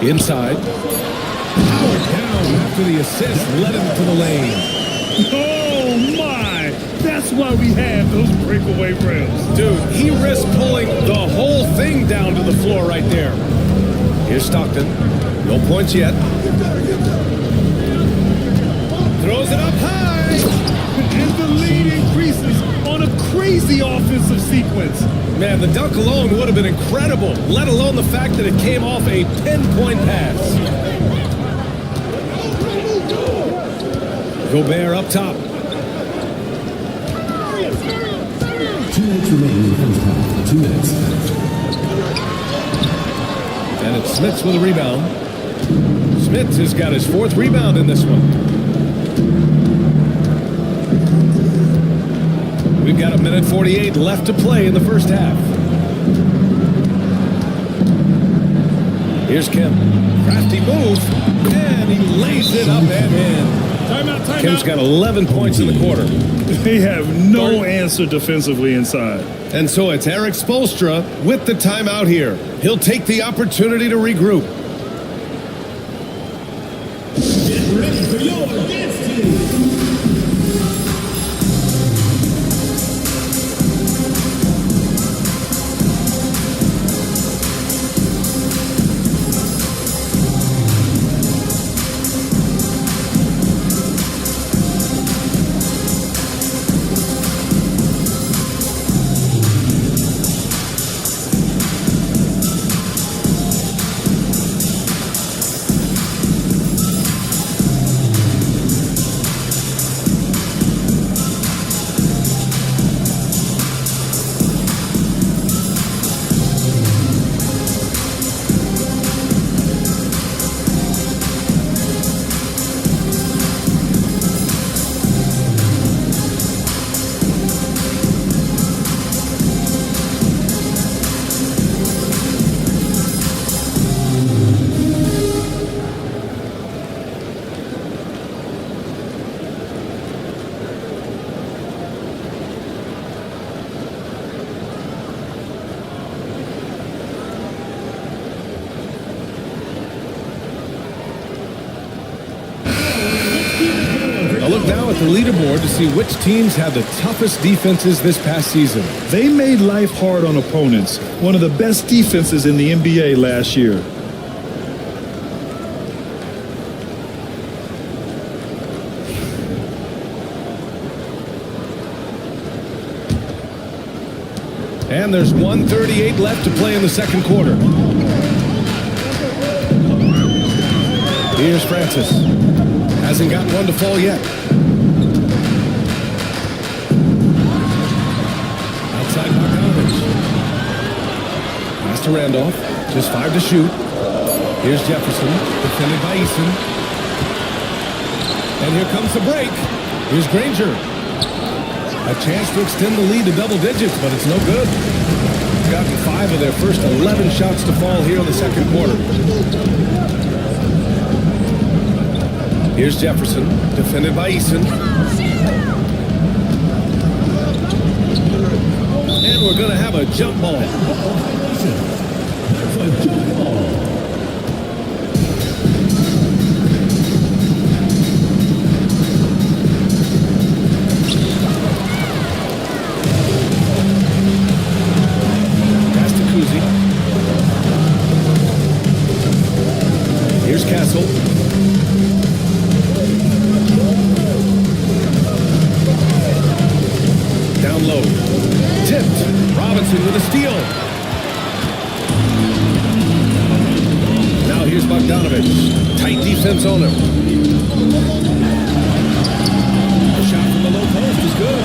Inside. Howard down after the assist. Led him to the lane. Oh, my. That's why we have those breakaway rims. Dude, he risked pulling the whole thing down to the floor right there. Here's Stockton. No points yet. Throws it up high. And the lead increases on a crazy offensive sequence. Man, the dunk alone would have been incredible, let alone the fact that it came off a pinpoint pass. Gobert up top. 2 minutes remaining in the first half. 2 minutes. And it's Smits with a rebound. Smits has got his 4th rebound in this one. We've got 1:48 left to play in the first half. Here's Kemp. Crafty move. And he lays it up and in. Timeout. Kemp's got 11 points in the quarter. They have no answer defensively inside. And so it's Eric Spoelstra with the timeout here. He'll take the opportunity to regroup. Get ready for your dance team. Look now at the leaderboard to see which teams had the toughest defenses this past season. They made life hard on opponents. One of the best defenses in the NBA last year. And there's 1:38 left to play in the second quarter. Here's Francis. Hasn't got one to fall yet. Outside Bogdanovich. Pass to Randolph. Just 5 to shoot. Here's Jefferson. Defended by Eason. And here comes the break. Here's Granger. A chance to extend the lead to double digits, but it's no good. They've gotten 5 of their first 11 shots to fall here in the second quarter. Here's Jefferson, defended by Eason. And we're going to have a jump ball. That's a jump ball. Pass to Kuzi. Here's Castle. Down low. Tipped. Robinson with a steal. Now here's Bogdanovich. Tight defense on him. The shot from the low post is good.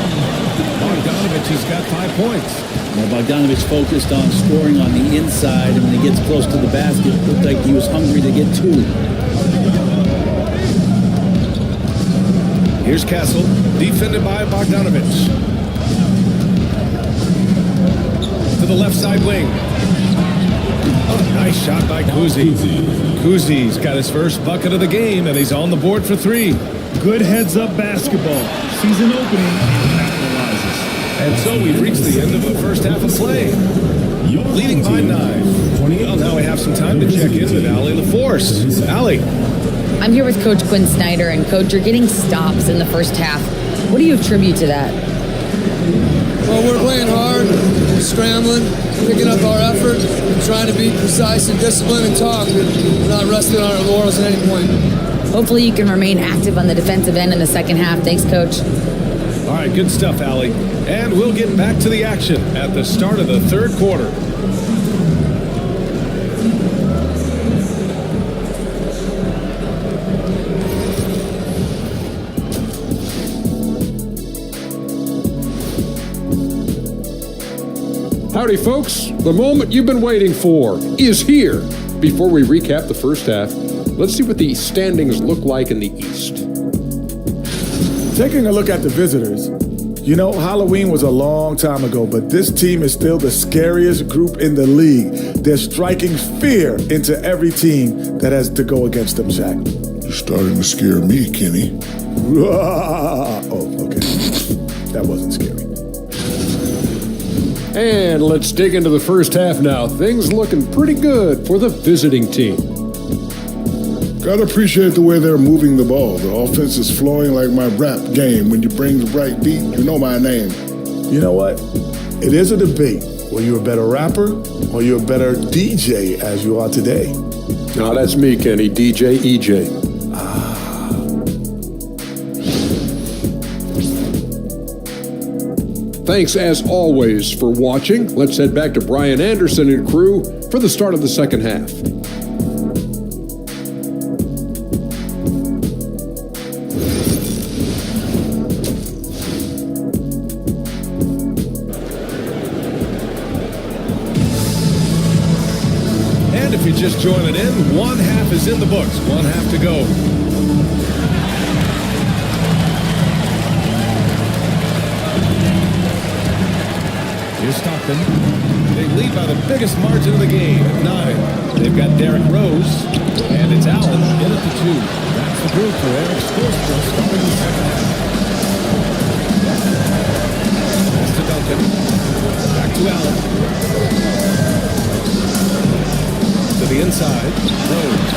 Bogdanovich He's got 5 points. Now Bogdanovich focused on scoring on the inside, and when he gets close to the basket, it looked like he was hungry to get to it. Here's Castle, defended by Bogdanovich. To the left side wing. Oh, nice shot by Kuzi. Kuzi's got his first bucket of the game, and he's on the board for 3. Good heads-up basketball. Season opening and capitalizes. And so we've reached the end of the first half of play. Leading by 9. Well, now we have some time to check in with Allie LaForce. Allie. I'm here with Coach Quinn Snyder, and Coach, you're getting stops in the first half. What do you attribute to that? Well, we're playing hard, we're scrambling, picking up our effort, and trying to be precise and disciplined and talk. We're not resting on our laurels at any point. Hopefully you can remain active on the defensive end in the second half. Thanks, Coach. All right, good stuff, Allie. And we'll get back to the action at the start of the third quarter. Howdy, folks. The moment you've been waiting for is here. Before we recap the first half, let's see what the standings look like in the East. Taking a look at the visitors, you know, Halloween was a long time ago, but this team is still the scariest group in the league. They're striking fear into every team that has to go against them, Shaq. You're starting to scare me, Kenny. Oh, okay. That wasn't scary. And let's dig into the first half now. Things looking pretty good for the visiting team. Gotta appreciate the way they're moving the ball. The offense is flowing like my rap game. When you bring the right beat, you know my name. You know what? It is a debate. Were you a better rapper or you a better DJ as you are today? No, that's me, Kenny. DJ EJ. Thanks, as always, for watching. Let's head back to Brian Anderson and crew for the start of the second half. And if you're just joining in, one half is in the books. One half to go. Here's Stockton. They lead by the biggest margin of the game at 9. They've got Derrick Rose, and it's Allen in at the 2. That's the group for Eric Spoelstra starting the second half. Pass to Duncan. Back to Allen. To the inside. Rose.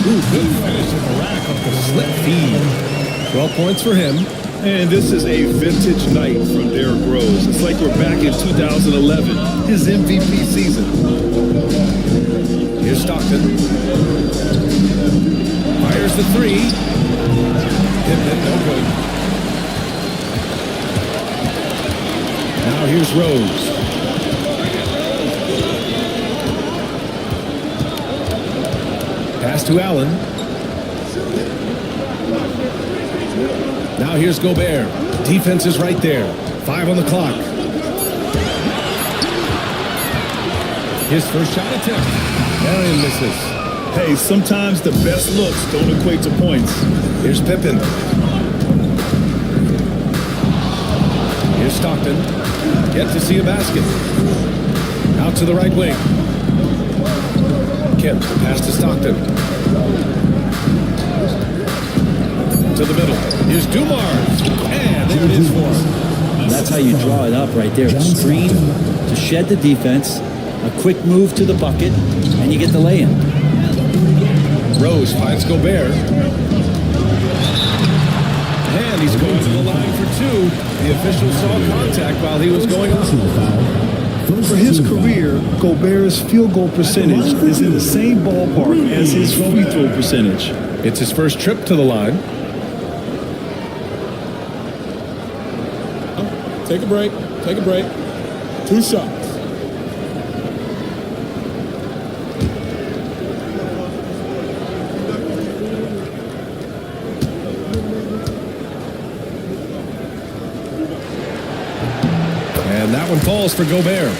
Ooh, good finish at the rack off the slip feed. 12 points for him. And this is a vintage night from Derrick Rose. It's like we're back in 2011, his MVP season. Here's Stockton. Fires the 3. Pittman, no good. Now here's Rose. Pass to Allen. Now here's Gobert. Defense is right there. 5 on the clock. His first shot attempt. Marion misses. Hey, sometimes the best looks don't equate to points. Here's Pippen. Here's Stockton. Yet to see a basket. Out to the right wing. Kemp, pass to Stockton. To the middle. Here's Dumars. And there it is for him. That's how you draw it up right there. A screen to shed the defense, a quick move to the bucket, and you get the lay-in. Rose finds Gobert. And he's going to the line for 2. The official saw contact while he was going on. For his career, Gobert's field goal percentage is in the same ballpark as his free throw percentage. It's his first trip to the line. Take a break. Take a break. 2 shots. And calls for Gobert.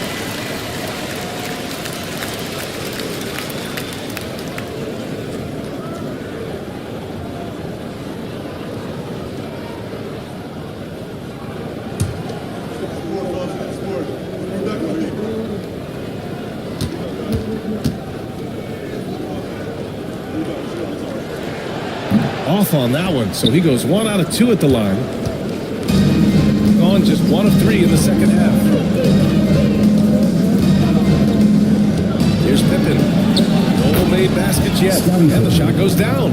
Off on that one, so he goes 1 out of 2 at the line. Gone just 1 of 3 in the second half. Here's Pippen. No made baskets yet, and the shot goes down.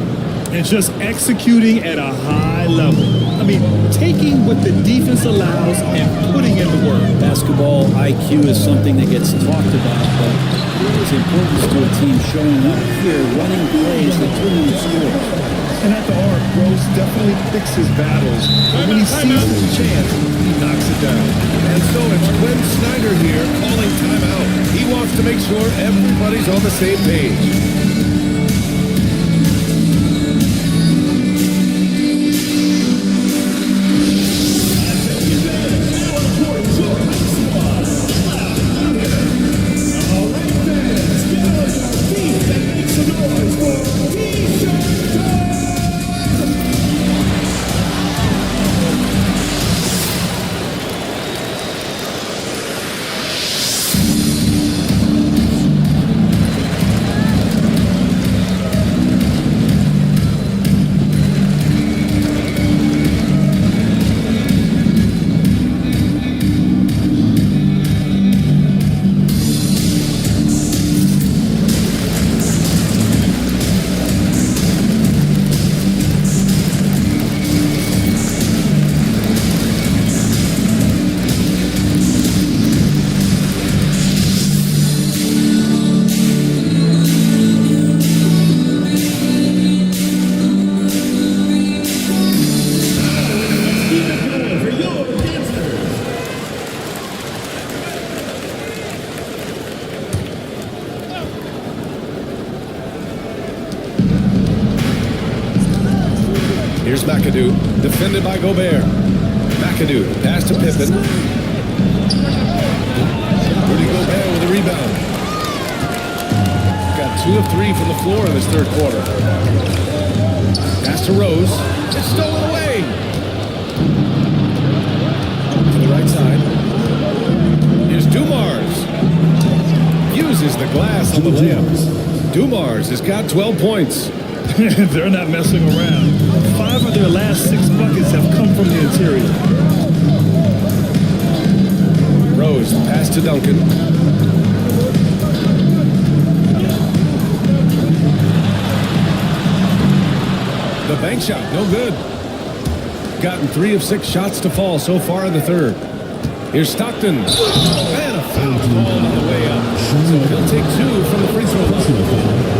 And just executing at a high level. I mean, taking what the defense allows and putting in the work. Basketball IQ is something that gets talked about, but it's important to a team showing up here, running plays that turn into scores. And at the arc, Rose definitely picks his battles. But when he sees his chance, he knocks it down. And so it's Quinn Snyder here calling timeout. He wants to make sure everybody's on the same page. Here's McAdoo, defended by Gobert. McAdoo, pass to Pippen. Rudy Gobert with a rebound. Got 2 of 3 from the floor in this third quarter. Pass to Rose. It's stolen away. To the right side. Here's Dumars. Uses the glass on the layup. Dumars has got 12 points. They're not messing around. 5 of their last 6 buckets have come from the interior. Rose, pass to Duncan. The bank shot, no good. Gotten 3 of 6 shots to fall so far in the third. Here's Stockton. And a foul call on the way up. So he'll take 2 from the free throw line.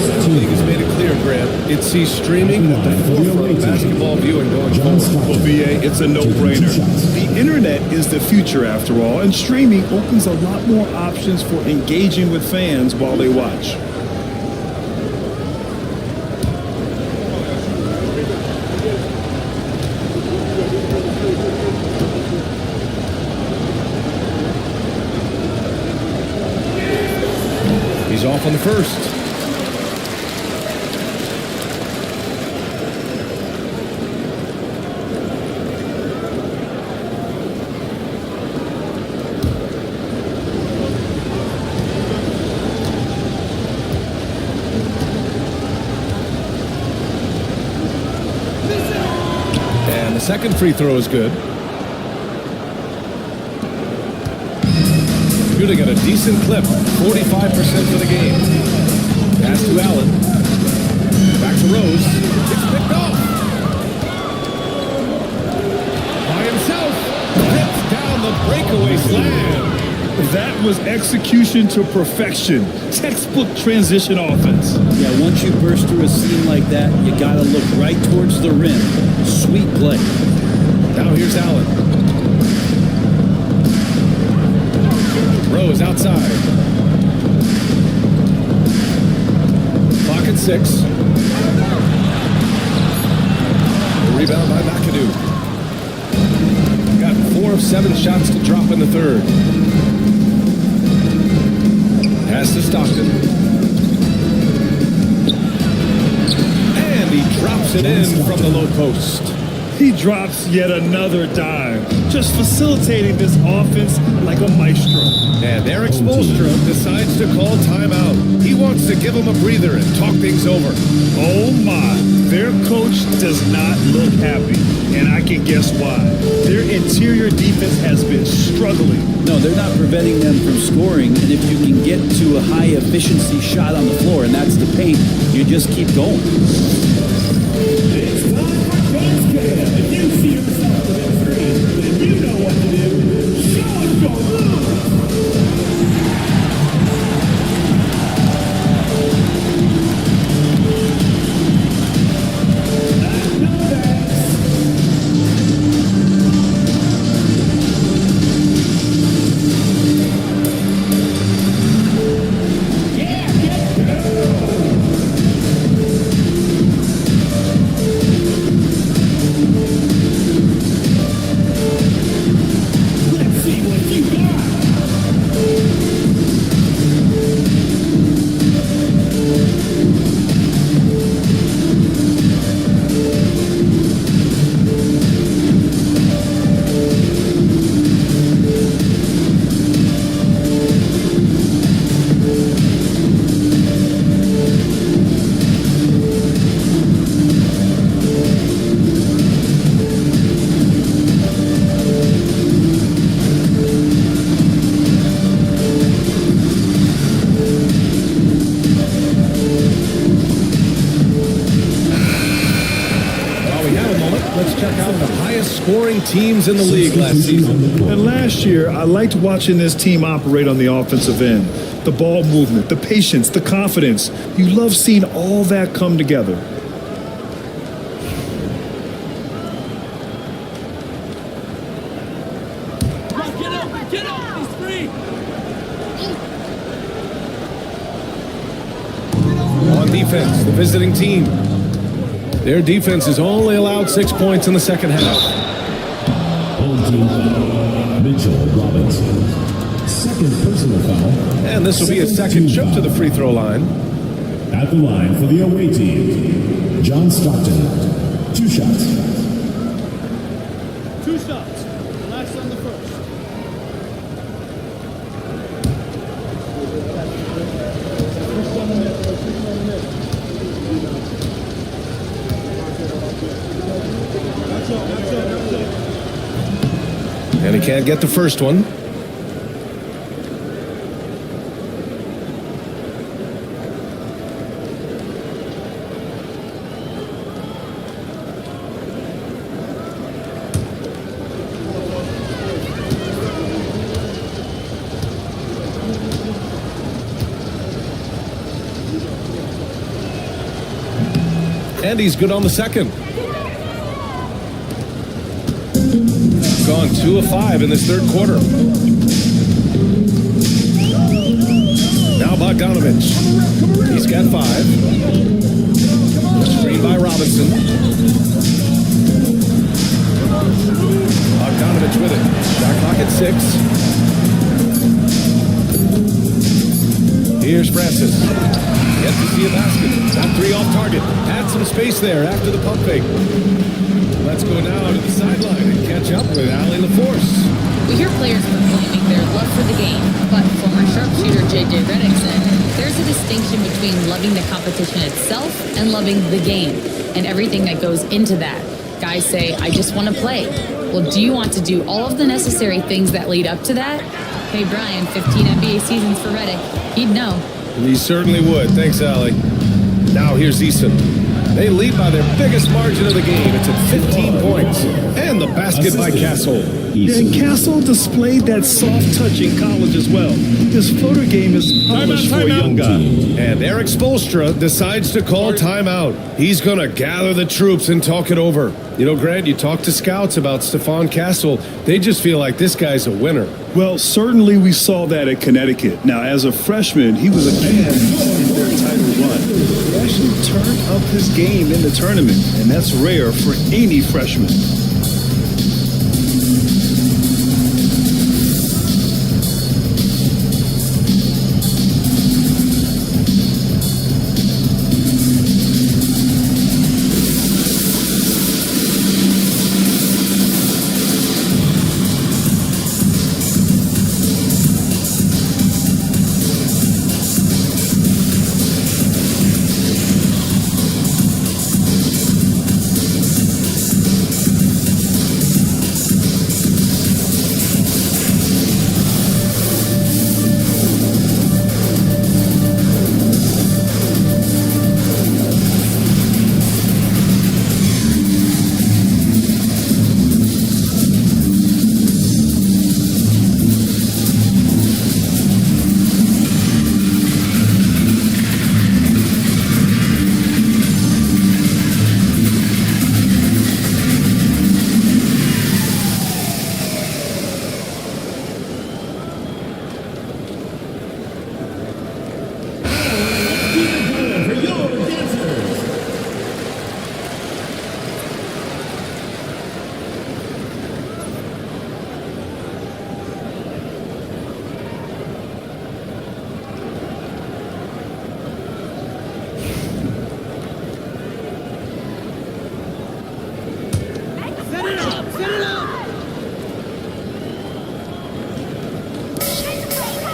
The league has made it clear, Grant. It sees streaming at the forefront of basketball viewing going forward. Well, VA, it's a no-brainer. The internet is the future, after all, and streaming opens a lot more options for engaging with fans while they watch. He's off on the first. And the second free throw is good. Shooting at a decent clip, 45% for the game. Pass to Allen. Back to Rose. It's picked off. By himself. Hits down the breakaway slam. That was execution to perfection. Textbook transition offense. Yeah, once you burst through a seam like that, you got to look right towards the rim. Sweet play. Now here's Allen. Rose outside. Clock at 6. The rebound by McAdoo. Got 4 of 7 shots to drop in the third. Pass to Stockton. And he drops it in from the low post. He drops yet another dime, just facilitating this offense like a maestro. And Eric Spoelstra decides to call timeout. He wants to give him a breather and talk things over. Oh my, their coach does not look happy, and I can guess why. Their interior defense has been struggling. No, they're not preventing them from scoring, and if you can get to a high efficiency shot on the floor, and that's the paint, you just keep going. It's time for basket. If you see yourself in the screen, then you know what to do. Show us your moves. Teams in the league last season. And last year, I liked watching this team operate on the offensive end. The ball movement, the patience, the confidence. You love seeing all that come together. Get up, he's free. On defense, the visiting team. Their defense has only allowed 6 points in the second half. Mitchell Robinson. Second personal foul. And this will be a second trip to the free throw line. At the line for the away team, John Stockton. 2 shots. 2 shots. Last on the first. And he can't get the first one. And he's good on the second. Gone 2 of 5 in this third quarter. Now Bogdanovich. He's got 5. Screen by Robinson. Bogdanovich with it. Shot clock at 6. Here's Francis. Yet to see a basket. Got 3 off target. Had some space there after the pump fake. Let's go now to the sideline and catch up with Allie LaForce. We hear players proclaiming their love for the game, but former sharpshooter J.J. Redick said there's a distinction between loving the competition itself and loving the game and everything that goes into that. Guys say, I just want to play. Well, do you want to do all of the necessary things that lead up to that? Hey, Brian, 15 NBA seasons for Redick. He'd know. He certainly would. Thanks, Allie. Now here's Eason. They lead by their biggest margin of the game. It's at 15 points. And the basket by Castle. Yeah, and Castle displayed that soft touch in college as well. His floater game is polished for a young guy. And Eric Spoelstra decides to call timeout. He's going to gather the troops and talk it over. You know, Grant, you talk to scouts about Stephon Castle. They just feel like this guy's a winner. Well, certainly we saw that at Connecticut. Now, as a freshman, he was a key in their title run. He actually turned up his game in the tournament, and that's rare for any freshman.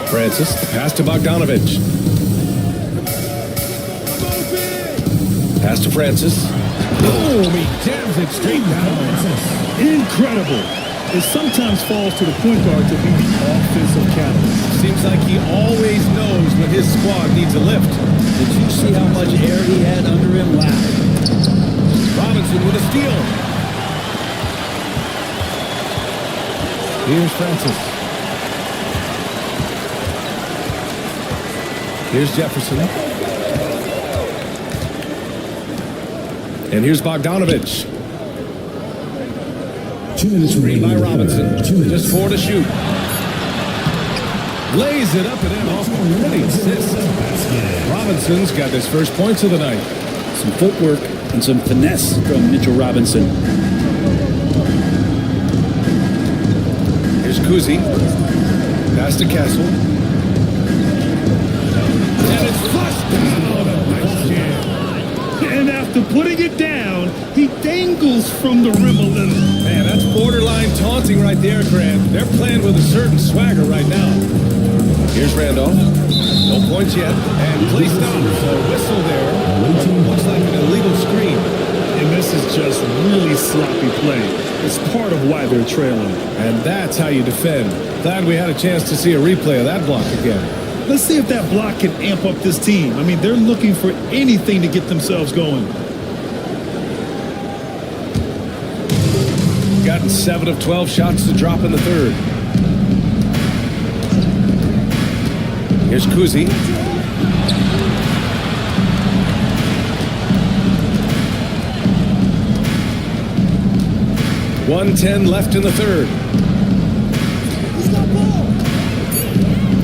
Francis, the pass to Bogdanovich. Pass to Francis. Boom! He jams it straight down. Incredible. It sometimes falls to the point guard to be the offensive catalyst. Seems like he always knows when his squad needs a lift. Did you see how much air he had under him? Wow. Robinson with a steal. Here's Francis. Here's Jefferson. And here's Bogdanovich. 2 minutes Screen by remaining. Robinson. 2 minutes. Just 4 to shoot. Lays it up and in off a pretty assist. Robinson's got his first points of the night. Some footwork and some finesse from Mitchell Robinson. Here's Kuzi. Pass to Castle. And it's flushed down. Nice jam. And after putting it down, he dangles from the rim a little. Man, that's borderline taunting right there, Grant. They're playing with a certain swagger right now. Here's Randolph. No points yet. And please stop. So whistle there. Looks like an illegal screen. And this is just really sloppy play. It's part of why they're trailing. And that's how you defend. Glad we had a chance to see a replay of that block again. Let's see if that block can amp up this team. I mean, they're looking for anything to get themselves going. Gotten 7 of 12 shots to drop in the third. Here's Kuzi. .110 left in the third.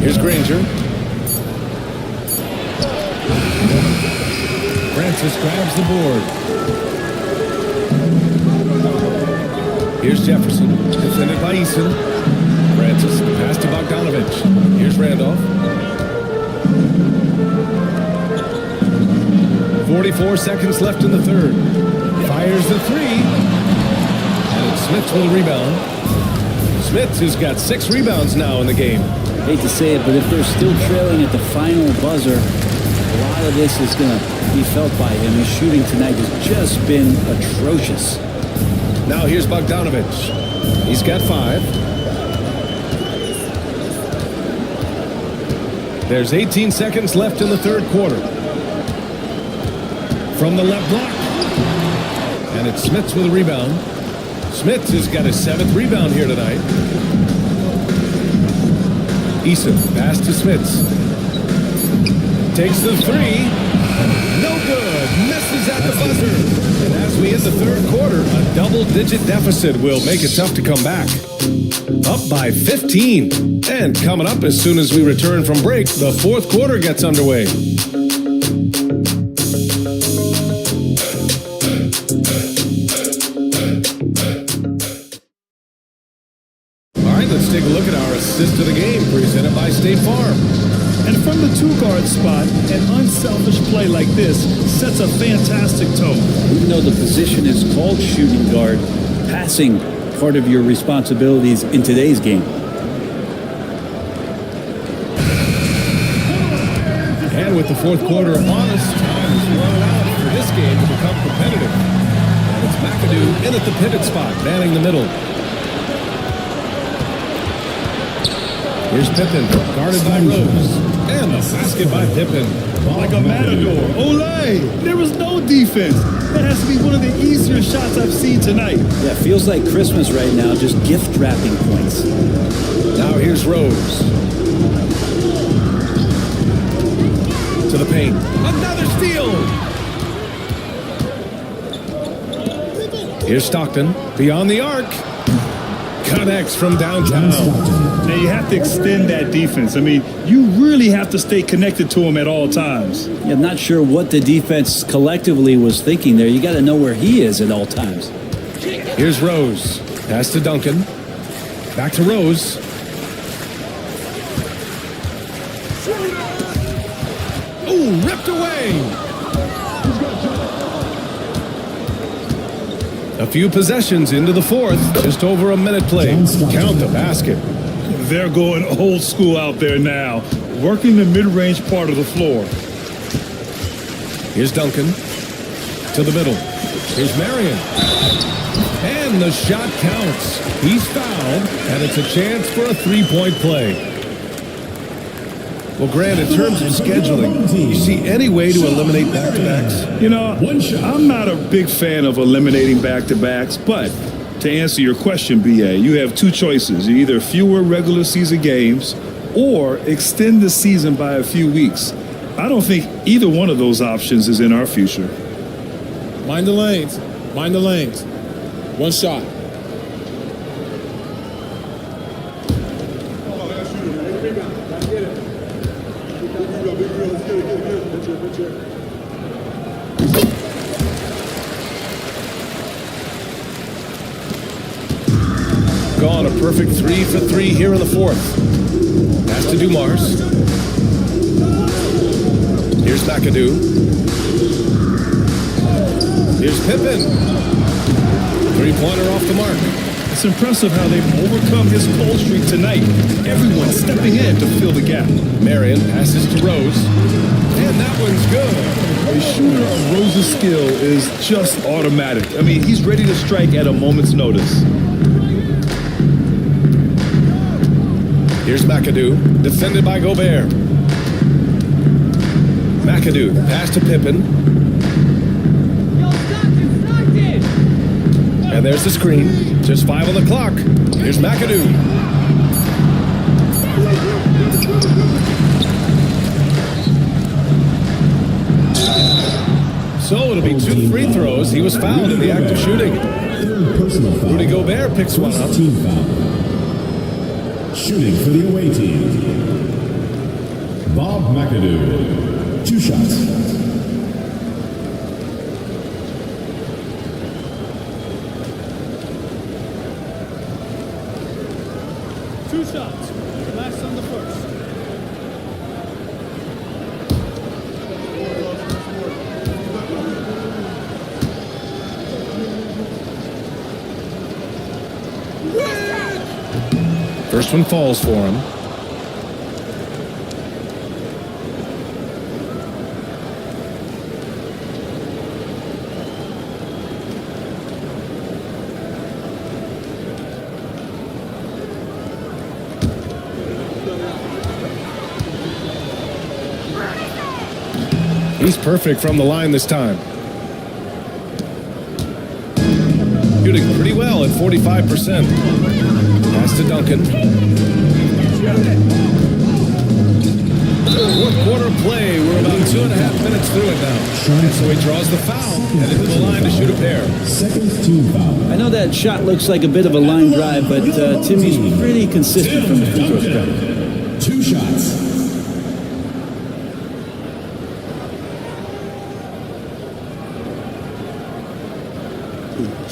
Here's Granger. Francis grabs the board. Here's Jefferson, defended by Eason. Francis, pass to Bogdanovich. Here's Randolph. 44 seconds left in the third. Fires the three. And it's Smith with a rebound. Smith has got 6 rebounds now in the game. Hate to say it, but if they're still trailing at the final buzzer, a lot of this is going to be felt by him. His shooting tonight has just been atrocious. Now here's Bogdanovich. He's got 5. There's 18 seconds left in the third quarter. From the left block. And it's Smits with a rebound. Smits has got his 7th rebound here tonight. Eason, pass to Smits. Takes the 3. No good. Misses at the buzzer. And as we hit the third quarter, a double-digit deficit will make it tough to come back. Up by 15. And coming up as soon as we return from break, the fourth quarter gets underway. All right, let's take a look at our assist of the game presented by State Farm. And from the 2-guard spot, an unselfish play like this sets a fantastic tone. Even though the position is called shooting guard, passing part of your responsibilities in today's game. And with the fourth quarter upon us, time is running out for this game to become competitive. And it's McAdoo in at the pivot spot, manning the middle. Here's Pippen, guarded by Rose. And the basket by Pippen. Like a matador. Olay! There was no defense. That has to be one of the easier shots I've seen tonight. Yeah, feels like Christmas right now, just gift wrapping points. Now here's Rose. To the paint. Another steal! Here's Stockton, beyond the arc. Connects from downtown. Now you have to extend that defense. I mean, you really have to stay connected to him at all times. Yeah, I'm not sure what the defense collectively was thinking there. You got to know where he is at all times. Here's Rose. Pass to Duncan. Back to Rose. Ooh, ripped away. A few possessions into the fourth. Just over a minute played. Count the basket. They're going old school out there now, working the mid-range part of the floor. Here's Duncan to the middle. Here's Marion. And the shot counts. He's fouled, and it's a chance for a three-point play. Well, Grant, in terms of scheduling, you see any way to eliminate back-to-backs? You know, I'm not a big fan of eliminating back-to-backs, but to answer your question, BA, you have two choices. Either fewer regular season games or extend the season by a few weeks. I don't think either one of those options is in our future. Mind the lanes. Mind the lanes. One shot. Gone a perfect 3 for 3 here in the fourth. Pass to Dumars. Here's McAdoo. Here's Pippen. Three-pointer off the mark. It's impressive how they've overcome his cold streak tonight. Everyone stepping in to fill the gap. Marion passes to Rose. And that one's good. A shooter of Rose's skill is just automatic. I mean, he's ready to strike at a moment's notice. Here's McAdoo, defended by Gobert. McAdoo, pass to Pippen. And there's the screen. Just 5 on the clock. Here's McAdoo. So it'll be 2 free throws. He was fouled in the act of shooting. Rudy Gobert picks one up. Team foul. Shooting for the away team. Bob McAdoo. 2 shots. Last on the first. First one falls for him. He's perfect from the line this time. Shooting pretty well at 45%. Pass to Duncan. Fourth quarter play. We're about 2.5 minutes through it now. So he draws the foul, headed to the line to shoot a pair. Second team foul. I know that shot looks like a bit of a line drive, but Timmy's pretty consistent from the free throw spot. 2 shots.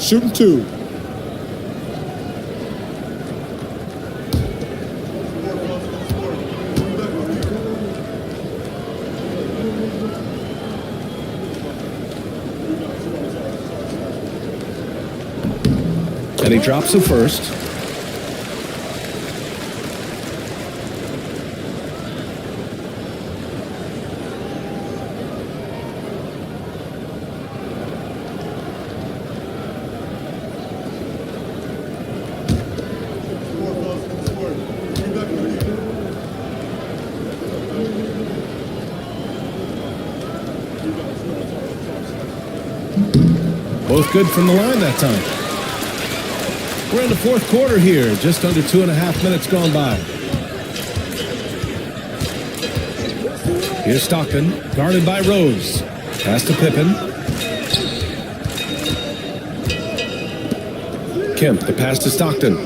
Shooting 2. And he drops the first. Both good from the line that time. We're in the fourth quarter here, just under 2.5 minutes gone by. Here's Stockton, guarded by Rose. Pass to Pippen. Kemp, the pass to Stockton.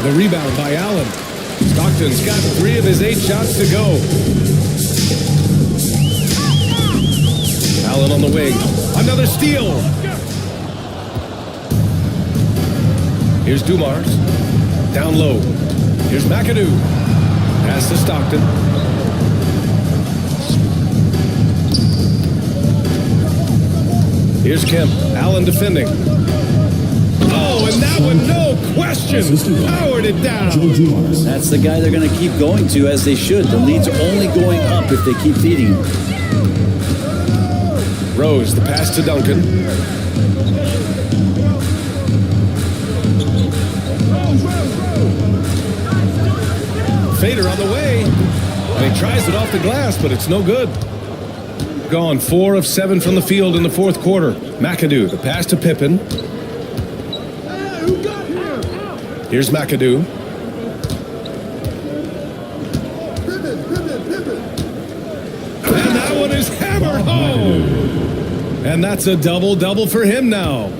The rebound by Allen. Stockton's got 3 of his 8 shots to go. Allen on the wing. Another steal. Here's Dumars. Down low. Here's McAdoo. Pass to Stockton. Here's Kemp. Allen defending. Oh, and That one, no question, powered it down. That's the guy they're going to keep going to, as they should. The lead's only going up if they keep feeding him. Rose, the pass to Duncan. Fader on the way. And he tries it off the glass, but it's no good. Gone 4 of 7 from the field in the fourth quarter. McAdoo, the pass to Pippen. Here's McAdoo. And that one is hammered home. And that's a double-double for him now.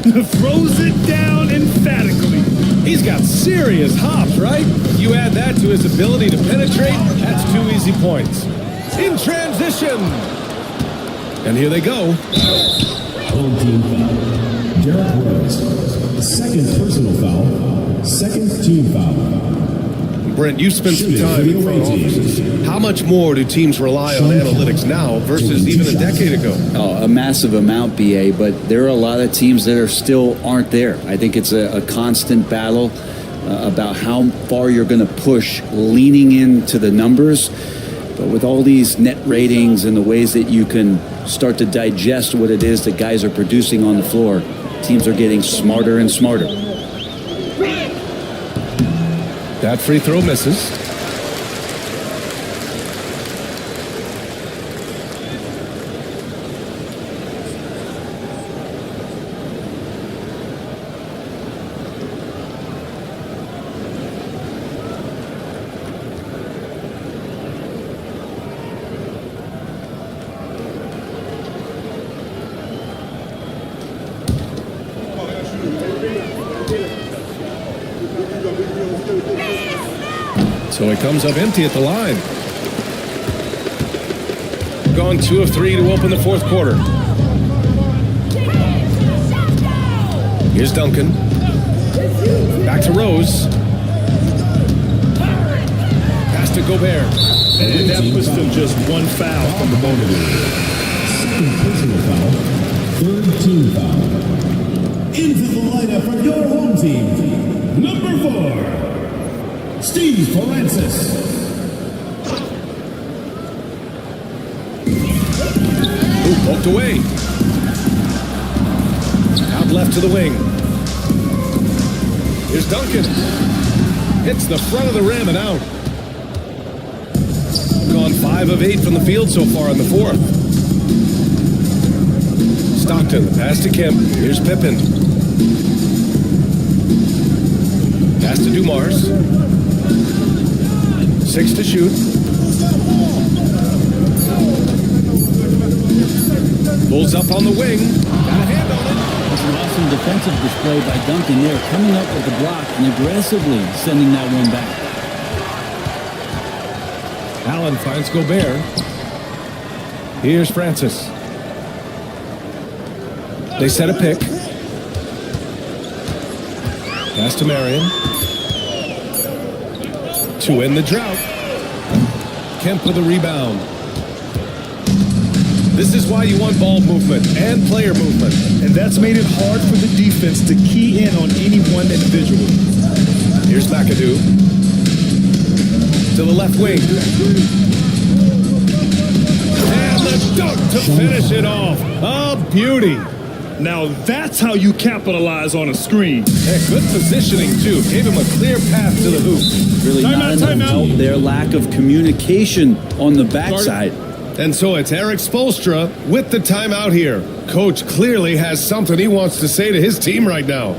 Throws it down emphatically. He's got serious hops, right? You add that to his ability to penetrate, that's 2 easy points. In transition. And here they go. Home team foul. Derek Rose. Second personal foul. Second team foul. Brent, you spent some time in front offices. How much more do teams rely on analytics now versus even a decade ago? Oh, a massive amount, BA, but there are a lot of teams that are still aren't there. I think it's a constant battle about how far you're going to push, leaning into the numbers. But with all these net ratings and the ways that you can start to digest what it is that guys are producing on the floor, teams are getting smarter and smarter. That free throw misses. So he comes up empty at the line. Gone 2 of 3 to open the fourth quarter. Here's Duncan. Back to Rose. Pass to Gobert. And that puts them just one foul from the moment. Second personal foul. Third team foul. Into the lineup for your home team. Number 4. Steve Francis. Ooh, poked away. Out left to the wing. Here's Duncan. Hits the front of the rim and out. Gone 5 of 8 from the field so far in the fourth. Stockton, the pass to Kemp. Here's Pippen. Pass to Dumars. 6 to shoot. Bulls up on the wing. Got a hand on it. It's an awesome defensive display by Duncan there, coming up with the block and aggressively sending that one back. Allen finds Gobert. Here's Francis. They set a pick. Pass to Marion. To end the drought. Kemp with a rebound. This is why you want ball movement and player movement. And that's made it hard for the defense to key in on any one individual. Here's McAdoo. To the left wing. And the dunk to finish it off. A beauty. Now that's how you capitalize on a screen. Hey, good positioning, too. Gave him a clear path to the hoop. Really not enough help. Their lack of communication on the backside. And so it's Eric Spoelstra with the timeout here. Coach clearly has something he wants to say to his team right now.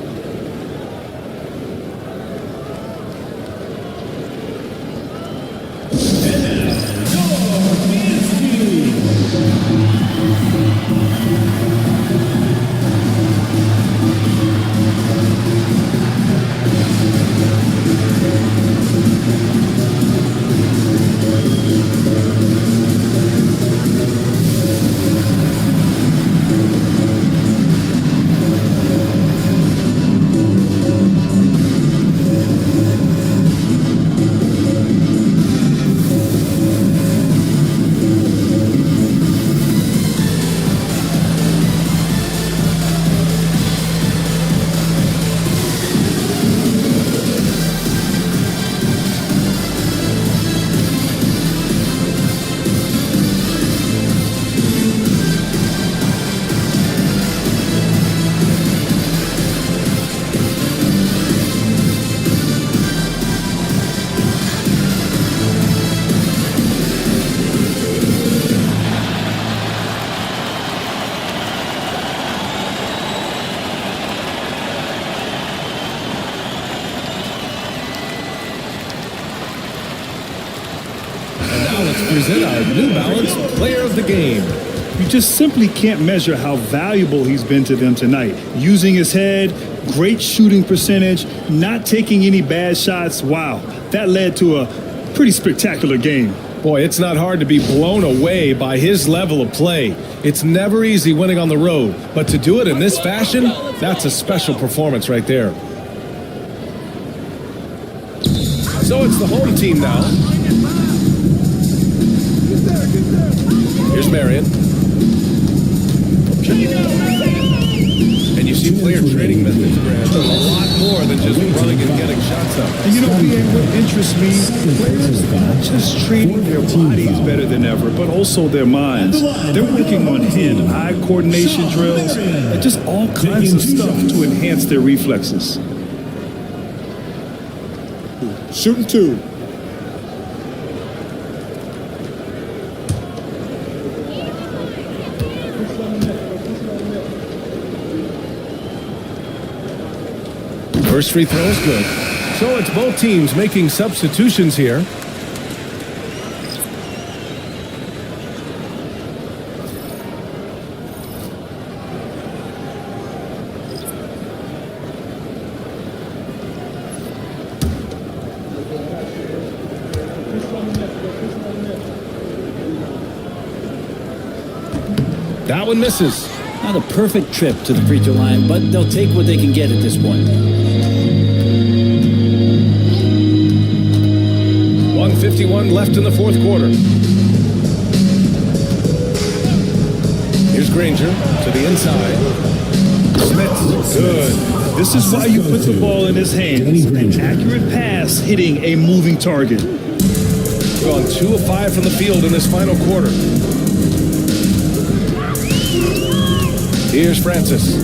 factors in our New Balance Player of the Game. You just simply can't measure how valuable he's been to them tonight. Using his head, great shooting percentage, not taking any bad shots. Wow, that led to a pretty spectacular game. Boy, it's not hard to be blown away by his level of play. It's never easy winning on the road, but to do it in this fashion, that's a special performance right there. So it's the home team now. Here's Marion. And you see player trading methods, Brad. A lot more than just running and getting shots up. And you know, what interests me, players not just trading their bodies better than ever, but also their minds. They're working on hand-eye coordination drills and just all kinds of stuff to enhance their reflexes. Shooting 2. First free throw is good. So it's both teams making substitutions here. That one misses. Not a perfect trip to the free throw line, but they'll take what they can get at this point. 1:51 left in the fourth quarter. Here's Granger to the inside. Smith, good. This is why you put the ball in his hands. An accurate pass hitting a moving target. Gone 2 of 5 from the field in this final quarter. Here's Francis.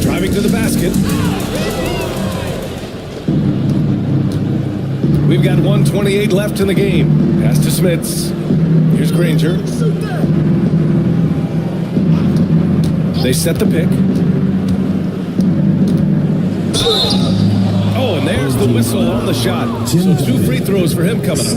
Driving to the basket. We've got 1:28 left in the game. Pass to Smits. Here's Granger. They set the pick. Oh, and there's the whistle on the shot. So 2 free throws for him coming up.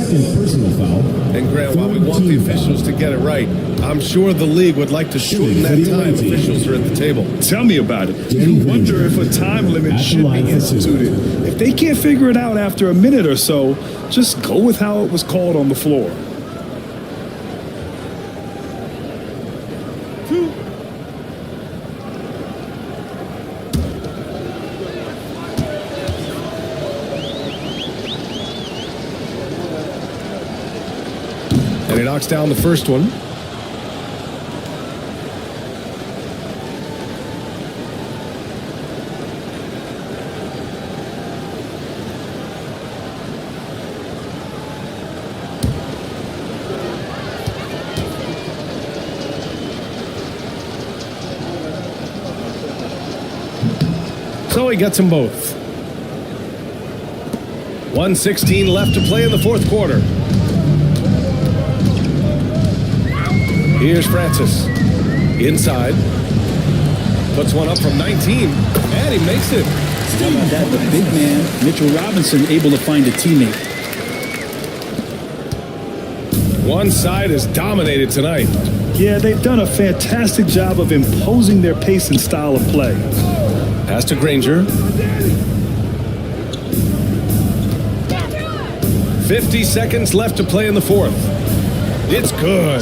And Grant, while we want the officials to get it right, I'm sure the league would like to shorten that time officials are at the table. Tell me about it. You wonder if a time limit should be instituted. If they can't figure it out after a minute or so, just go with how it was called on the floor. And he knocks down the first one. So he gets them both. 1:16 left to play in the fourth quarter. Here's Francis. Inside. Puts one up from 19. And he makes it. How about that? The big man, Mitchell Robinson, able to find a teammate. One side is dominated tonight. Yeah, they've done a fantastic job of imposing their pace and style of play. Pass to Granger. 50 seconds left to play in the fourth. It's good.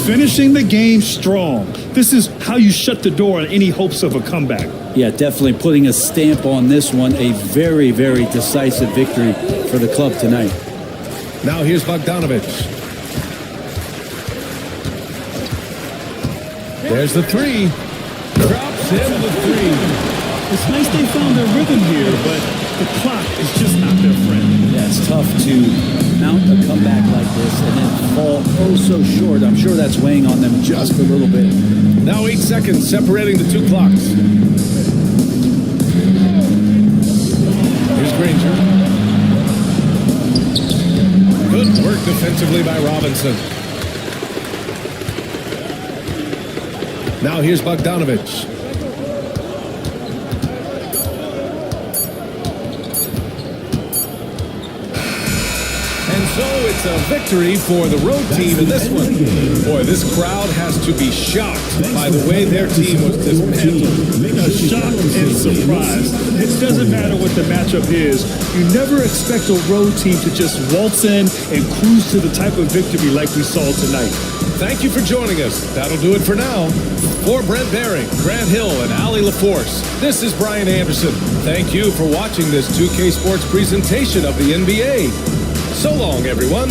Finishing the game strong. This is how you shut the door on any hopes of a comeback. Yeah, definitely putting a stamp on this one. A very, very decisive victory for the club tonight. Now here's Bogdanovich. There's the three. Drops in the three. It's nice they found their rhythm here, but the clock is just not their friend. Yeah, it's tough to mount a comeback like this and then fall oh so short. I'm sure that's weighing on them just a little bit. Now 8 seconds separating the two clocks. Here's Granger. Good work defensively by Robinson. Now here's Bogdanovich. And so it's a victory for the road team in this one. Boy, this crowd has to be shocked by the way their team was dismantled. Shock and surprise. It doesn't matter what the matchup is. You never expect a road team to just waltz in and cruise to the type of victory like we saw tonight. Thank you for joining us. That'll do it for now. For Brent Behring, Grant Hill, and Ali LaForce, this is Brian Anderson. Thank you for watching this 2K Sports presentation of the NBA. So long, everyone.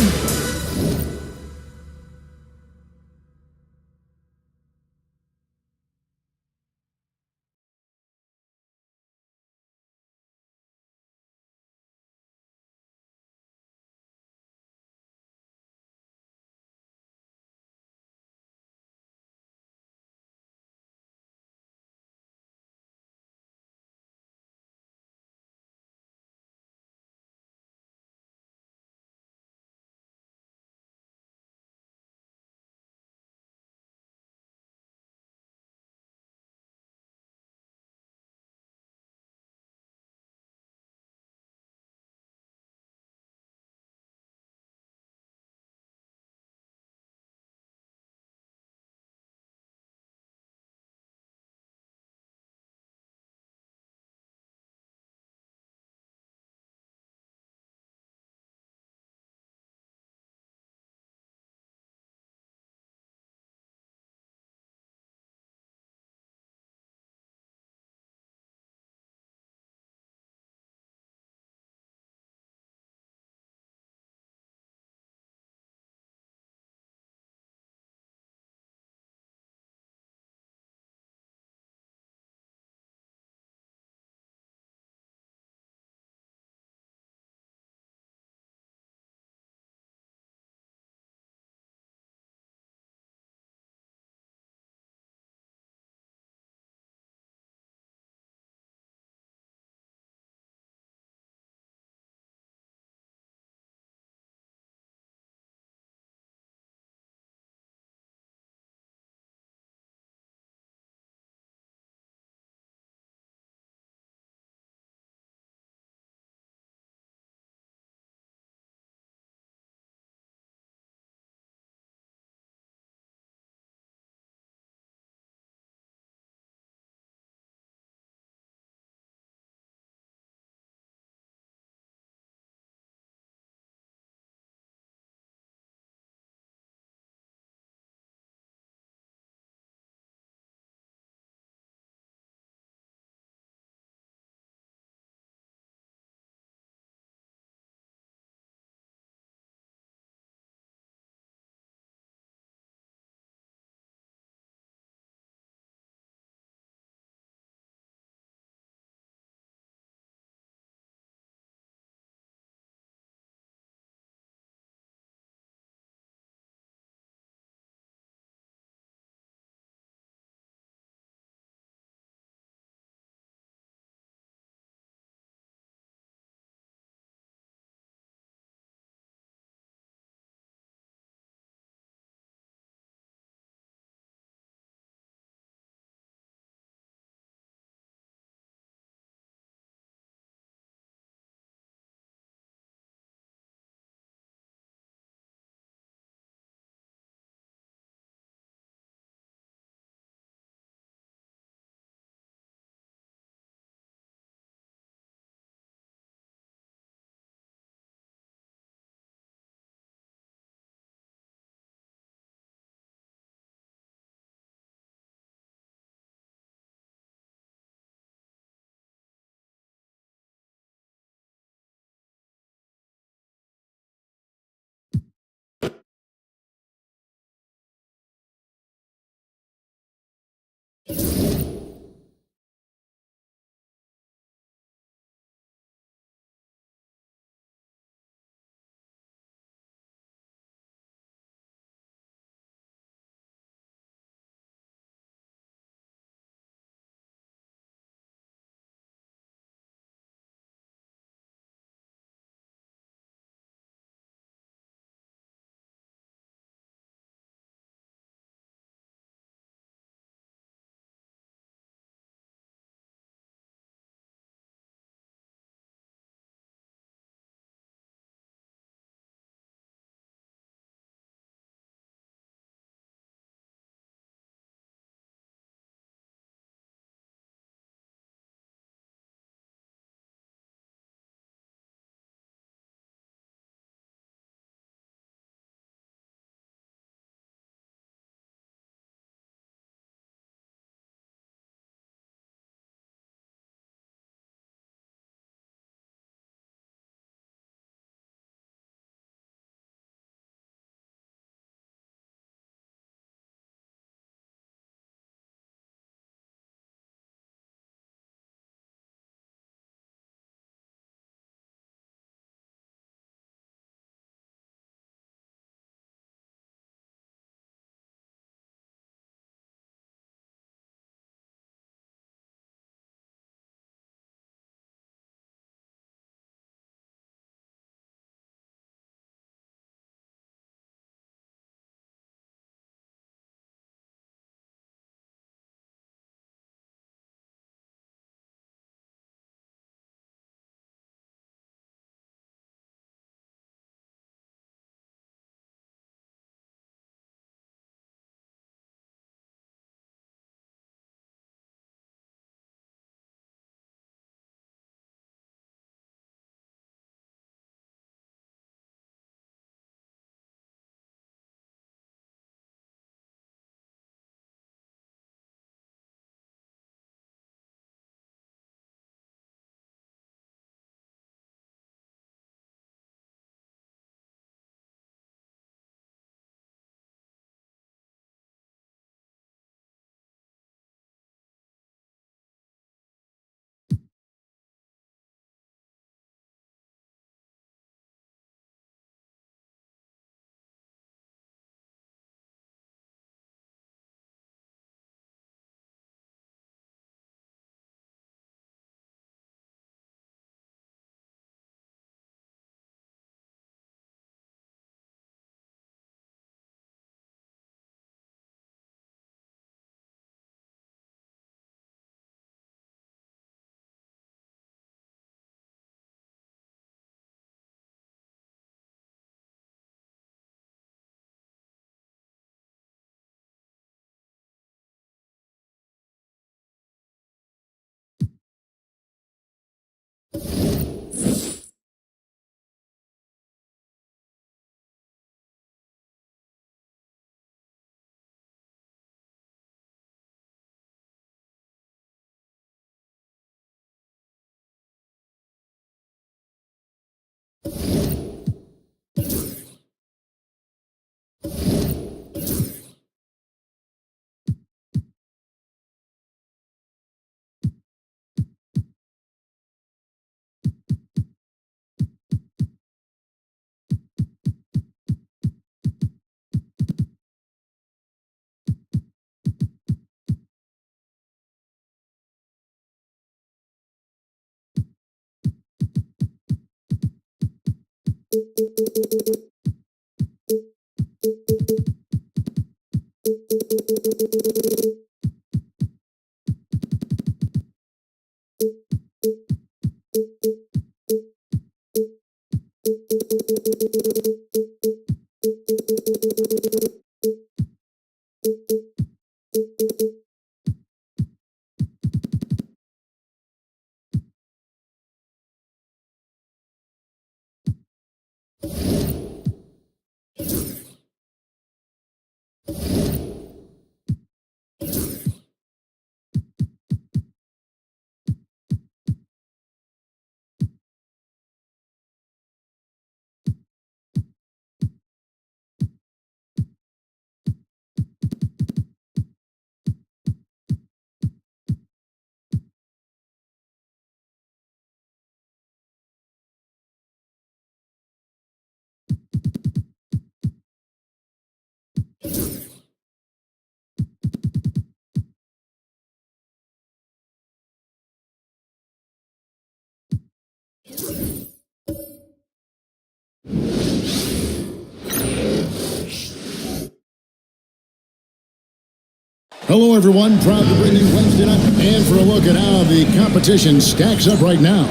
Hello, everyone. Proud to bring you Wednesday night. And for a look at how the competition stacks up right now,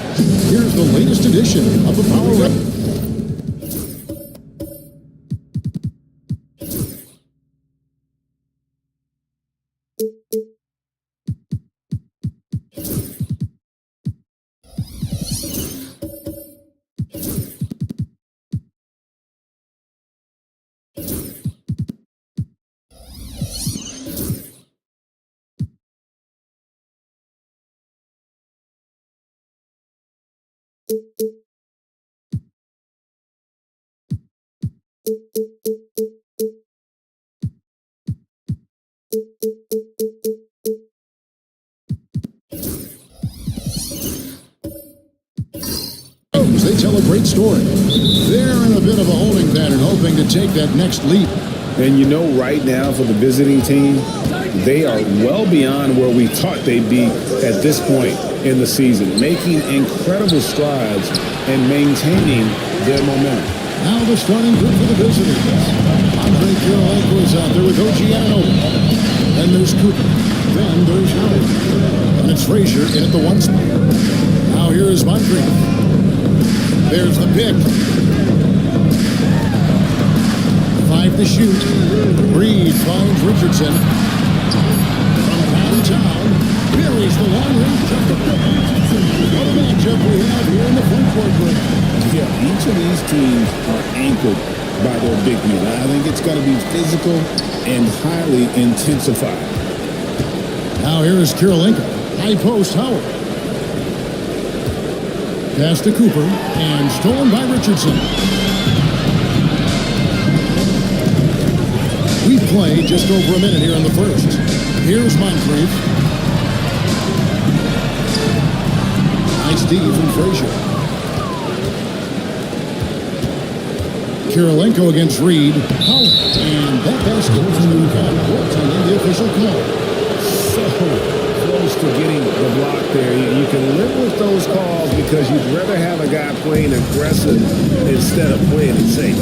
here's the latest edition of the Power Rankings. They tell a great story. They're in a bit of a holding pattern, hoping to take that next leap. And you know, right now for the visiting team, they are well beyond where we thought they'd be at this point in the season, making incredible strides and maintaining their momentum. Now the starting group for the visitors. Andre Kirilenko is out there with OG Anunoby. Then there's Cooper. Then there's Howard. And it's Frazier in at the 1 spot. Now here is Moncrief. There's the pick. 5 to shoot. Reed finds Richardson. From downtown, here is the long-range jumper. What a matchup we have here in the front court break. Yeah, each of these teams are anchored by their big men. I think it's going to be physical and highly intensified. Now here is Kirilenko. High post, Howard. Pass to Cooper, and stolen by Richardson. We play just over a minute here in the first. Here's Moncrief. Nice D from Frazier. Kirilenko against Reed. And that basket was going to count 14 in the official call. So close to getting the block there. You can live with those calls because you'd rather have a guy playing aggressive instead of playing it safe.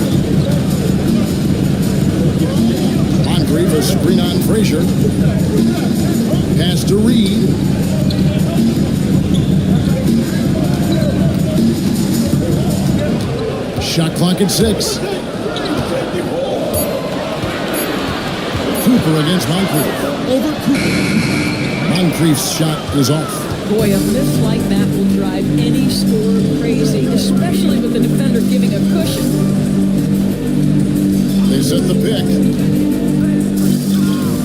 Moncrief, a screen on Frazier. Pass to Reed. Shot clock at 6. Cooper against Moncrief. Over Cooper. Moncrief's shot is off. Boy, a miss like that will drive any scorer crazy, especially with the defender giving a cushion. They set the pick.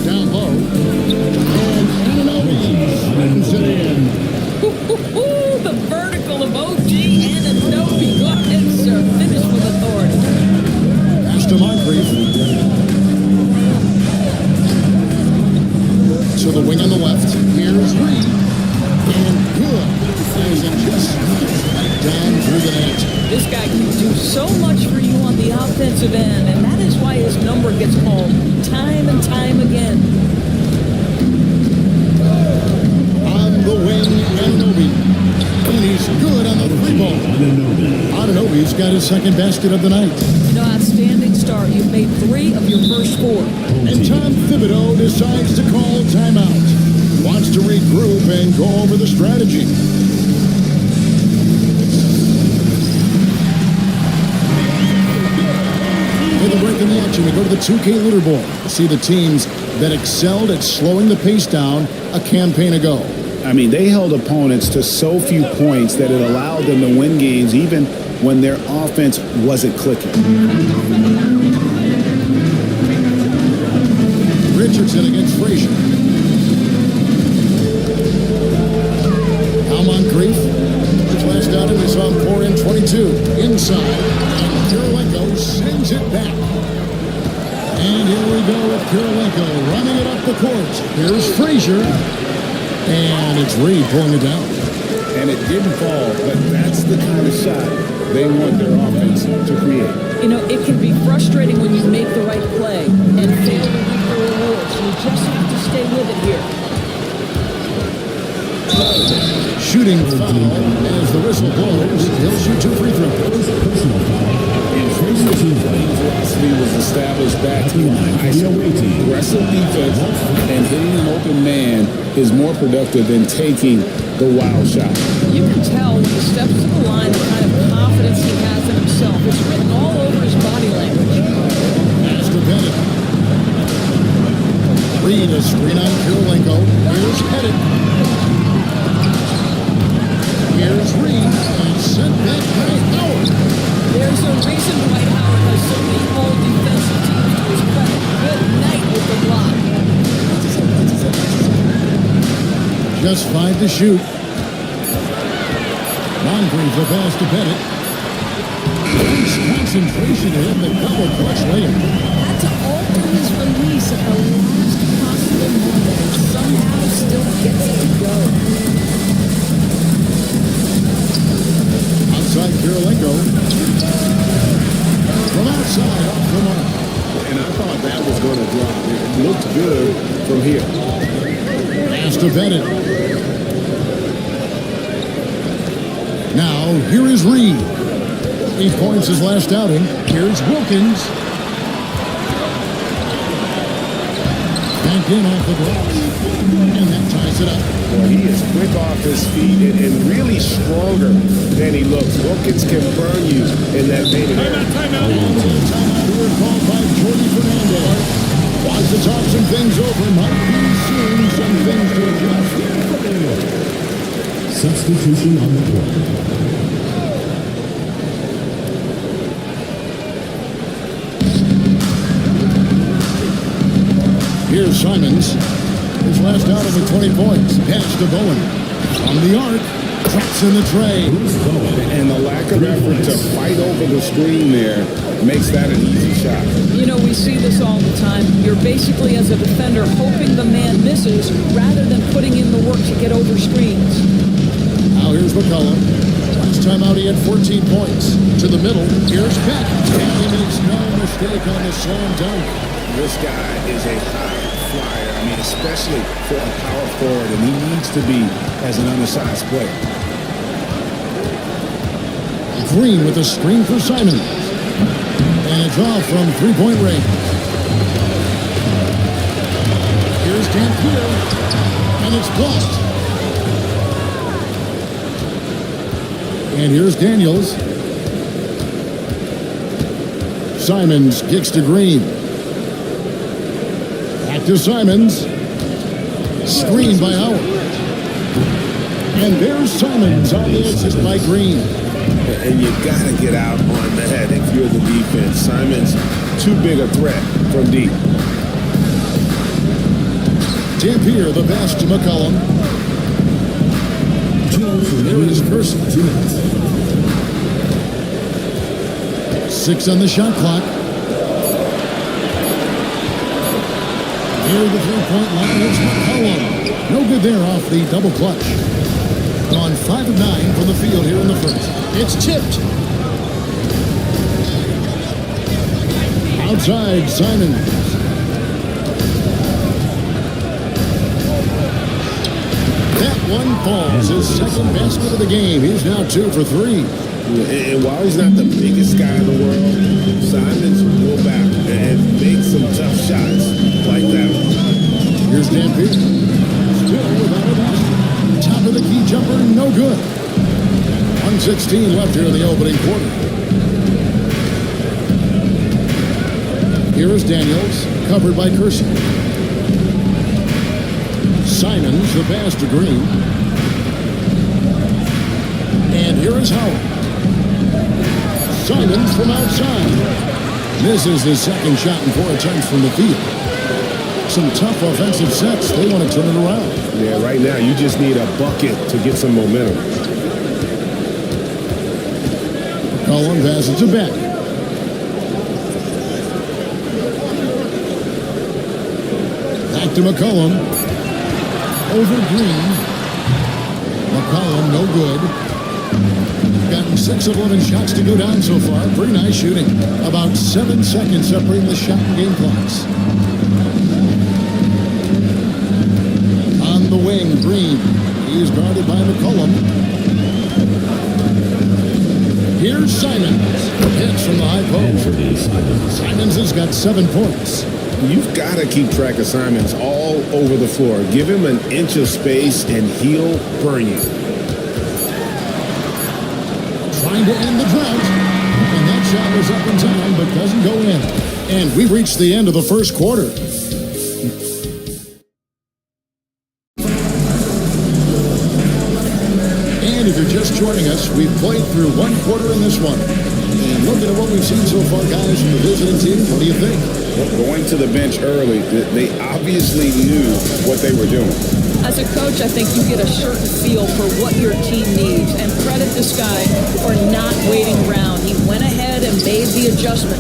Down low. And Anunoby slams it in. The vertical of OG Anunoby. Go ahead, sir. Finish with authority. Pass to Moncrief. To the wing on the left. Here's Reed. And good. And just down through the net. This guy can do so much for you on the offensive end, and that is why his number gets called time and time again. On the wing, Anunoby. And he's good on the three ball. Anunoby's got his second basket of the night. You know, outstanding start. You've made 3 of your first 4. And Tom Thibodeau decides to call timeout. Wants to regroup and go over the strategy. For the break in the action, we go to the 2K leaderboard to see the teams that excelled at slowing the pace down a campaign ago. I mean, they held opponents to so few points that it allowed them to win games even when their offense wasn't clicking. Richardson against Frazier. Now Moncrief. His last outing, we saw him pour in 22. Inside. And Kirilenko sends it back. And here we go with Kirilenko running it up the court. Here's Frazier. And it's Reed pulling it down. And it didn't fall, but that's the kind of shot they want their offense to create. You know, it can be frustrating when you make the right play and fail to reap the rewards. You just have to stay with it here. Shooting foul as the whistle blows. He'll shoot 2 free throws. Velocity was established back in aggressive defense, and hitting an open man is more productive than taking the wild shot. You can tell when he steps to the line the kind of confidence he has in himself. It's written all over his body language. Master Bennett. Reed a screen on Kirilenko. Here's Pettit. Here's Reed. And sent back by Howard. There's a reason Dwight Howard has so many all defensive teams to his credit. Good night with the block. Just 5 to shoot. Moncrief the pass to Pettit. Nice concentration to hit the double clutch layup. Had to alter his release at the last possible moment and somehow still gets it to go. Outside Kirilenko. From outside, off the mark. And I thought that was going to drop. It looked good from here. Pass to Bennett. Now, here is Reed. 8 points his last outing. Here's Wilkins. Back in off the glass. And that ties it up. Well, he is quick off his feet and really stronger than he looks. Wilkins can burn you in that painted area. Timeout here called by Jordy Fernandez. Wants to talk some things over. Might be soon some things to adjust. Substitution on the court. Here's Simons. His last outing with 20 points. Pass to Bowen. From the arc. Traps in the tray. And the lack of effort to fight over the screen there makes that an easy shot. You know, we see this all the time. You're basically, as a defender, hoping the man misses rather than putting in the work to get over screens. Now here's McCollum. Last time out he had 14 points. To the middle. Here's Beck. And he makes no mistake on the slam dunk. This guy is a high flyer. I mean, especially for a power forward, and he needs to be as an undersized player. Green with a screen for Simon. And it's off from three-point range. Here's Dampier. And it's blocked. And here's Daniels. Simons kicks to Green. Back to Simons. Screen by Howard. And there's Simons on the assist by Green. And you got to get out on that if you're the defense. Simons, too big a threat from deep. Dampier, the pass to McCollum. There is Person. 6 on the shot clock. Near the three-point line, it's McCollum. No good there off the double clutch. Gone 5 of 9 from the field here in the first. It's tipped. Outside, Simons. That one falls. His second basket of the game. He's now 2 for 3. And while he's not the biggest guy in the world, Simons will back and make some tough shots like that one. Here's Dampier. Still without a basket. Top of the key jumper, no good. 1:16 left here in the opening quarter. Here is Daniels, covered by Kersey. Simons, the pass to Green. And here is Howard. Simons from outside. This is his second shot in 4 attempts from the field. Some tough offensive sets. They want to turn it around. Yeah, right now you just need a bucket to get some momentum. Cullen passes it back. Back to McCollum. Over Green. McCollum, no good. Gotten 6 of 11 shots to go down so far. Pretty nice shooting. About 7 seconds separating the shot and game clocks. On the wing, Green. He is guarded by McCollum. Here's Simons. Hits from the high post. Simons has got 7 points. You've got to keep track of Simons all over the floor. Give him an inch of space and he'll burn you. Trying to end the drought. And that shot was up in time, but doesn't go in. And we've reached the end of the first quarter. And if you're just joining us, we've played through 1 quarter in this one. And looking at what we've seen so far, guys, from the visiting team, what do you think? Well, going to the bench early, they obviously knew what they were doing. As a coach, I think you get a certain feel for what your team needs, and credit this guy for not waiting around. He went ahead and made the adjustment.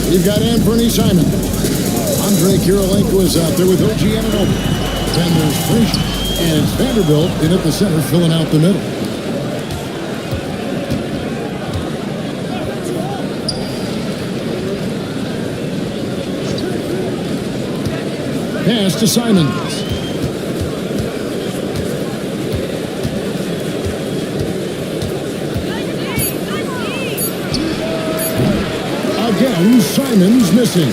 You've got Anthony Simon. Andre Kirilenko is out there with OG Anunoby. Then there's Frazier. And it's Vanderbilt in at the center, filling out the middle. Pass to Simons. Again, Simons missing.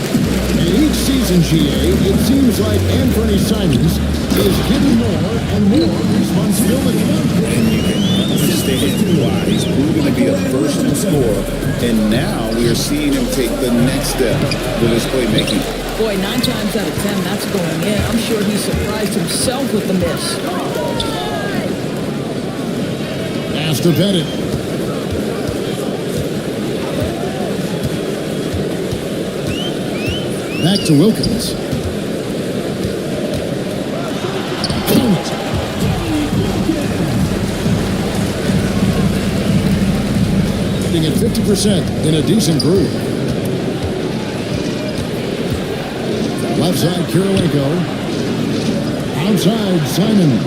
And each season, GA, it seems like Anthony Simons is given more and more responsibility. And you can understand why. He's proven to be a first scorer, and now we are seeing him take the next step with his playmaking. Boy, 9 times out of 10, that's going in. I'm sure he surprised himself with the miss. Pass to Pettit. Back to Wilkins. Hitting at 50% in a decent groove. Left side, Kirilenko. Outside, Simons.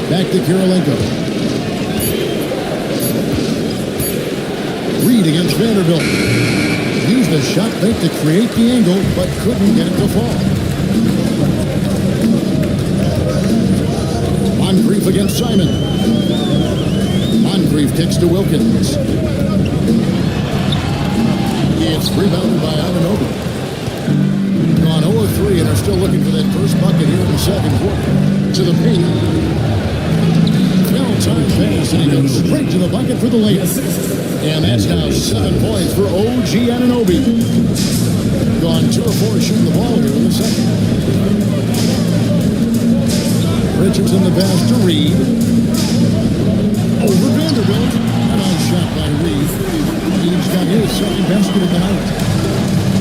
Back to Kirilenko. Reed against Vanderbilt. Used a shot fake to create the angle, but couldn't get it to fall. Moncrief against Simon. Moncrief kicks to Wilkins. It's rebounded by Anunoby. Gone 0-3 and are still looking for that first bucket here in the second quarter. To the paint. Well-timed pass, and he goes straight to the bucket for the layup. And that's now 7 points for OG Anunoby. gone 2 of 4 shooting the ball here in the second. Richardson the pass to Reed. Over Vanderbilt. A nice shot by Reed. Reed's got his second basket of the night.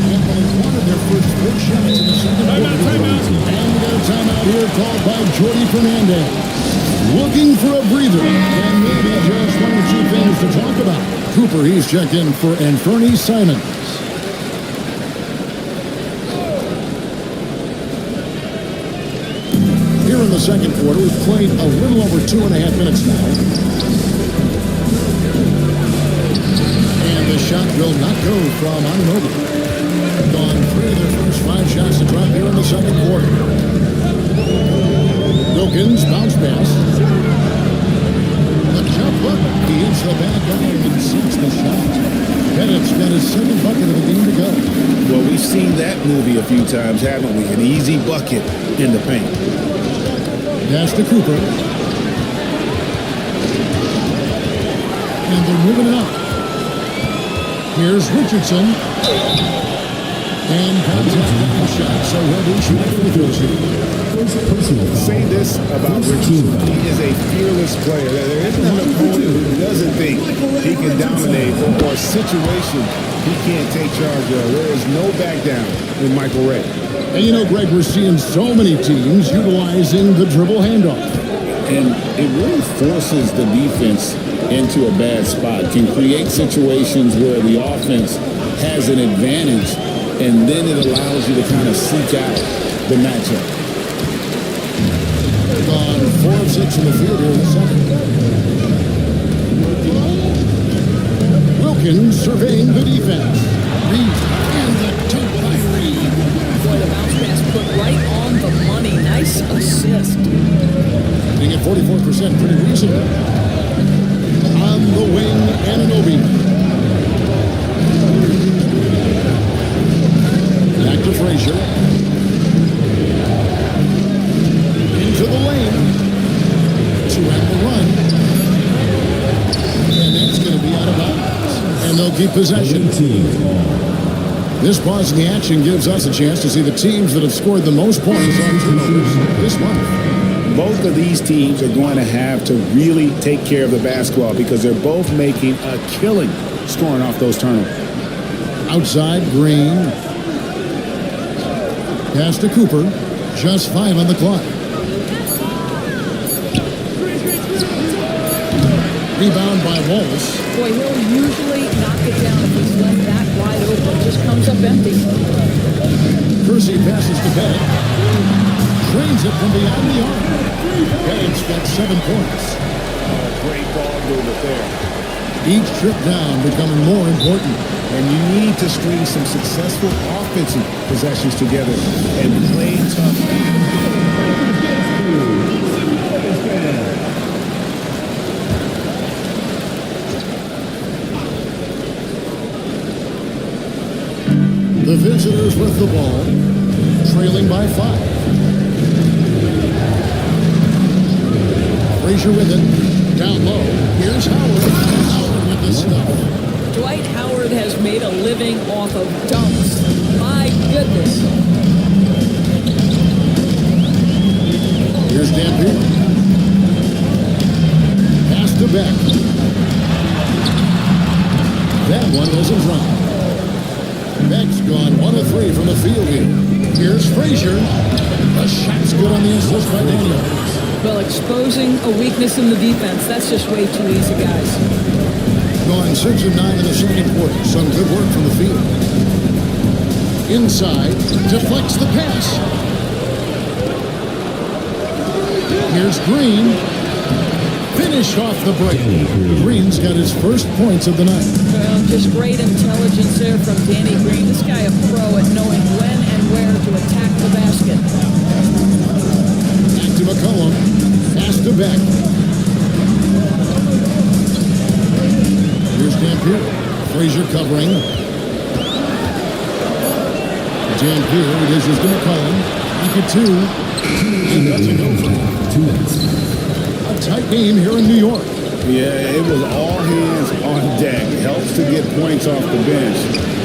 Gentlemen wanted their first 4 shots in the second quarter. And we got a timeout here called by Jordy Fernandez. Looking for a breather. And maybe just 1 or 2 things to talk about. Cooper, he's checked in for Anthony Simons. Here in the second quarter, we've played a little over 2.5 minutes now. And the shot will not go from Anunoby. Gone 3 of their first 5 shots to drop here in the second quarter. Wilkins, bounce pass. The jump up. He hits the back iron and sinks the shot. Bennett's got his second bucket of the game to go. Well, we've seen that movie a few times, haven't we? An easy bucket in the paint. Pass to Cooper. And they're moving it up. Here's Richardson. And contact on the shot. So he'll be shooting for the field shooting. Say this about Richardson. He is a fearless player. There isn't an opponent who doesn't think he can dominate or a situation he can't take charge of. There is no back down with Michael Ray. And you know, Greg, we're seeing so many teams utilizing the dribble handoff. And it really forces the defense into a bad spot. Can create situations where the offense has an advantage, and then it allows you to kind of seek out the matchup. Gone 4 of 6 in the field here in the second. Wilkins surveying the defense. Reed and the top by Reed. Boy, the bounce pass put right on the money. Nice assist. Hitting at 44% pretty recently. On the wing, Anunoby. Back to Frazier. Into the lane. To end the run. And that's going to be out of bounds. And they'll keep possession. This pause in the action gives us a chance to see the teams that have scored the most points on turnovers this month. Both of these teams are going to have to really take care of the basketball because they're both making a killing scoring off those turnovers. Outside, Green. Pass to Cooper. Just 5 on the clock. Rebound by Wallace. Boy, he'll usually knock it down if he's left that wide open. Just comes up empty. Percy passes to Bennett. Drains it from beyond the arc. Bennett's got 7 points. Great ball movement there. Each trip down becoming more important. And you need to string some successful offensive possessions together and play tough. The visitors with the ball, trailing by 5. Frazier with it, down low. Here's Howard. Howard with the stuff. Dwight Howard has made a living off of dunks. My goodness. Here's Dampier. Pass to Beck. That one doesn't drop. Beck's gone 1 of 3 from the field here. Here's Frazier. The shot's good on the assist by Daniels. Well, exposing a weakness in the defense, that's just way too easy, guys. Gone 6 of 9 in the second quarter. Some good work from the field. Inside, deflects the pass. Here's Green. Finish off the break. Green's got his first points of the night. Well, just great intelligence there from Danny Green. This guy a pro at knowing when and where to attack the basket. Back to McCollum. Pass to Beck. Here's Dampier. Frazier covering. Dampier dishes to McCollum. Back at 2. He doesn't go for 2 minutes. A tight game here in New York. Yeah, it was all hands on deck. Helps to get points off the bench.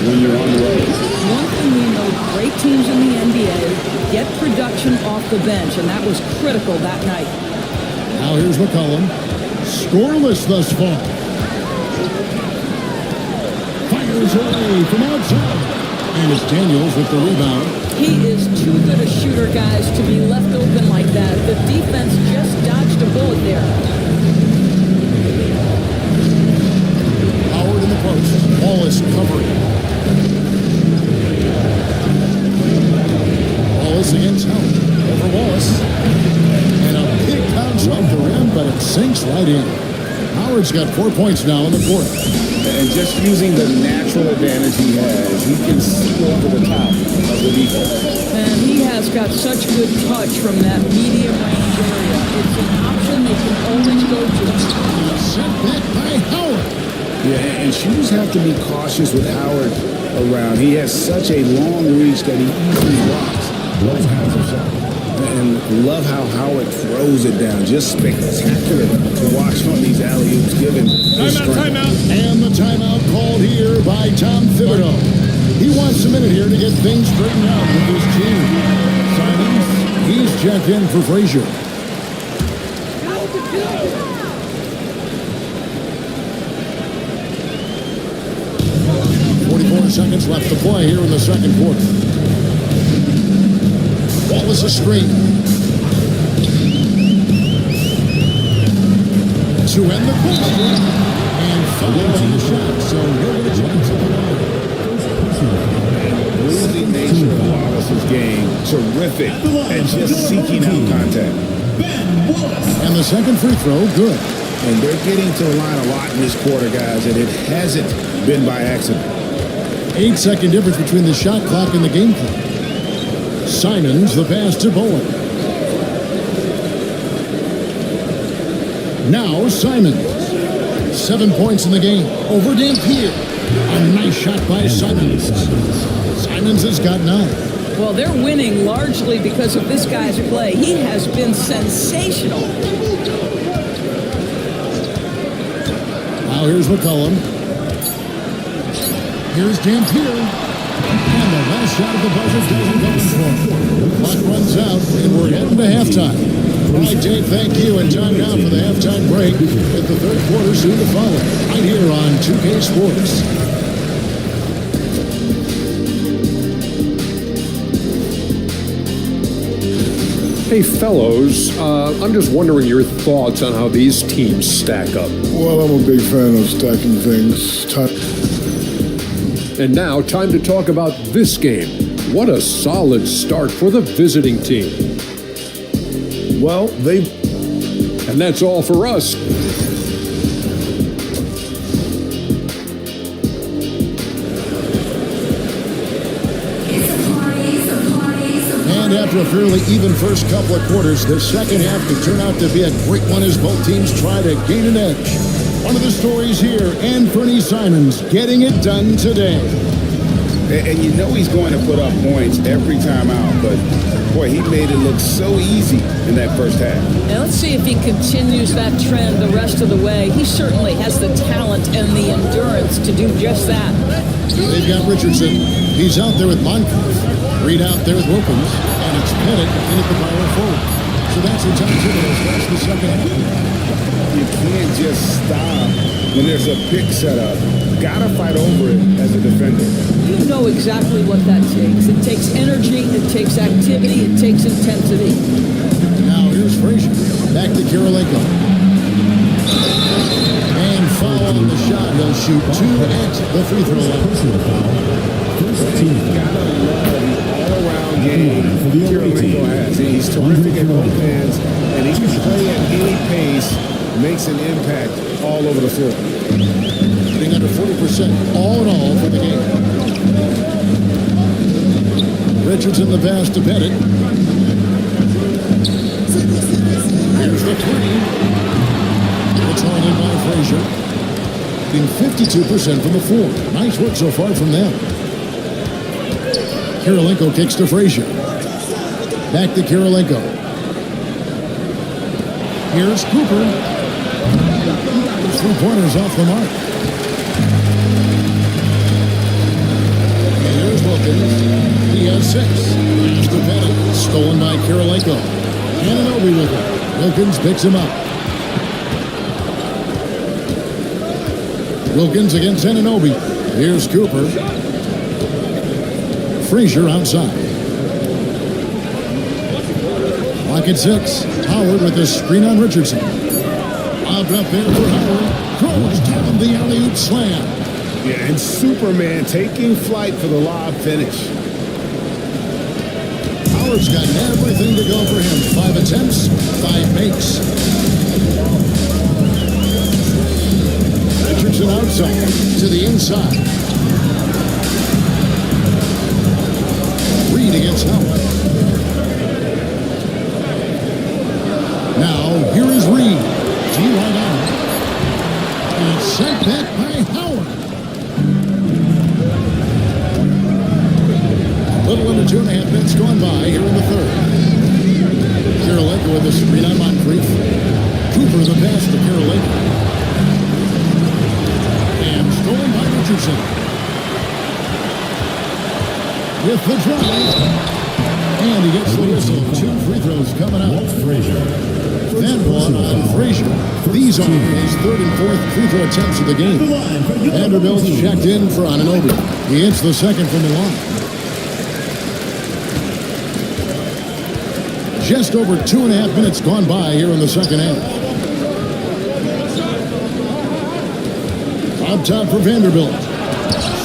when you're on the road. One thing we know, great teams in the NBA get production off the bench, and that was critical that night. Now here's McCollum. Scoreless thus far. Fires away from outside. And it's Daniels with the rebound. He is too good a shooter, guys, to be left open like that. The defense just dodged a bullet there. Howard in the post. Wallace covering. Wallace against Howard. Over Wallace. And a big bounce off the rim, but it sinks right in. Howard's got 4 points now in the fourth. And just using the natural advantage he has, he can see over the top of the defense. And he has got such good touch from that medium range area. It's an option they can always go to. Sent back by Howard. Yeah, and shooters have to be cautious with Howard around. He has such a long reach that he easily blocks those kinds of shots. And love how Howard throws it down. Just spectacular to watch on these alley-oops given his strength. Timeout. And the timeout called here by Tom Thibodeau. He wants a minute here to get things straightened out with his team. Simons, he's checked in for Frazier. Seconds left to play here in the second quarter. Wallace a screen. To end the quarter. And follows on the shot. So he'll get a chance at the line. Bruising nature of Wallace's game. Terrific. And just seeking out contact. And the second free throw, good. And they're getting to the line a lot in this quarter, guys, and it hasn't been by accident. 8-second difference between the shot clock and the game clock. Simons, the pass to Bowen. Now Simons. 7 points in the game. Over Dampier. A nice shot by Simons. Simons has got 9. Well, they're winning largely because of this guy's play. He has been sensational. Now here's McCollum. Here's Dampier. And the last shot of the buzzer doesn't go. Clock runs out, and we're heading to halftime. All right, Dave, thank you. And time now for the halftime break. At the third quarter soon to follow. Right here on 2K Sports. Hey, fellows, I'm just wondering your thoughts on how these teams stack up. Well, I'm a big fan of stacking things. And now, time to talk about this game. What a solid start for the visiting team. Well, And that's all for us. And after a fairly even first couple of quarters, the second half could turn out to be a great one as both teams try to gain an edge. One of the stories here, Anthony Simons getting it done today. And you know he's going to put up points every time out, but boy, he made it look so easy in that first half. Now let's see if he continues that trend the rest of the way. He certainly has the talent and the endurance to do just that. They've got Richardson. He's out there with Moncrief. Reed out there with Wilkins. And it's Pettit in at the power forward. So that's what Tom Thibodeau starts the second half. You can't just stop when there's a pick set up. Gotta fight over it as a defender. You know exactly what that takes. It takes energy, it takes activity, it takes intensity. Now here's Frazier. Back to Kirilenko. And foul on the shot. He'll shoot 2 at the free throw line. Gotta love the all-around game Kirilenko has. He's terrific at both hands, and he can play at any pace. Makes an impact all over the floor. Getting under 40% all in all for the game. Richardson the pass to Pettit. Here's the 20. It's all in by Frazier. In 52% from the floor. Nice work so far from them. Kirilenko kicks to Frazier. Back to Kirilenko. Here's Cooper. 3 pointers off the mark. Here's Wilkins. He has 6. Pass to Petty. Stolen by Kirilenko. Anunoby with it. Wilkins picks him up. Wilkins against Anunoby. Here's Cooper. Frazier outside. Clock at 6. Howard with the screen on Richardson. Out up there for Howard. Throws down the alley-oop slam. Yeah, and Superman taking flight for the lob finish. Howard's got everything to go for him. 5 attempts, 5 makes. Richardson outside to the inside. Reed against Howard. Now, here is Reed. T-right on. And it's sent back by Howard. A little under 2.5 minutes gone by here in the third. Kirilenko with the screen on Moncrief. Cooper the pass to Kirilenko. And stolen by Richardson. With the drive. And he gets the whistle. 2 free throws coming out. That one on Frazier. These are his 3rd and 4th free throw attempts of the game. Vanderbilt checked in for Anunoby. He hits the second from the line. Just over 2.5 minutes gone by here in the second half. Up top for Vanderbilt.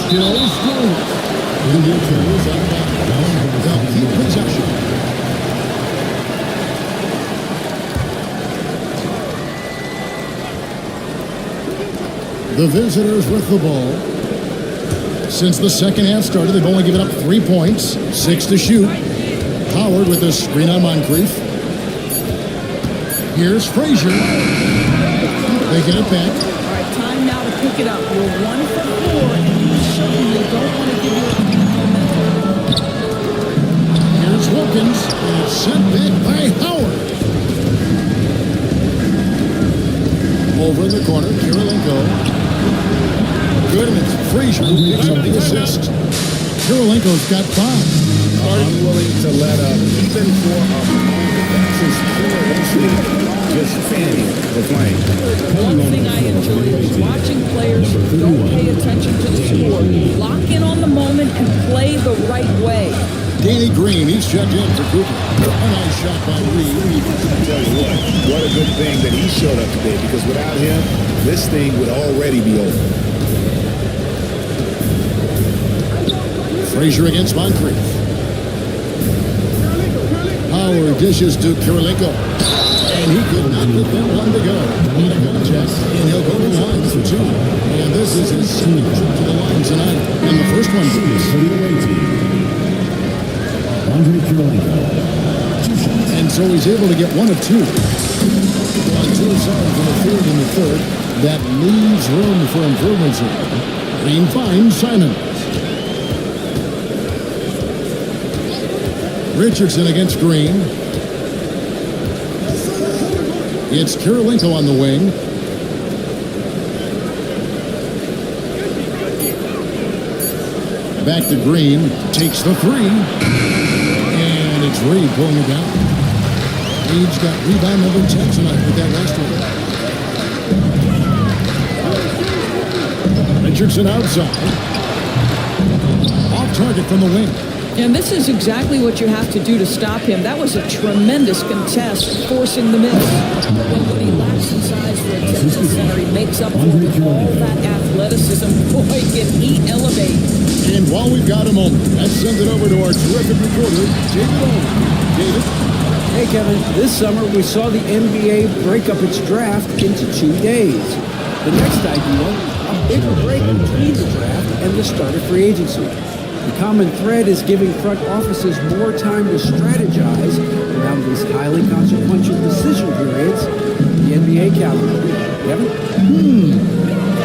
Still scoring. They'll keep possession. The visitors with the ball. Since the second half started, they've only given up 3 points, 6 to shoot. Howard with the screen on Moncrief. Here's Frazier. They get it back. All right, time now to pick it up. You're 1 for 4, and you certainly don't want to give your momentum. Here's Wilkins, and it's sent back by Howard. Over in the corner, Kirilenko. Good, and it's Frazier who picks up the assist. Kirilenko's got 5. Unwilling to let up, even for a moment. That's his core instinct. Just fanning the flame. One thing I enjoy is watching players who don't pay attention to the score, lock in on the moment, and play the right way. Danny Green, he's checked in for Cooper. A nice shot by Reed. I tell you what a good thing that he showed up today, because without him, this thing would already be over. Frazier against Moncrief. Howard dishes to Kirilenko. And he could not get that one to go. On a contest, and he'll go to the line for 2. And this is his second trip to the line tonight. And the first one goes. And so he's able to get 1 of 2. On 2 of 7 from the field in the third. That leaves room for improvements here. Green finds Simon. Richardson against Green. It's Kirilenko on the wing. Back to Green. Takes the 3. And it's Reed pulling it down. Reed's got rebound number 10 tonight with that last one. Richardson outside. Off target from the wing. And this is exactly what you have to do to stop him. That was a tremendous contest, forcing the miss. But when he lacks in size for a Texas center, he makes up for it with all that athleticism. Boy, can he elevate. And while we've got a moment, let's send it over to our terrific reporter, David Owen. David? Hey, Kevin. This summer, we saw the NBA break up its draft into 2 days. The next idea, a bigger break between the draft and the start of free agency. The common thread is giving front offices more time to strategize around these highly consequential decision periods in the NBA calendar. Kevin?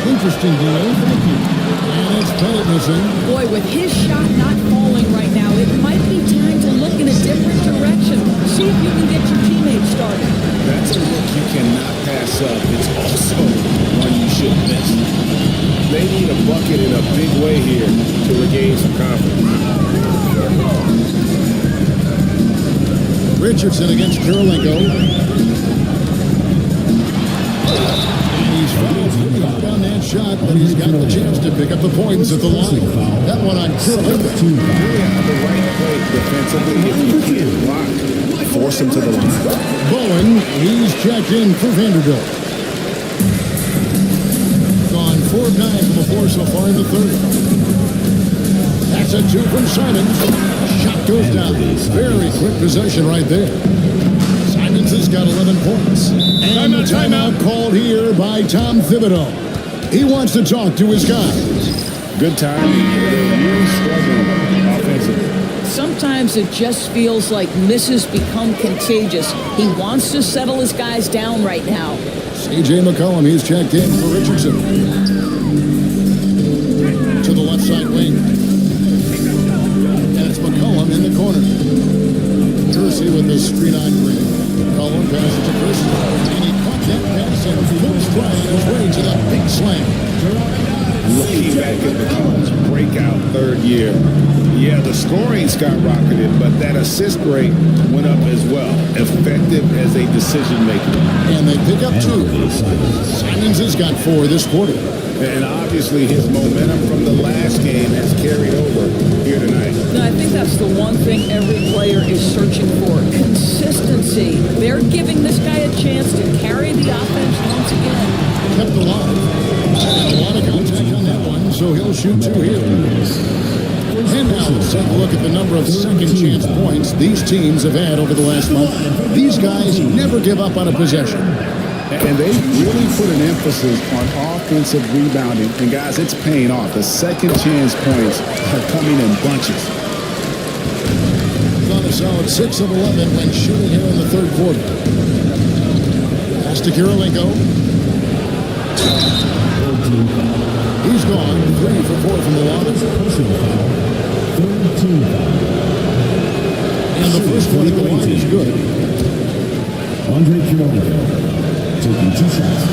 Interesting, Dino. Thank you. And it's Pettit missing. Boy, with his shot not falling right now, it might be time to look in a different direction. See if you can get your teammates started. That's a look you cannot pass up. It's also one you should miss. They need a bucket in a big way here to regain some confidence. Richardson against Kirilenko. He's found that shot, but he's got the chance to pick up the points at the line. That one on Kirilenko. The right play defensively. If you can't block, force him to the line. Bowen, he's checked in for Vanderbilt. Gone 4 of 9 from the floor so far in the third. That's a 2 from Simons. Shot goes down. Very quick possession right there. Simons has got 11 points. And the timeout called here by Tom Thibodeau. He wants to talk to his guys. Good time. They're really struggling offensively. Sometimes it just feels like misses become contagious. He wants to settle his guys down right now. C.J. McCollum, he's checked in for Richardson. To the left side wing. And it's McCollum in the corner. Kersey with the screen on green. McCollum passes to Kersey. And he caught that pass and full stride his way to the big slam. Looking back at McCollum's breakout third year, yeah, the scoring skyrocketed, but that assist rate went up as well. Effective as a decision maker. And they pick up 2. Simons has got 4 this quarter. And obviously his momentum from the last game has carried over here tonight. And I think that's the one thing every player is searching for. Consistency. They're giving this guy a chance to carry the offense once again. Kept alive. A lot of contact on that one, so he'll shoot 2 here. And now let's take a look at the number of second chance points these teams have had over the last month. These guys never give up on a possession. And they really put an emphasis on offensive rebounding. And guys, it's paying off. The second chance points are coming in bunches. On a solid 6 of 11 when shooting here in the third quarter. Pass to Kirilenko. He's gone 3 for 4 from the line. And the first one at the line is good. Andre Kirilenko taking 2 shots.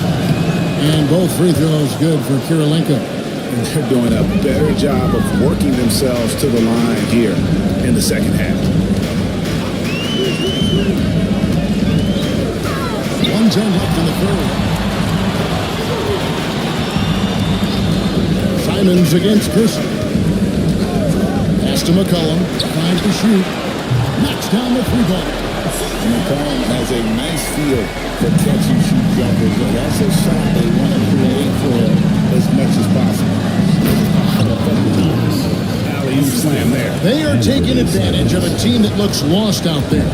And both free throws good for Kirilenko. And they're doing a better job of working themselves to the line here in the second half. 1:10 left in the third. Simons against Kersey. Pass to McCollum. Trying to shoot. Knocks down the 3-pointer. McCollum has a nice feel for catch-and-shoot jumpers. And that's a shot they want to create for as much as possible. Alley-oop slam there. They are taking advantage of a team that looks lost out there.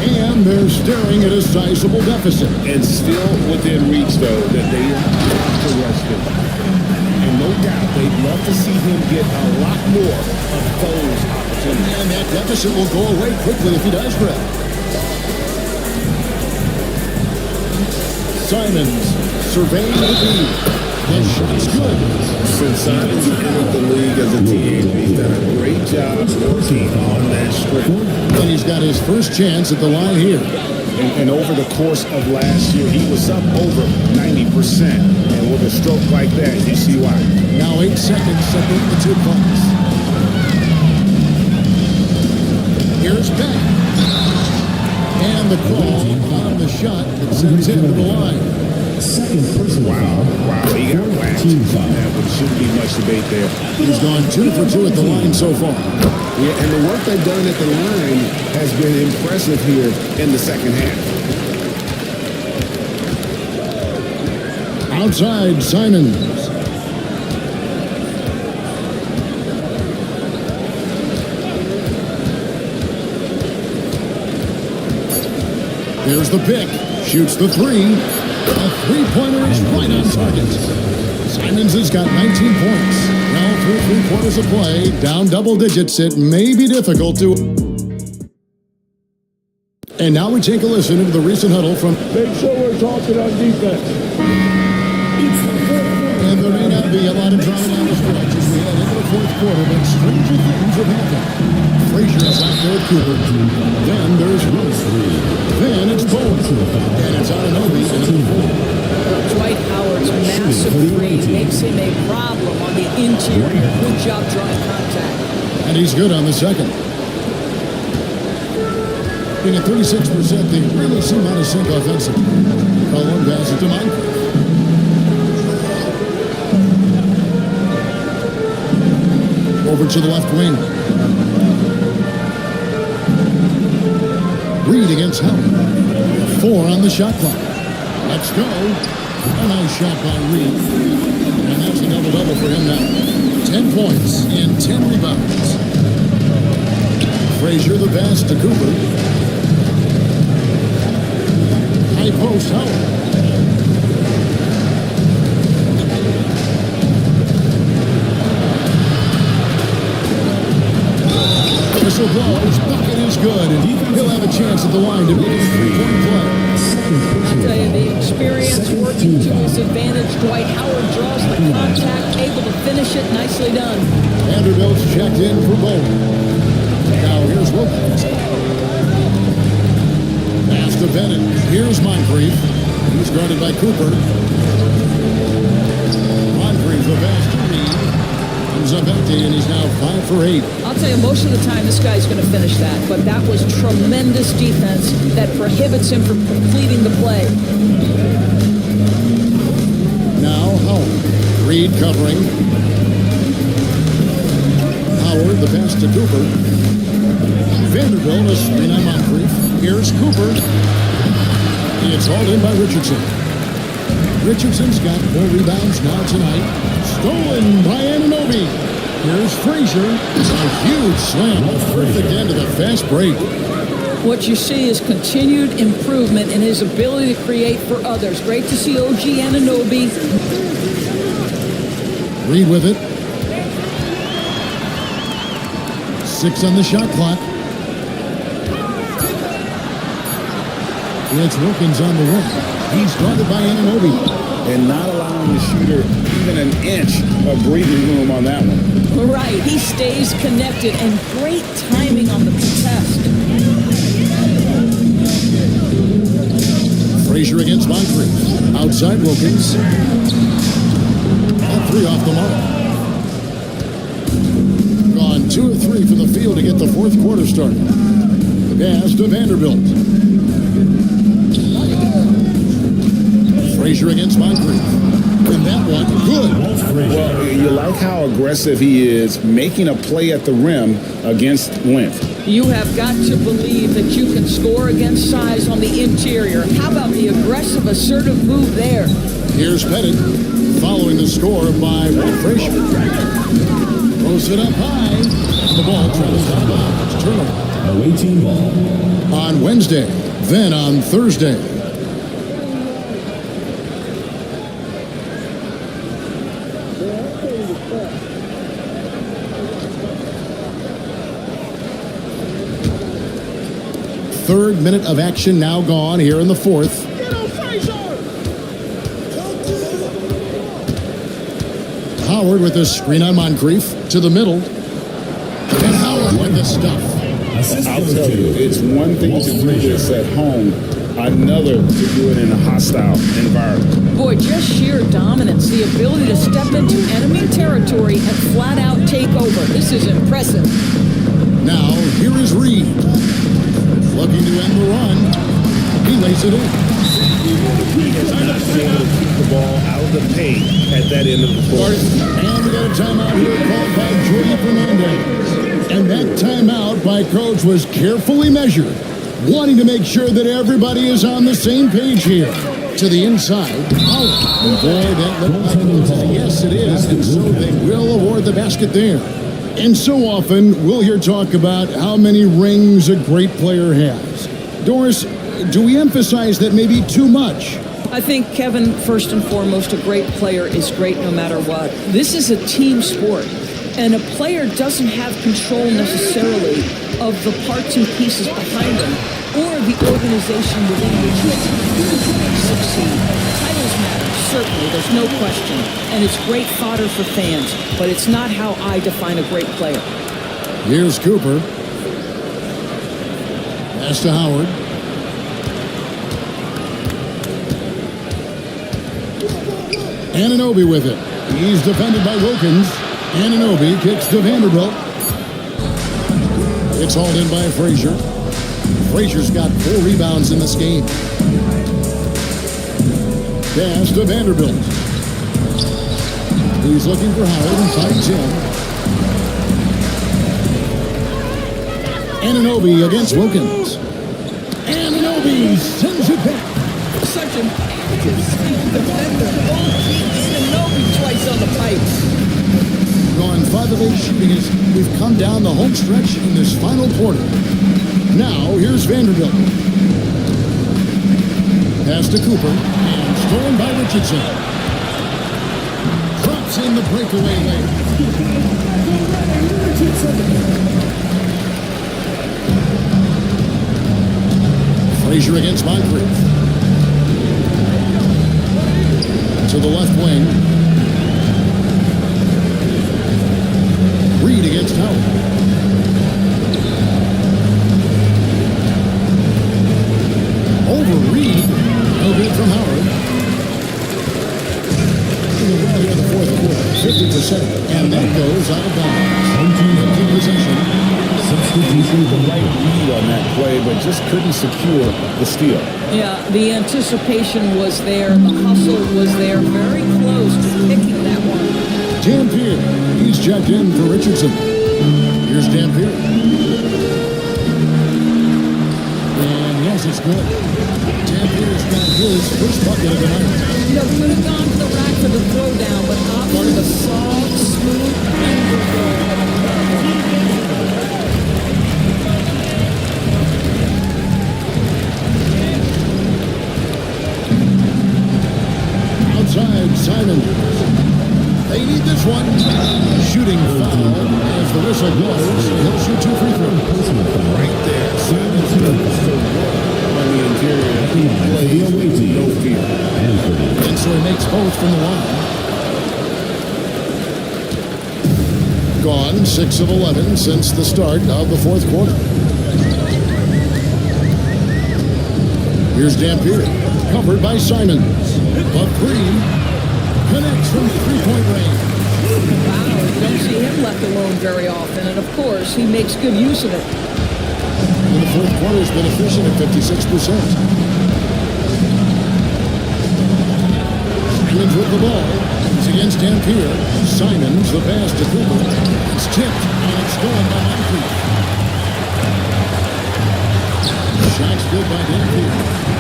And they're staring at a sizable deficit. And still within reach, though, that they have to rush them. And no doubt, they'd love to see him get a lot more of those opportunities. And that deficit will go away quickly if he does grab. Simons surveying the lead. His shot's good. Since Simons entered the league as a teenager, he's done a great job working on that strip. And he's got his first chance at the line here. And over the course of last year, he was up over 90%. And with a stroke like that, you see why. Now 8 seconds separate the 2 clocks. Here's Beck. And the call on the shot that sends him to the line. Second personal foul. Wow, he got whacked. There shouldn't be much debate there. He's gone 2 for 2 at the line so far. Yeah, and the work they've done at the line has been impressive here in the second half. Outside, Simons. There's the pick. Shoots the 3. A 3-pointer is right on target. Simons has got 19 points. Now through 3 quarters of play, down double digits. It may be difficult to... And now we take a listen to the recent huddle from... Make sure we're talking on defense. And there may not be a lot of drama down the stretch as we head into the fourth quarter, but stranger things have happened. Frazier's out there with Cooper. Then there's Wilson. Then it's Bowen. And it's Anunoby in the 4. Dwight Howard's massive three makes him a problem on the interior. Good job drawing contact. And he's good on the second. Being at 36%, they really seem out of sync offensively. Call one pass it to Moncrief. Over to the left wing. Reed against Howard. 4 on the shot clock. Let's go. A nice shot by Reed. And that's a double-double for him now. 10 points and 10 rebounds. Frazier the pass to Cooper. High post Howard. Whistle blows. Bucket is good. And he'll have a chance at the line to make a 3-point play. I tell you, the experience working to his advantage. Dwight Howard draws the contact, able to finish it. Nicely done. Vanderbilt's checked in for both. Now here's Wilkins. Pass to Bennett. Here's Moncrief. He's guarded by Cooper. Moncrief the pass to Reed. Comes up empty, and he's now 5 for 8. I'll tell you, most of the time this guy's going to finish that, but that was tremendous defense that prohibits him from completing the play. Now Howard. Reed covering. Howard the pass to Cooper. Vanderbilt a screen on Moncrief. Here's Cooper. It's hauled in by Richardson. Richardson's got 4 rebounds now tonight. Stolen by Anunoby. Here's Frazier. A huge slam. Perfect end of the fast break. What you see is continued improvement in his ability to create for others. Great to see OG Anunoby. Reed with it. 6 on the shot clock. It's Wilkins on the wing. He's guarded by Anunoby. And not allowing the shooter even an inch of breathing room on that one. Right, he stays connected and great timing on the contest. Frazier against Moncrief. Outside Wilkins. And 3 off the mark. Gone 2 of 3 from the field to get the fourth quarter started. The pass to Vanderbilt. Frazier against Moncrief. And that one, good. Well, you like how aggressive he is making a play at the rim against length. You have got to believe that you can score against size on the interior. How about the aggressive, assertive move there? Here's Pettit following the score by Walt Frazier. Throws it up high. The ball travels out of bounds. Turnover. Away team ball. On Wednesday, then on Thursday. Third minute of action now gone here in the fourth. Howard with the screen on Moncrief to the middle. And Howard with the stuff. I'll tell you, it's one thing to do this at home, another to do it in a hostile environment. Boy, just sheer dominance, the ability to step into enemy territory and flat out take over. This is impressive. Now, here is Reed. Looking to end the run. He lays it in. He is not able to keep the ball out of the paint at that end of the court. And we got a timeout here called by Jordi Fernandez. And that timeout by Coach was carefully measured, wanting to make sure that everybody is on the same page here. To the inside. Oh, and boy, that looked like it was a yes, it is. And so they will award the basket there. And so often, we'll hear talk about how many rings a great player has. Doris, do we emphasize that maybe too much? I think, Kevin, first and foremost, a great player is great no matter what. This is a team sport, and a player doesn't have control necessarily of the parts and pieces behind them or the organization within which they succeed. Titles matter, certainly, there's no question, and it's great fodder for fans, but it's not how I define a great player. Here's Cooper. Pass to Howard. Anunoby with it. He's defended by Wilkins. Anunoby kicks to Vanderbilt. It's hauled in by Frazier. Frazier's got 4 rebounds in this game. Pass to Vanderbilt. He's looking for Howard and finds him. Anunoby against Wilkins. Anunoby sends it back. Such an active sneaky defender. Anunoby twice on the pipes. Gone 5 of 8 shooting as we've come down the home stretch in this final quarter. Now, here's Vanderbilt. Pass to Cooper, and stolen by Richardson. Drops in the breakaway lane. Frazier against Moncrief. To the left wing. Reed against Howard. Over Reed. No good from Howard. In the rally of the fourth quarter, 50%. And that goes out of bounds. Empty possession. Substitution the right read on that play, but just couldn't secure the steal. Yeah, the anticipation was there. The hustle was there. Very close to picking that one. Dampier. He's checked in for Richardson. Here's Dampier. And yes, it's good. Dampier's got his first bucket of the night. You know, we would have gone to the rack for the throwdown, but opted for the soft, smooth, outside, Simon. They need this one. Shooting foul as the whistle blows. He'll shoot 2 free throws. Right there. Simon's goes to work on the interior. He plays with no fear. And so he makes both from the line. Gone 6 of 11 since the start of the fourth quarter. Here's Dampier. Covered by Simons. A 3. Connects from 3-point range. Wow, you don't see him left alone very often, and of course, he makes good use of it. And the fourth quarter has been efficient at 56%. Simons with the ball. He's against Dampier. Simons, the pass to Cooper. It's tipped, and it's stolen by Moncrief. Shot's good by Dampier.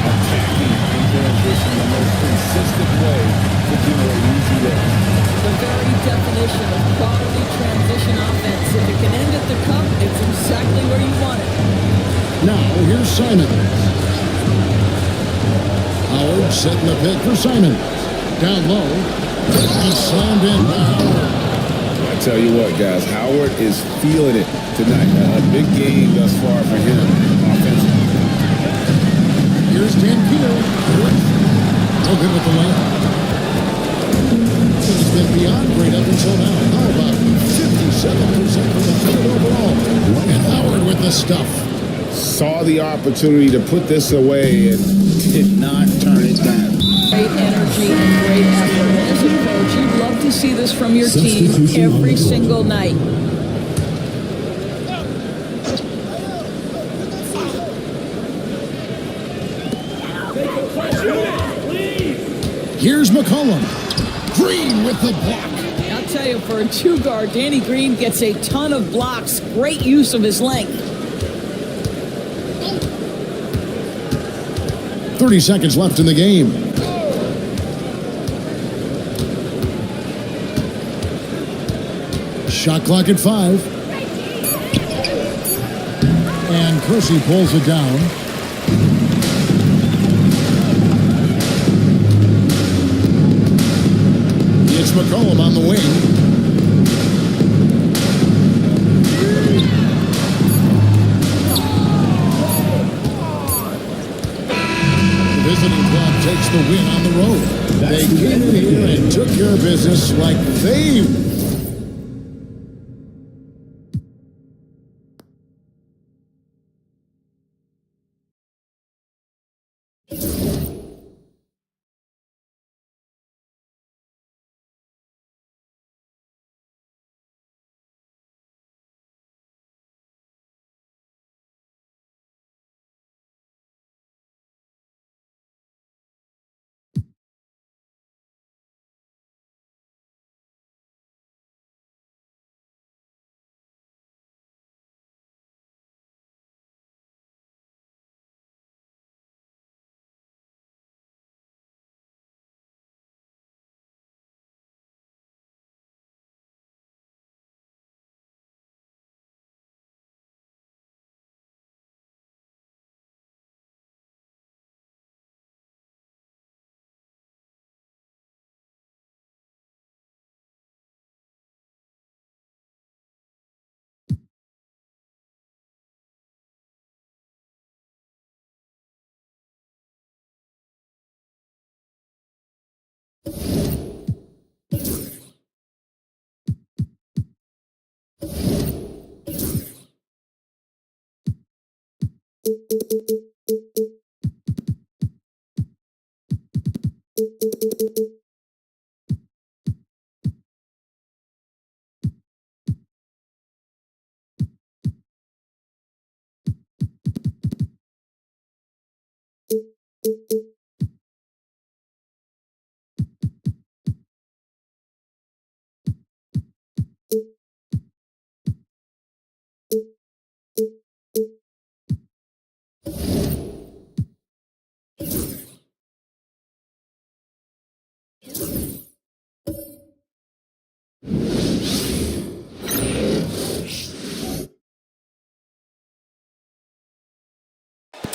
Attacking in transition the most consistent way to generate easy looks. The very definition of quality transition offense. If it can end at the cup, it's exactly where you want it. Now, here's Simon. Howard setting the pick for Simon. Down low. He's slammed in by Howard. I tell you what, guys, Howard is feeling it tonight. A big game thus far for him offensively. Here's Dampier. No good with the layup. He's been beyond great up until now. How about 57% from the field overall? And Howard with the stuff. Saw the opportunity to put this away and did not turn it down. Great energy and great effort. As a coach, you'd love to see this from your team every single night. Here's McCollum. Green with the block. I'll tell you, for a 2-guard, Danny Green gets a ton of blocks. Great use of his length. 30 seconds left in the game. Shot clock at 5. And Kersey pulls it down. It's McCollum on the wing. The visiting club takes the win on the road. They came in here and took care of business like they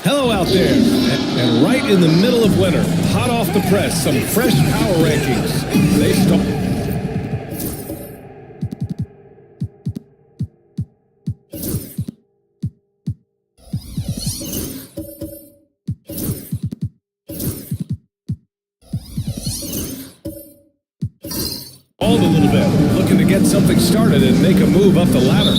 Hello out there. And right in the middle of winter, hot off the press, some fresh power rankings. They start. A little bit, looking to get something started and make a move up the ladder.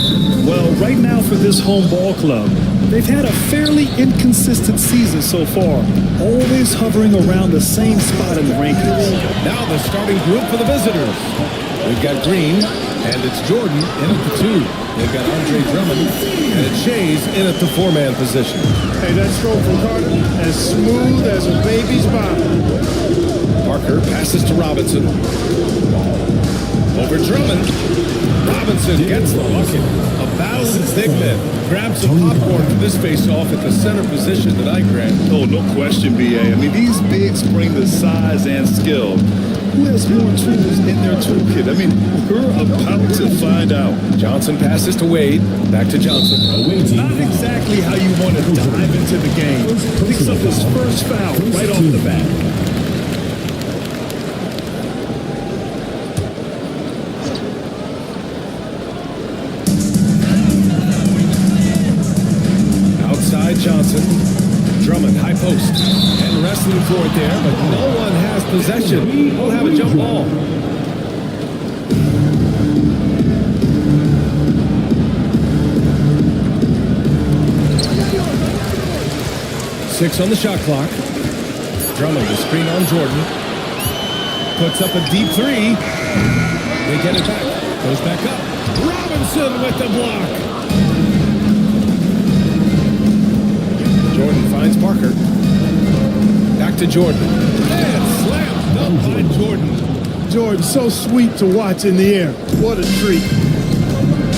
Well, right now for this home ball club, they've had a fairly inconsistent season so far, always hovering around the same spot in the rankings. Now the starting group for the visitors. We've got Green, and it's Jordan in at the 2. They've got Andre Drummond, and it's Shays in at the 4-man position. Hey, that stroke from Carter, as smooth as a baby's bottom. Parker passes to Robinson. Over Drummond. Robinson gets the bucket. A battle of big men. Grabs some popcorn for this face-off at the center position that I grab. Oh, no question, B.A. I mean, these bigs bring the size and skill. Who has more tools in their toolkit? I mean, we're about to find out. Johnson passes to Wade. Back to Johnson. Not exactly how you want to dive into the game. Picks up his first foul right off the bat. Johnson, Drummond, high post, and wrestling for it there, but no one has possession. We'll have a jump ball. Six on the shot clock. Drummond, the screen on Jordan. Puts up a deep 3. They get it back. Goes back up. Robinson with the block. Jordan finds Parker. Back to Jordan. And slam dunk by Jordan. Jordan, so sweet to watch in the air. What a treat.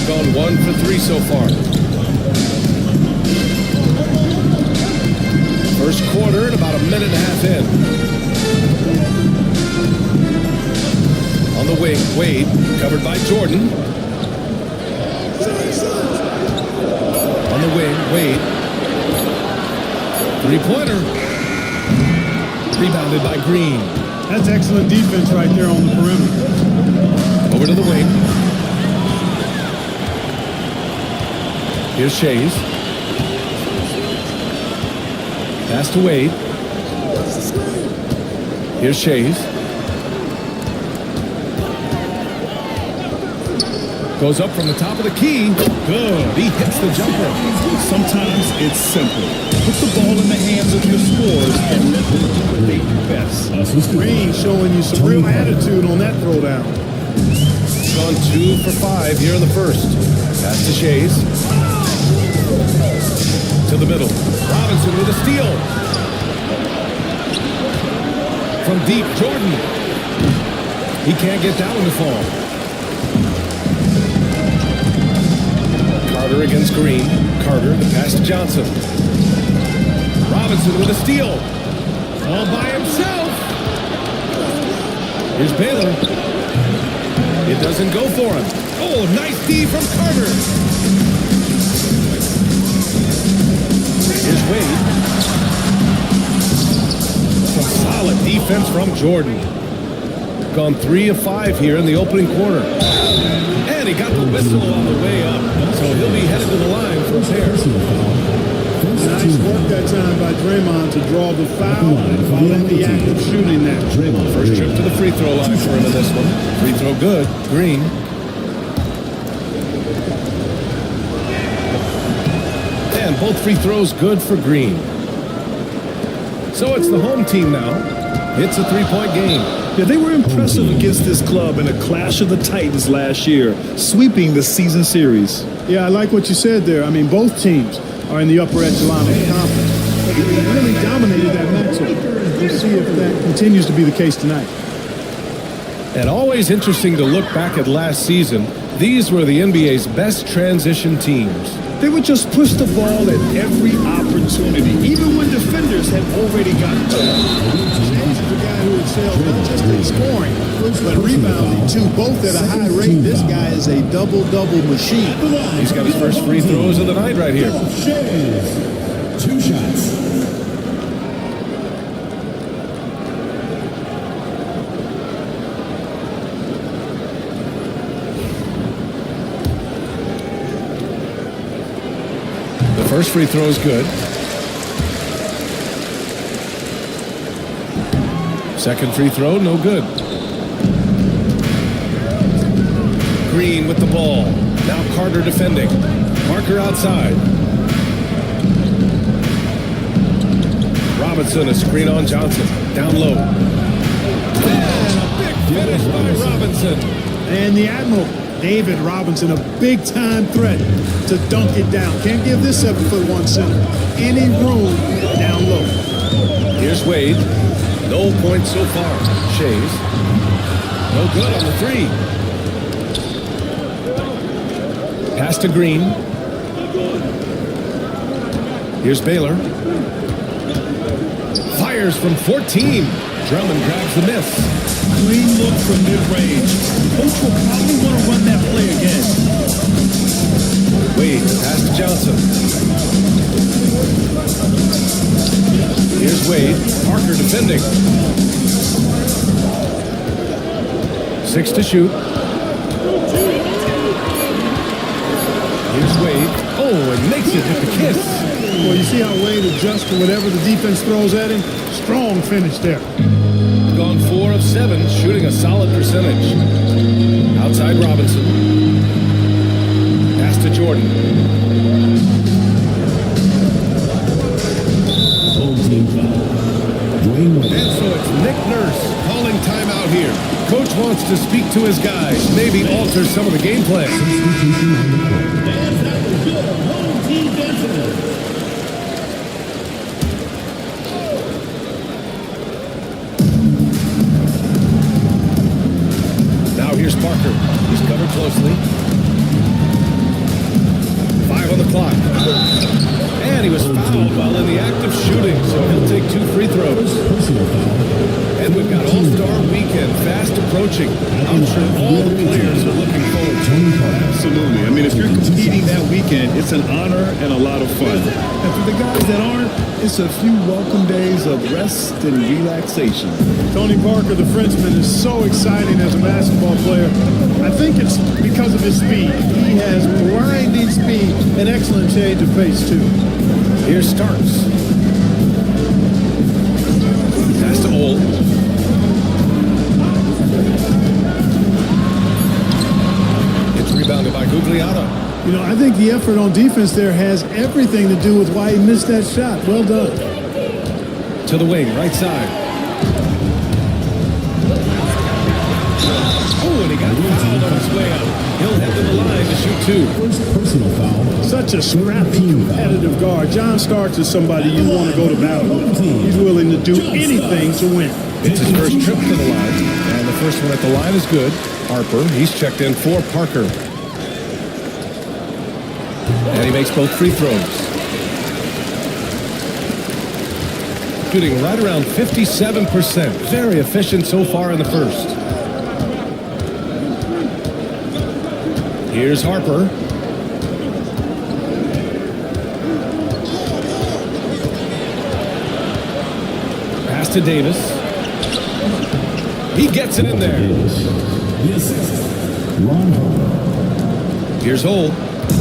Gone 1 for 3 so far. First quarter and about a minute and a half in. On the wing, Wade, covered by Jordan. On the wing, Wade. Three-pointer. Rebounded by Green. That's excellent defense right there on the perimeter. Over to the wing. Here's Shays. Pass to Wade. Here's Shays. Goes up from the top of the key. Good. He hits the jumper. Sometimes it's simple. Put the ball in the hands of your scorers and let them do what they do best. Green showing you some real attitude on that throwdown. Gone 2 for 5 here in the first. Pass to Shays. To the middle. Robinson with a steal. From deep, Jordan. He can't get that one to fall. Carter against Green. Carter, the pass to Johnson. Robinson with a steal. All by himself. Here's Baylor. It doesn't go for him. Oh, nice D from Carter. Here's Wade. Some solid defense from Jordan. Gone 3 of 5 here in the opening quarter. And he got the whistle on the way up. So he'll be headed to the line for a pair. Nice work that time by Draymond to draw the foul while in the act of shooting that. First trip to the free throw line for him in this one. Free throw good. Green. And And both free throws good for Green. So it's the home team now. It's a three-point game. Yeah, they were impressive against this club in a clash of the Titans last year, sweeping the season series. Yeah, I like what you said there. I mean, both teams are in the upper echelon of the conference. They really dominated that matchup. We'll see if that continues to be the case tonight. And always interesting to look back at last season. These were the NBA's best transition teams. They would just push the ball at every opportunity, even when defenders had already gotten to them. James is a guy who excels not just in scoring, but rebounding too, both at a high rate. This guy is a double-double machine. He's got his first free throws of the night right here. 2 shots. First free throw is good. Second free throw, no good. Green with the ball. Now Carter defending. Parker outside. Robinson, a screen on Johnson. Down low. And a big finish by Robinson. And the Admiral, David Robinson, a big-time threat to dunk it down. Can't give this 7'1" center any room down low. Here's Wade. No points so far. Shays. No good on the three. Pass to Green. Here's Baylor. Fires from 14. Drummond grabs the miss. Clean look from mid-range. Coach will probably want to run that play again. Wade, pass to Johnson. Here's Wade. Parker defending. 6 to shoot. Here's Wade. Oh, and makes it with the kiss. Well, you see how Wade adjusts to whatever the defense throws at him? Strong finish there. Gone 4 of 7, shooting a solid percentage. Outside Robinson. Pass to Jordan. Home team foul. Dwayne Wade. And so it's Nick Nurse calling timeout here. Coach wants to speak to his guys, maybe alter some of the game plan. Here's Parker. He's covered closely. 5 on the clock. And he was fouled while in the act of shooting, so he'll take 2 free throws. And we've got All-Star Weekend fast approaching. I'm sure all the players are looking forward to it. Absolutely. I mean, if you're competing that weekend, it's an honor and a lot of fun. And for the guys that aren't, it's a few welcome days of rest and relaxation. Tony Parker, the Frenchman, is so exciting as a basketball player. I think it's because of his speed. He has blinding speed and excellent change of pace, too. Here's Starks. Pass to Old. It's rebounded by Gugliotta. You know, I think the effort on defense there has everything to do with why he missed that shot. Well done. To the wing, right side. Oh, and he got fouled on his way out. He'll head to the line to shoot 2. First personal foul. Such a scrappy, competitive guard. John Starks is somebody you want to go to battle with. He's willing to do anything to win. It's his first trip to the line, and the first one at the line is good. Harper, he's checked in for Parker. And he makes both free throws. Shooting right around 57%. Very efficient so far in the first. Here's Harper. Pass to Davis. He gets it in there. The assist. Ron Harper. Here's Old.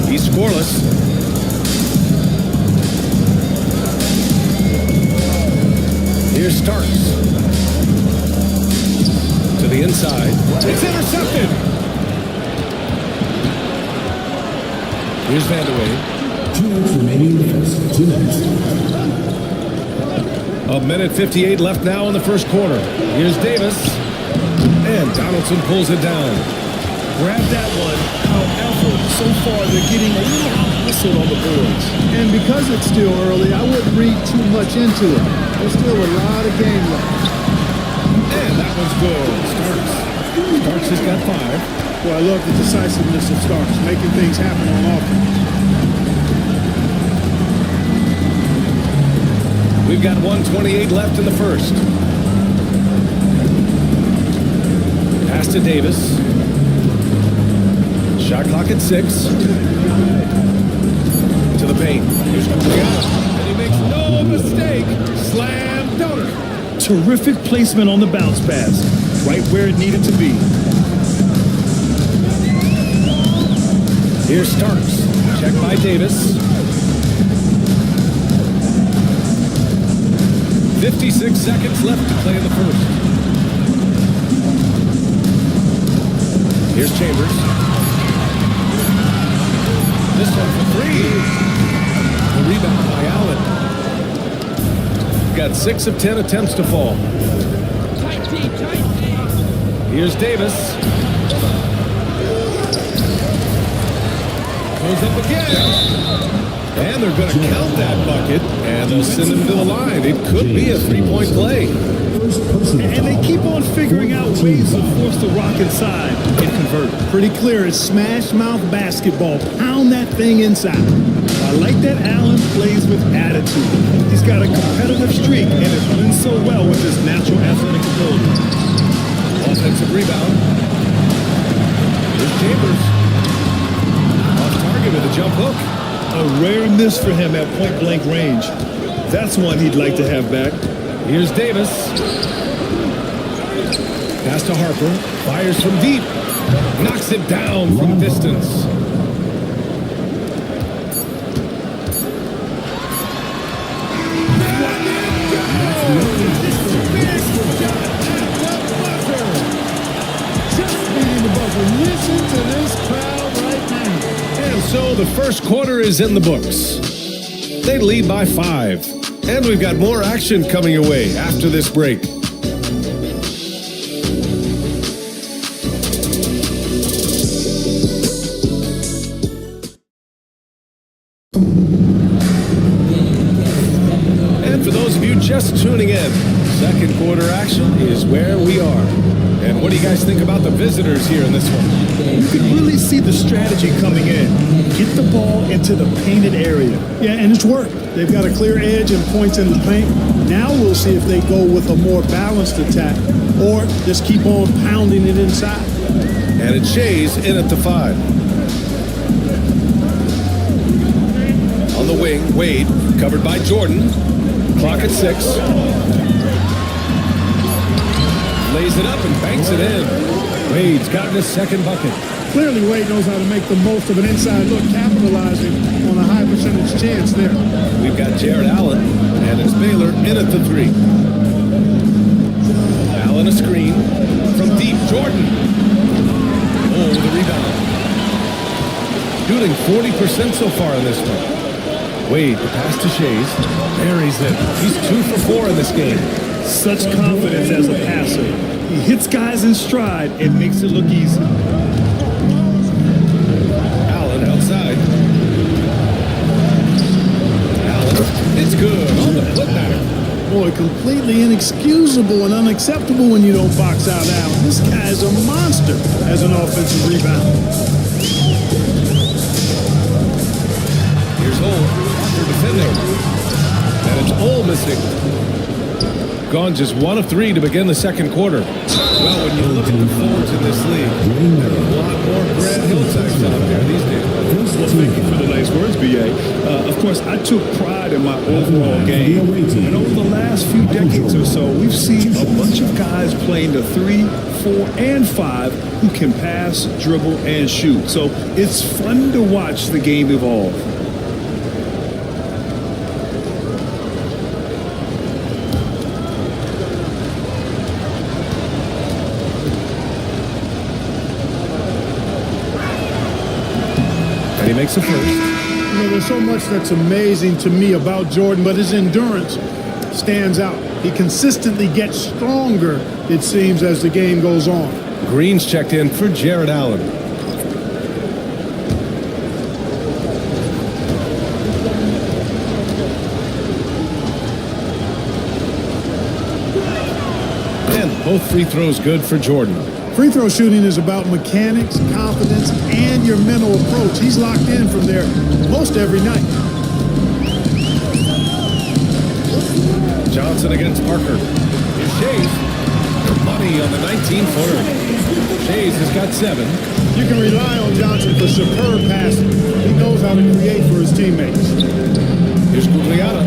He's scoreless. Here's Starks. To the inside. It's intercepted. Here's Vandeweghe. 2 minutes remaining in the first. 2 minutes. A minute 58 left now in the first quarter. Here's Davis. And Donaldson pulls it down. Grab that one. However, so far they're getting a little out-hustled on the boards. And because it's still early, I wouldn't read too much into it. There's still a lot of game left. And that one's good. Starks has got 5. Well, I love the decisiveness of Starks, making things happen on offense. We've got 1:28 left in the first. Pass to Davis. Shot clock at 6. To the paint. Here's Gabriel. And he makes no mistake. Slam dunk. Terrific placement on the bounce pass. Right where it needed to be. Here's Starks. Checked by Davis. 56 seconds left to play in the first. Here's Chambers. This one for 3. The rebound by Allen. Got 6 of 10 attempts to fall. Here's Davis. Goes up again. And they're going to count that bucket, and they'll send him to the line. It could be a 3-point play. And they keep on figuring out ways to force the Rock inside and convert. Pretty clear. It's smash mouth basketball. Pound that thing inside. I like that Allen plays with attitude. He's got a competitive streak and is doing so well with his natural athletic ability. Offensive rebound. Here's Chambers. Off target with a jump hook. A rare miss for him at point-blank range. That's one he'd like to have back. Here's Davis. Pass to Harper. Fires from deep. Knocks it down from distance. Listen to this crowd right now. And so the first quarter is in the books. They lead by 5. And we've got more action coming your way after this break. And for those of you just tuning in, second quarter action is where we are. And what do you guys think about the visitors here in this one? You can really see the strategy coming in. Get the ball into the painted area. Yeah, and it's worked. They've got a clear edge and points in the paint. Now we'll see if they go with a more balanced attack or just keep on pounding it inside. And it's Shays in at the 5. On the wing, Wade, covered by Jordan. Clock at 6. Lays it up and banks it in. Wade's gotten his second bucket. Clearly, Wade knows how to make the most of an inside look, capitalizing on a high percentage chance there. We've got Jared Allen, and it's Baylor in at the 3. Allen a screen from deep. Jordan. Oh, the rebound. Shooting 40% so far in this one. Wade, the pass to Shays. Buries it. He's 2 for 4 in this game. Such confidence as a passer. He hits guys in stride and makes it look easy. Allen outside. Allen, it's good on the putback. Boy, completely inexcusable and unacceptable when you don't box out Allen. This guy's a monster as an offensive rebounder. Here's Ole after defending. And it's Ole missing. Gone just 1 of 3 to begin the second quarter. Well, when you look at the forwards in this league, there are a lot more Grant Hill types out there these days. Well, thank you for the nice words, B.A. Of course, I took pride in my overall game. And over the last few decades or so, we've seen a bunch of guys playing the 3, 4, and 5 who can pass, dribble, and shoot. So it's fun to watch the game evolve. And he makes a first. You know, there's so much that's amazing to me about Jordan, but his endurance stands out. He consistently gets stronger, it seems, as the game goes on. Green's checked in for Jared Allen. And both free throws good for Jordan. Free throw shooting is about mechanics, confidence, and your mental approach. He's locked in from there most every night. Johnson against Parker. Here's Shays. Money on the 19-footer. Shays has got 7. You can rely on Johnson for superb passing. He knows how to create for his teammates. Here's Guglielmo.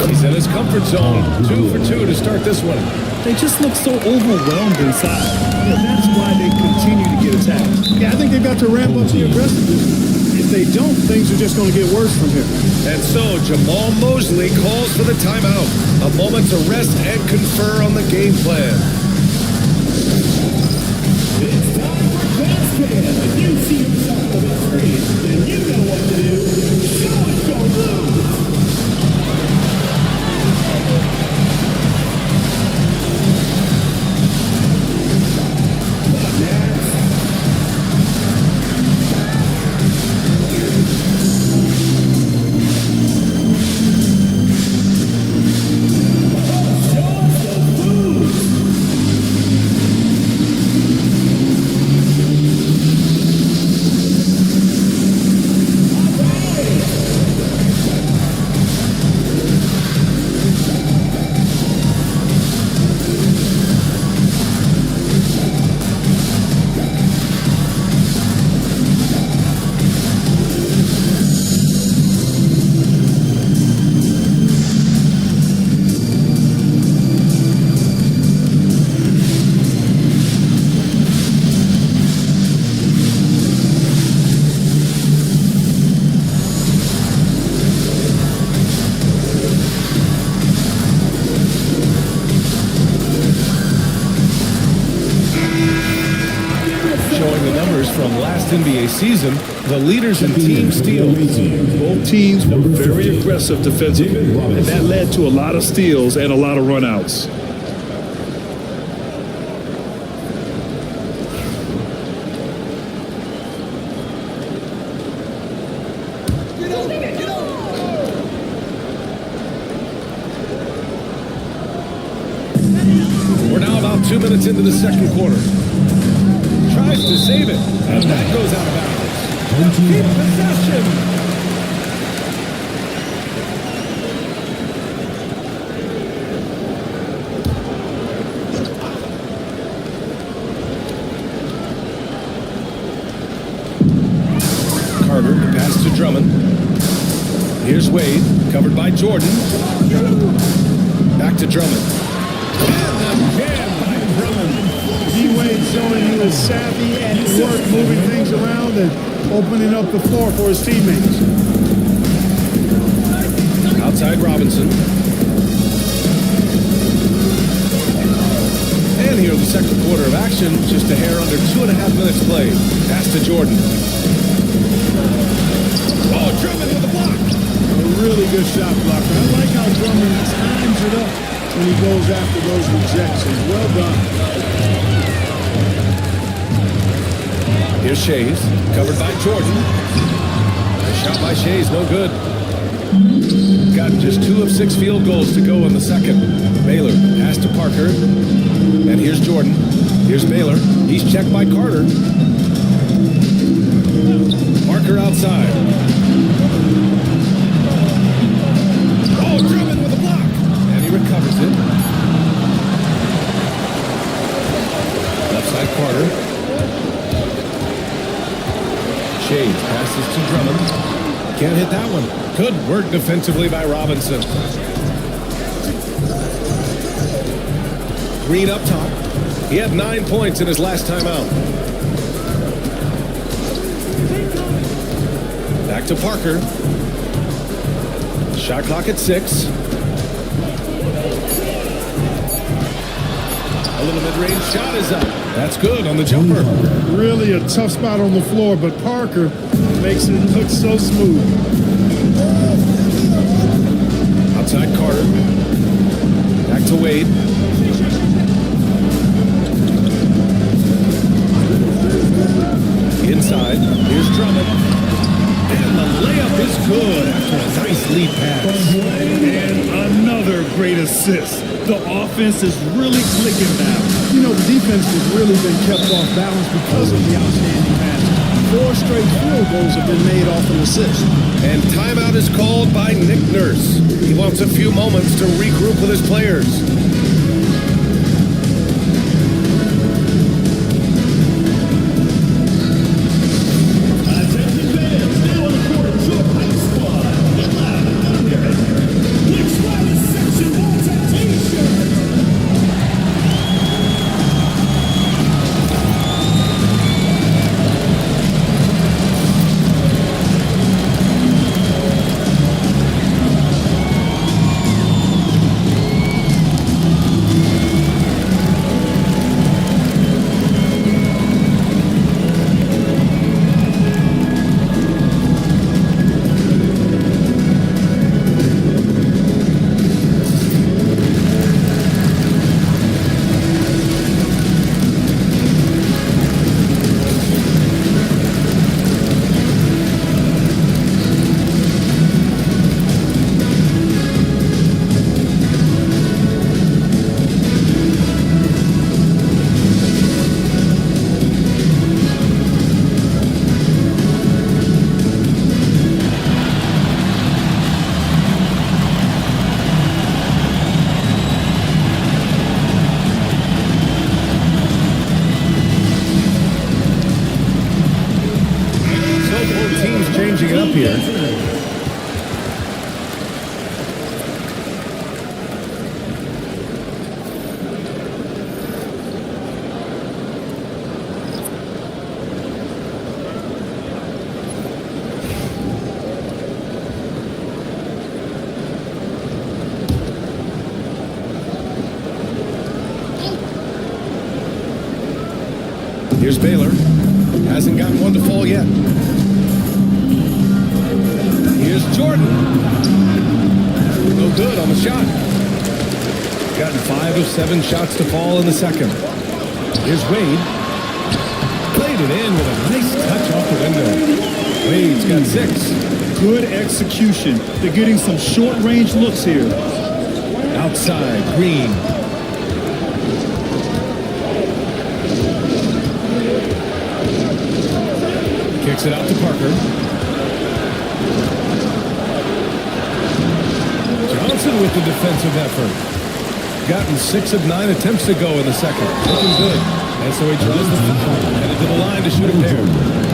He's in his comfort zone. 2 for 2 to start this one. They just look so overwhelmed inside. That's why they continue to get attacked. Yeah, I think they've got to ramp up the aggressiveness. If they don't, things are just going to get worse from here. And so Jamal Mosley calls for the timeout. A moment to rest and confer on the game plan. It's time for basket. If you see yourself on the screen, then you know what to do. Show it, go blue. NBA season, the leaders in team steals. Both teams were very aggressive defensively, and that led to a lot of steals and a lot of runouts. We're now about 2 minutes into the second quarter. Tries to save it, and that goes out of bounds. Keep possession. Carter, the pass to Drummond. Here's Wade, covered by Jordan. Back to Drummond. And again by Drummond. D-Wade showing he was savvy and work moving things around and opening up the floor for his teammates. Outside Robinson. And here in the second quarter of action, just a hair under 2.5 minutes played. Pass to Jordan. Oh, Drummond with the block. A really good shot blocker. I like how Drummond times it up when he goes after those rejections. Well done. Here's Shays, covered by Jordan. The shot by Shays, no good. Got just 2 of 6 field goals to go in the second. Baylor, pass to Parker. And here's Jordan. Here's Baylor. He's checked by Carter. Parker outside. Oh, Drummond with a block. And he recovers it. Left side Carter. Shays passes to Drummond. Can't hit that one. Good work defensively by Robinson. Green up top. He had 9 points in his last time out. Back to Parker. Shot clock at 6. A little mid-range shot is up. That's good on the jumper. Really a tough spot on the floor, but Parker makes it look so smooth. Outside Carter. Back to Wade. Inside. Here's Drummond. And the layup is good after a nice lead pass. And another great assist. The offense is really clicking now. You know, the defense has really been kept off balance because of the outstanding pass. 4 straight field goals have been made off an assist. And timeout is called by Nick Nurse. He wants a few moments to regroup with his players. Changing it up here. Here's Baylor. Hasn't gotten one to fall yet. Here's Jordan. No good on the shot. Gotten 5 of 7 shots to fall in the second. Here's Wade. Played it in with a nice touch off the window. Wade's got 6. Good execution. They're getting some short-range looks here. Outside, Green. Kicks it out to Parker. Johnson with the defensive effort. Gotten 6 of 9 attempts to go in the second. Looking good. And so he draws the foul. Headed to the line to shoot a pair.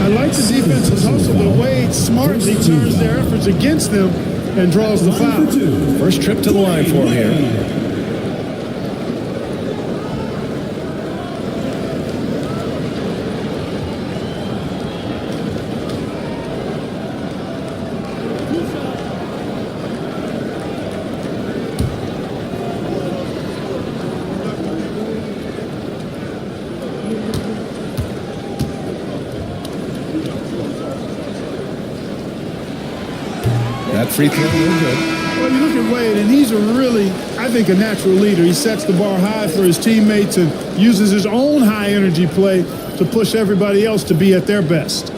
I like the defense's hustle, but Wade smartly turns their efforts against them and draws the foul. First trip to the line for him here. That free throw, no good. Well, you look at Wade, and he's a really, I think, a natural leader. He sets the bar high for his teammates and uses his own high-energy play to push everybody else to be at their best.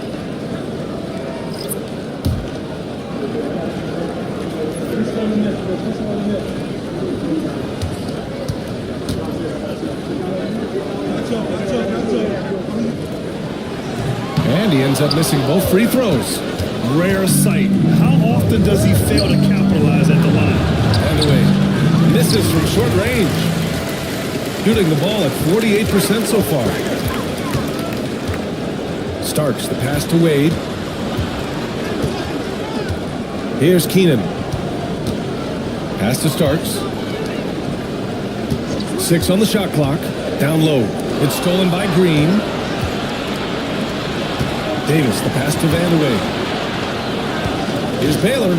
And he ends up missing both free throws. Rare sight. How often does he fail to capitalize at the line? And away. Misses from short range. Shooting the ball at 48% so far. Starks the pass to Wade. Here's Keenan. Pass to Starks. 6 on the shot clock. Down low. It's stolen by Green. Davis, the pass to Vandeweghe. Here's Baylor.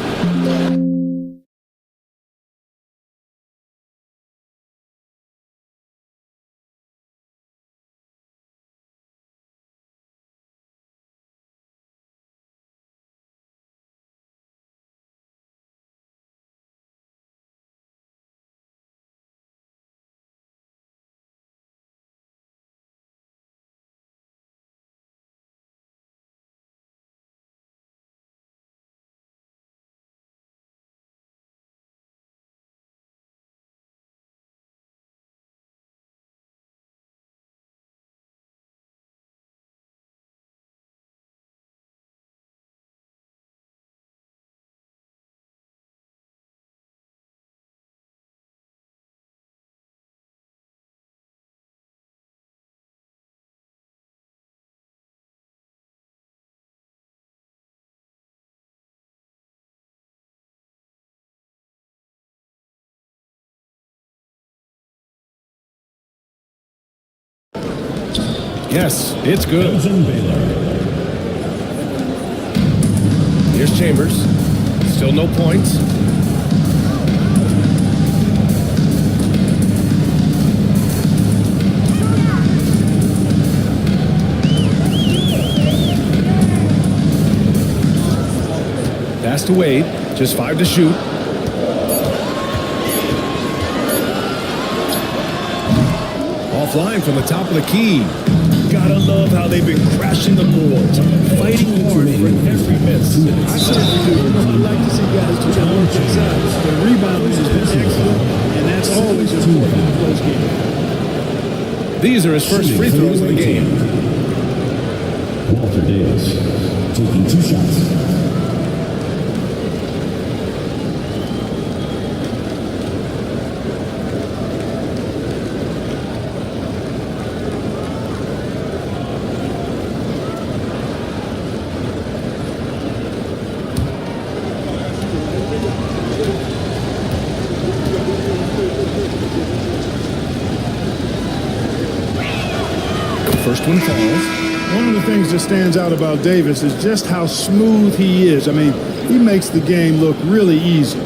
Yes, it's good. Elgin Baylor. Here's Chambers. Still no points. Pass to Wade. Just 5 to shoot. Offline from the top of the key. Gotta love how they've been crashing the boards, fighting hard for every miss. I certainly do. I'd like to see guys do that on both sides. The rebounding has been excellent, and that's always important in a close game. These are his first free throws of the game. Walter Davis taking 2 shots. First one falls. One of the things that stands out about Davis is just how smooth he is. I mean, he makes the game look really easy.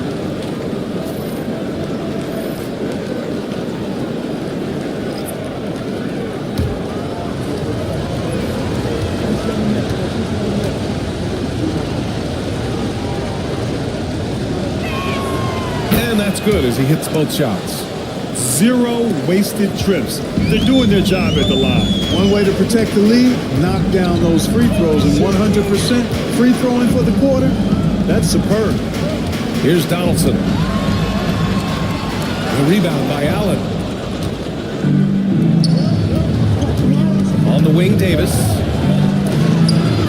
And that's good as he hits both shots. 0 wasted trips. They're doing their job at the line. One way to protect the lead, knock down those free throws, and 100% free throwing for the quarter, that's superb. Here's Donaldson. The rebound by Allen. On the wing, Davis.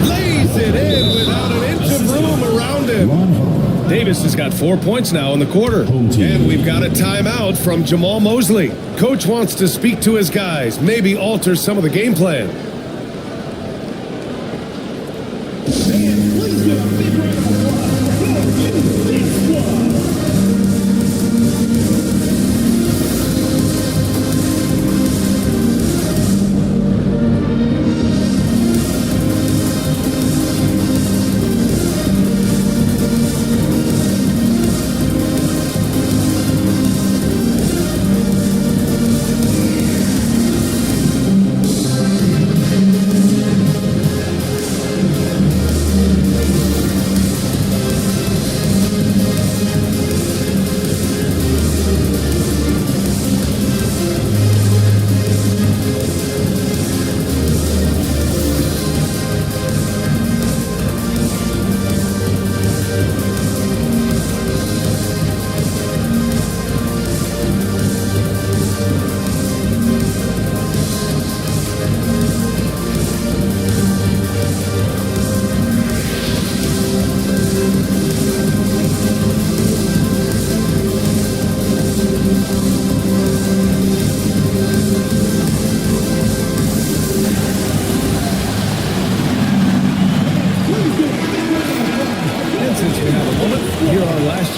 Lays it in without an inch of room around him. Davis has got 4 points now in the quarter. And we've got a timeout from Jamal Mosley. Coach wants to speak to his guys, maybe alter some of the game plan.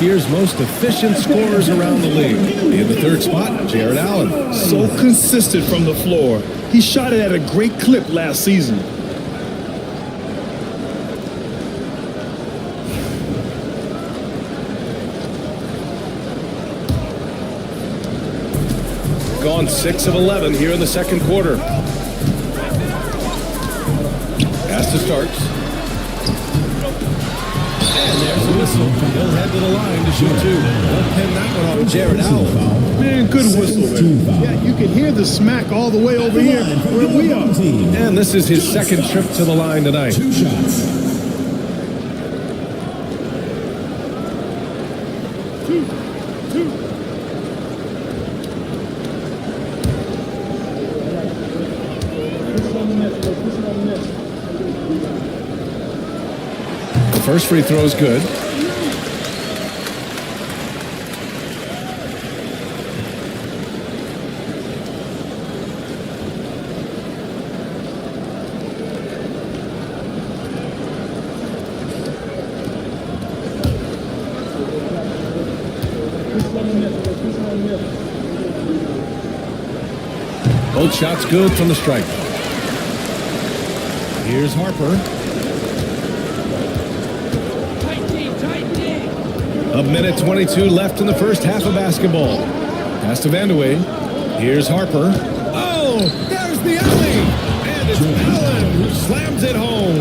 Year's most efficient scorers around the league. In the third spot, Jared Allen. So consistent from the floor. He shot it at a great clip last season. Gone 6 of 11 here in the second quarter. Pass to Starks. And there's a whistle. He'll head to the line to shoot 2. They'll pin that one off Jared Allen. Man, good whistle there. Yeah, you can hear the smack all the way over here where we are. And this is his second trip to the line tonight. 2 shots. First free throw is good. Both shots good from the stripe. Here's Harper. A minute 22 left in the first half of basketball. Pass to Vandeweghe. Here's Harper. Oh, there's the alley. And it's Allen who slams it home.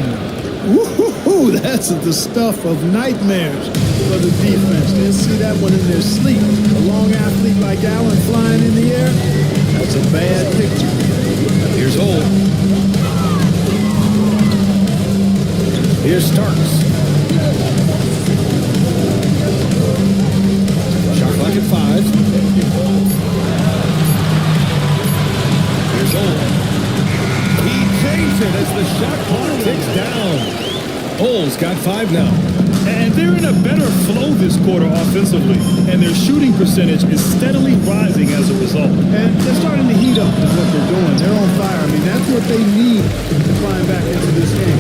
Woo-hoo-hoo, that's the stuff of nightmares for the defense. They'll see that one in their sleep. A long athlete like Allen flying in the air, that's a bad picture. Here's Holt. Here's Starks. Shot clock at 5. Here's Holt. He takes it as the shot clock ticks down. Hole's got 5 now. And they're in a better flow this quarter offensively, and their shooting percentage is steadily rising as a result. And they're starting to heat up with what they're doing. They're on fire. I mean, that's what they need to climb back into this game.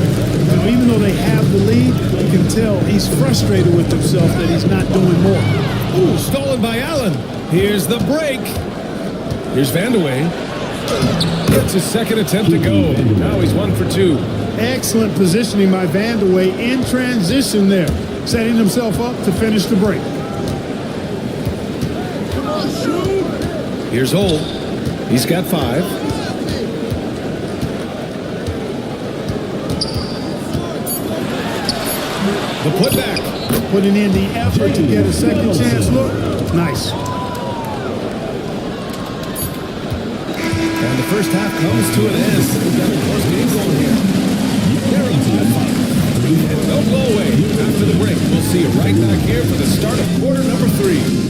You know, even though they have the lead, you can tell he's frustrated with himself that he's not doing more. Ooh, stolen by Allen. Here's the break. Here's Vandeweghe. It's his second attempt to go. Now he's 1 for 2. Excellent positioning by Vandeweghe in transition there, setting himself up to finish the break. Here's Holt. He's got 5. The putback. Putting in the effort to get a second chance look. Nice. And the first half comes to an end. We've got a close game going here. They're up by 5. And don't go away. After the break, we'll see you right back here for the start of quarter number 3.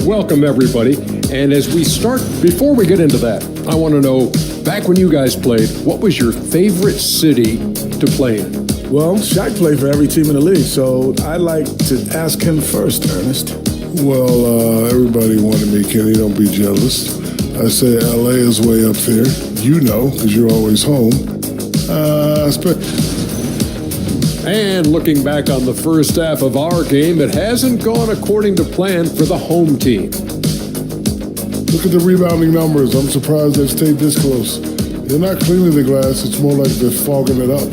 welcome everybody. And as we start, before we get into that, I want to know, back when you guys played, what was your favorite city to play in? Well, Shaq played for every team in the league, so I'd like to ask him first, Ernest. Well, everybody wanted me, Kenny. Don't be jealous. I say LA is way up there. You know, because you're always home. And looking back on the first half of our game, it hasn't gone according to plan for the home team. Look at the rebounding numbers. I'm surprised they've stayed this close. They're not cleaning the glass. It's more like they're fogging it up.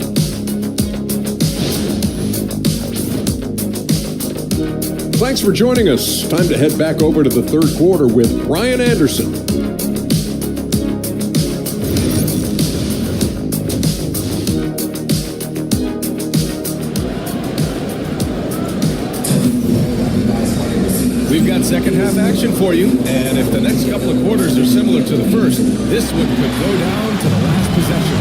Thanks for joining us. Time to head back over to the third quarter with Brian Anderson. We've got second half action for you, and if the next couple of quarters are similar to the first, this one could go down to the last possession.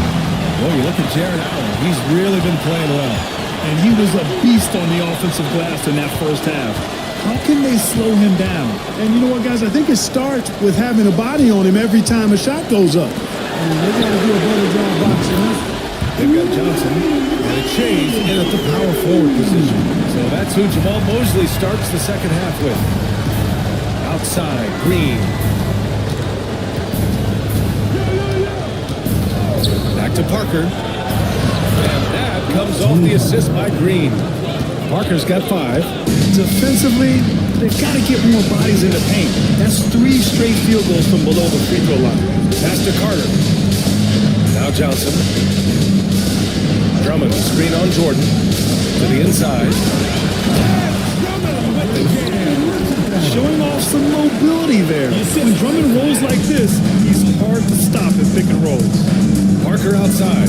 Well, you look at Jared Allen. He's really been playing well. And he was a beast on the offensive glass in that first half. How can they slow him down? And you know what, guys? I think it starts with having a body on him every time a shot goes up. They got to do a better job boxing up. They've got Johnson and a Chase in at the power forward position. So that's who Jamal Mosley starts the second half with. Outside, Green. Back to Parker. And that comes off the assist by Green. Parker's got 5. Defensively, they've got to get more bodies in the paint. That's 3 straight field goals from below the free throw line. Pass to Carter. Now Johnson. Drummond, screen on Jordan. To the inside. Showing off some mobility there. When Drummond rolls like this, he's hard to stop in pick and rolls. Parker outside.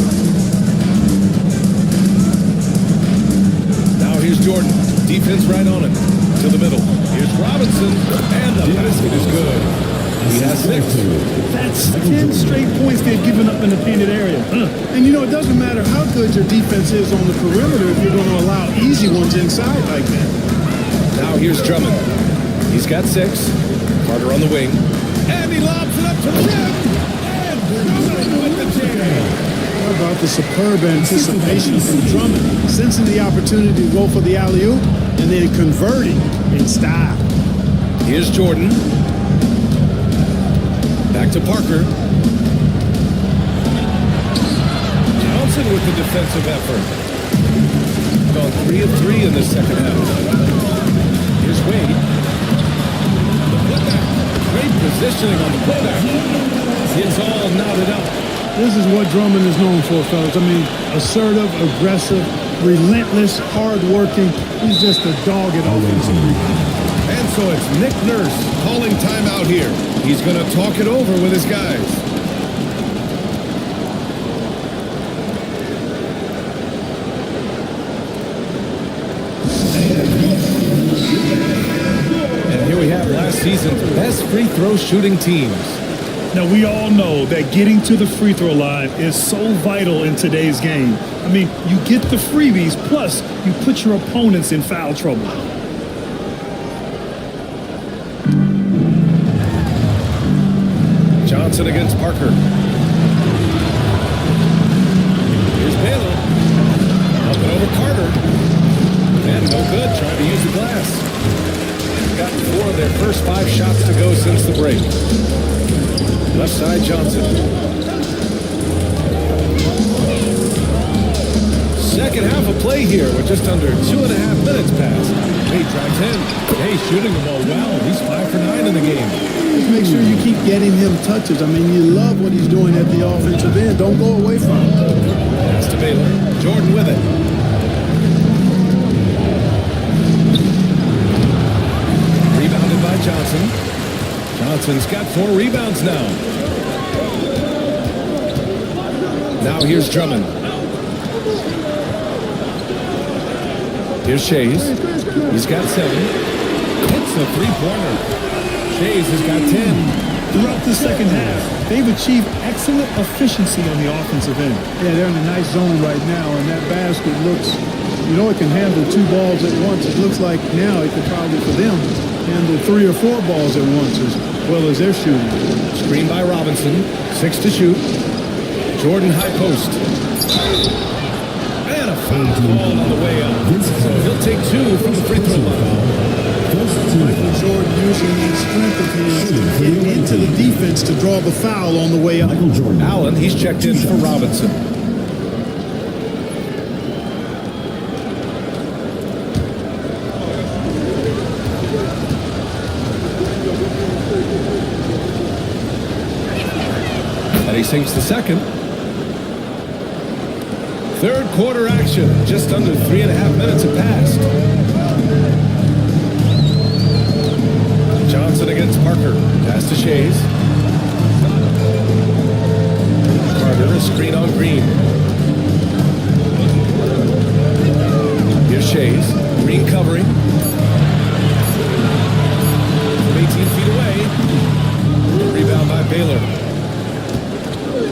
Now here's Jordan. Defense right on him. To the middle. Here's Robinson. And the basket is good. He has 6. That's 10 straight points they've given up in the painted area. And you know, it doesn't matter how good your defense is on the perimeter if you're going to allow easy ones inside like that. Now here's Drummond. He's got 6. Carter on the wing. And he lobs it up to the rim. And Drummond with the jam. How about the superb anticipation from Drummond, sensing the opportunity to go for the alley-oop and then converting in style. Here's Jordan. Back to Parker. Johnson with the defensive effort. Gone 3 of 3 in the second half. Here's Wade. The putback. Great positioning on the putback. It's all knotted up. This is what Drummond is known for, fellas. I mean, assertive, aggressive, relentless, hard-working. He's just a dog at offensive rebound. And so it's Nick Nurse calling timeout here. He's going to talk it over with his guys. And here we have last season's best free throw shooting teams. Now, we all know that getting to the free throw line is so vital in today's game. I mean, you get the freebies, plus you put your opponents in foul trouble. Johnson against Parker. Here's Baylor. Up and over Carter. And no good, trying to use the glass. Gotten 4 of their first 5 shots to go since the break. Left side, Johnson. Second half of play here with just under 2.5 minutes passed. Hey, drives in. Hey, shooting the ball well. He's 5 for 9 in the game. Just make sure you keep getting him touches. I mean, you love what he's doing at the offensive end. Don't go away from it. Pass to Baylor. Jordan with it. Rebounded by Johnson. Johnson's got 4 rebounds now. Now here's Drummond. Here's Shays. He's got 7. Hits a 3-pointer. Shays has got 10. Throughout the second half, they've achieved excellent efficiency on the offensive end. Yeah, they're in a nice zone right now, and that basket looks, you know, it can handle 2 balls at once. It looks like now it could probably, for them, handle 3 or 4 balls at once as well as they're shooting. Screen by Robinson. 6 to shoot. Jordan high post. And a foul call on the way up. So he'll take 2 from the free throw line. Michael Jordan using the strength of his get into the defense to draw the foul on the way up. Allen, he's checked in for Robinson. And he sinks the second. Third quarter action. Just under 3.5 minutes have passed. Johnson against Parker. Pass to Shays. Carter, a screen on Green. Here's Shays. Green covering. From 18 feet away. Rebound by Baylor.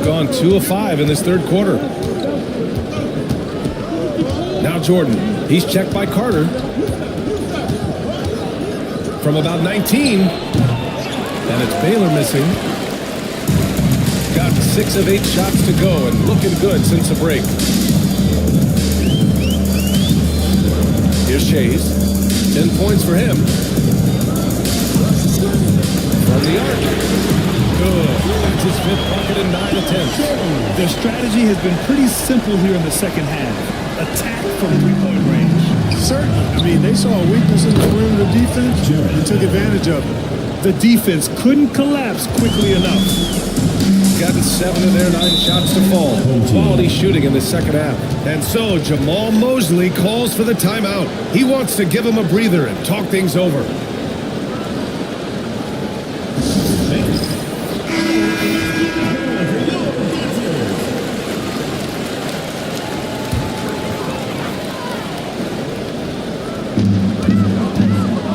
Gone 2 of 5 in this third quarter. Now Jordan. He's checked by Carter. From about 19. And it's Baylor missing. Got 6 of 8 shots to go and looking good since the break. Here's Shays. 10 points for him. From the arc. Good. That's his 5th bucket in 9 attempts. Their strategy has been pretty simple here in the second half. Attack from 3-point range. Certainly. I mean, they saw a weakness in the perimeter defense and took advantage of it. The defense couldn't collapse quickly enough. Gotten 7 of their 9 shots to fall. Quality shooting in the second half. And so Jamal Mosley calls for the timeout. He wants to give him a breather and talk things over.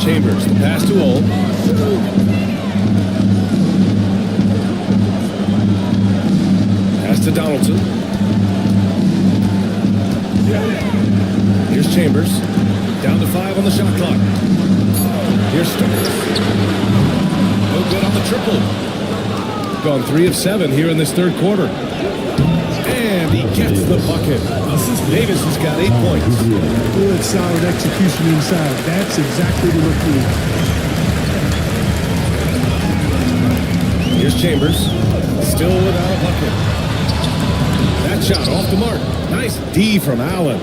Chambers, the pass to Ole. Pass to Donaldson. Here's Chambers. Down to 5 on the shot clock. Here's Starks. No good on the triple. Gone 3 of 7 here in this third quarter. And he gets the bucket. Davis has got 8 points. Good, solid execution inside. That's exactly the routine. Here's Chambers. Still without a bucket. That shot off the mark. Nice D from Allen.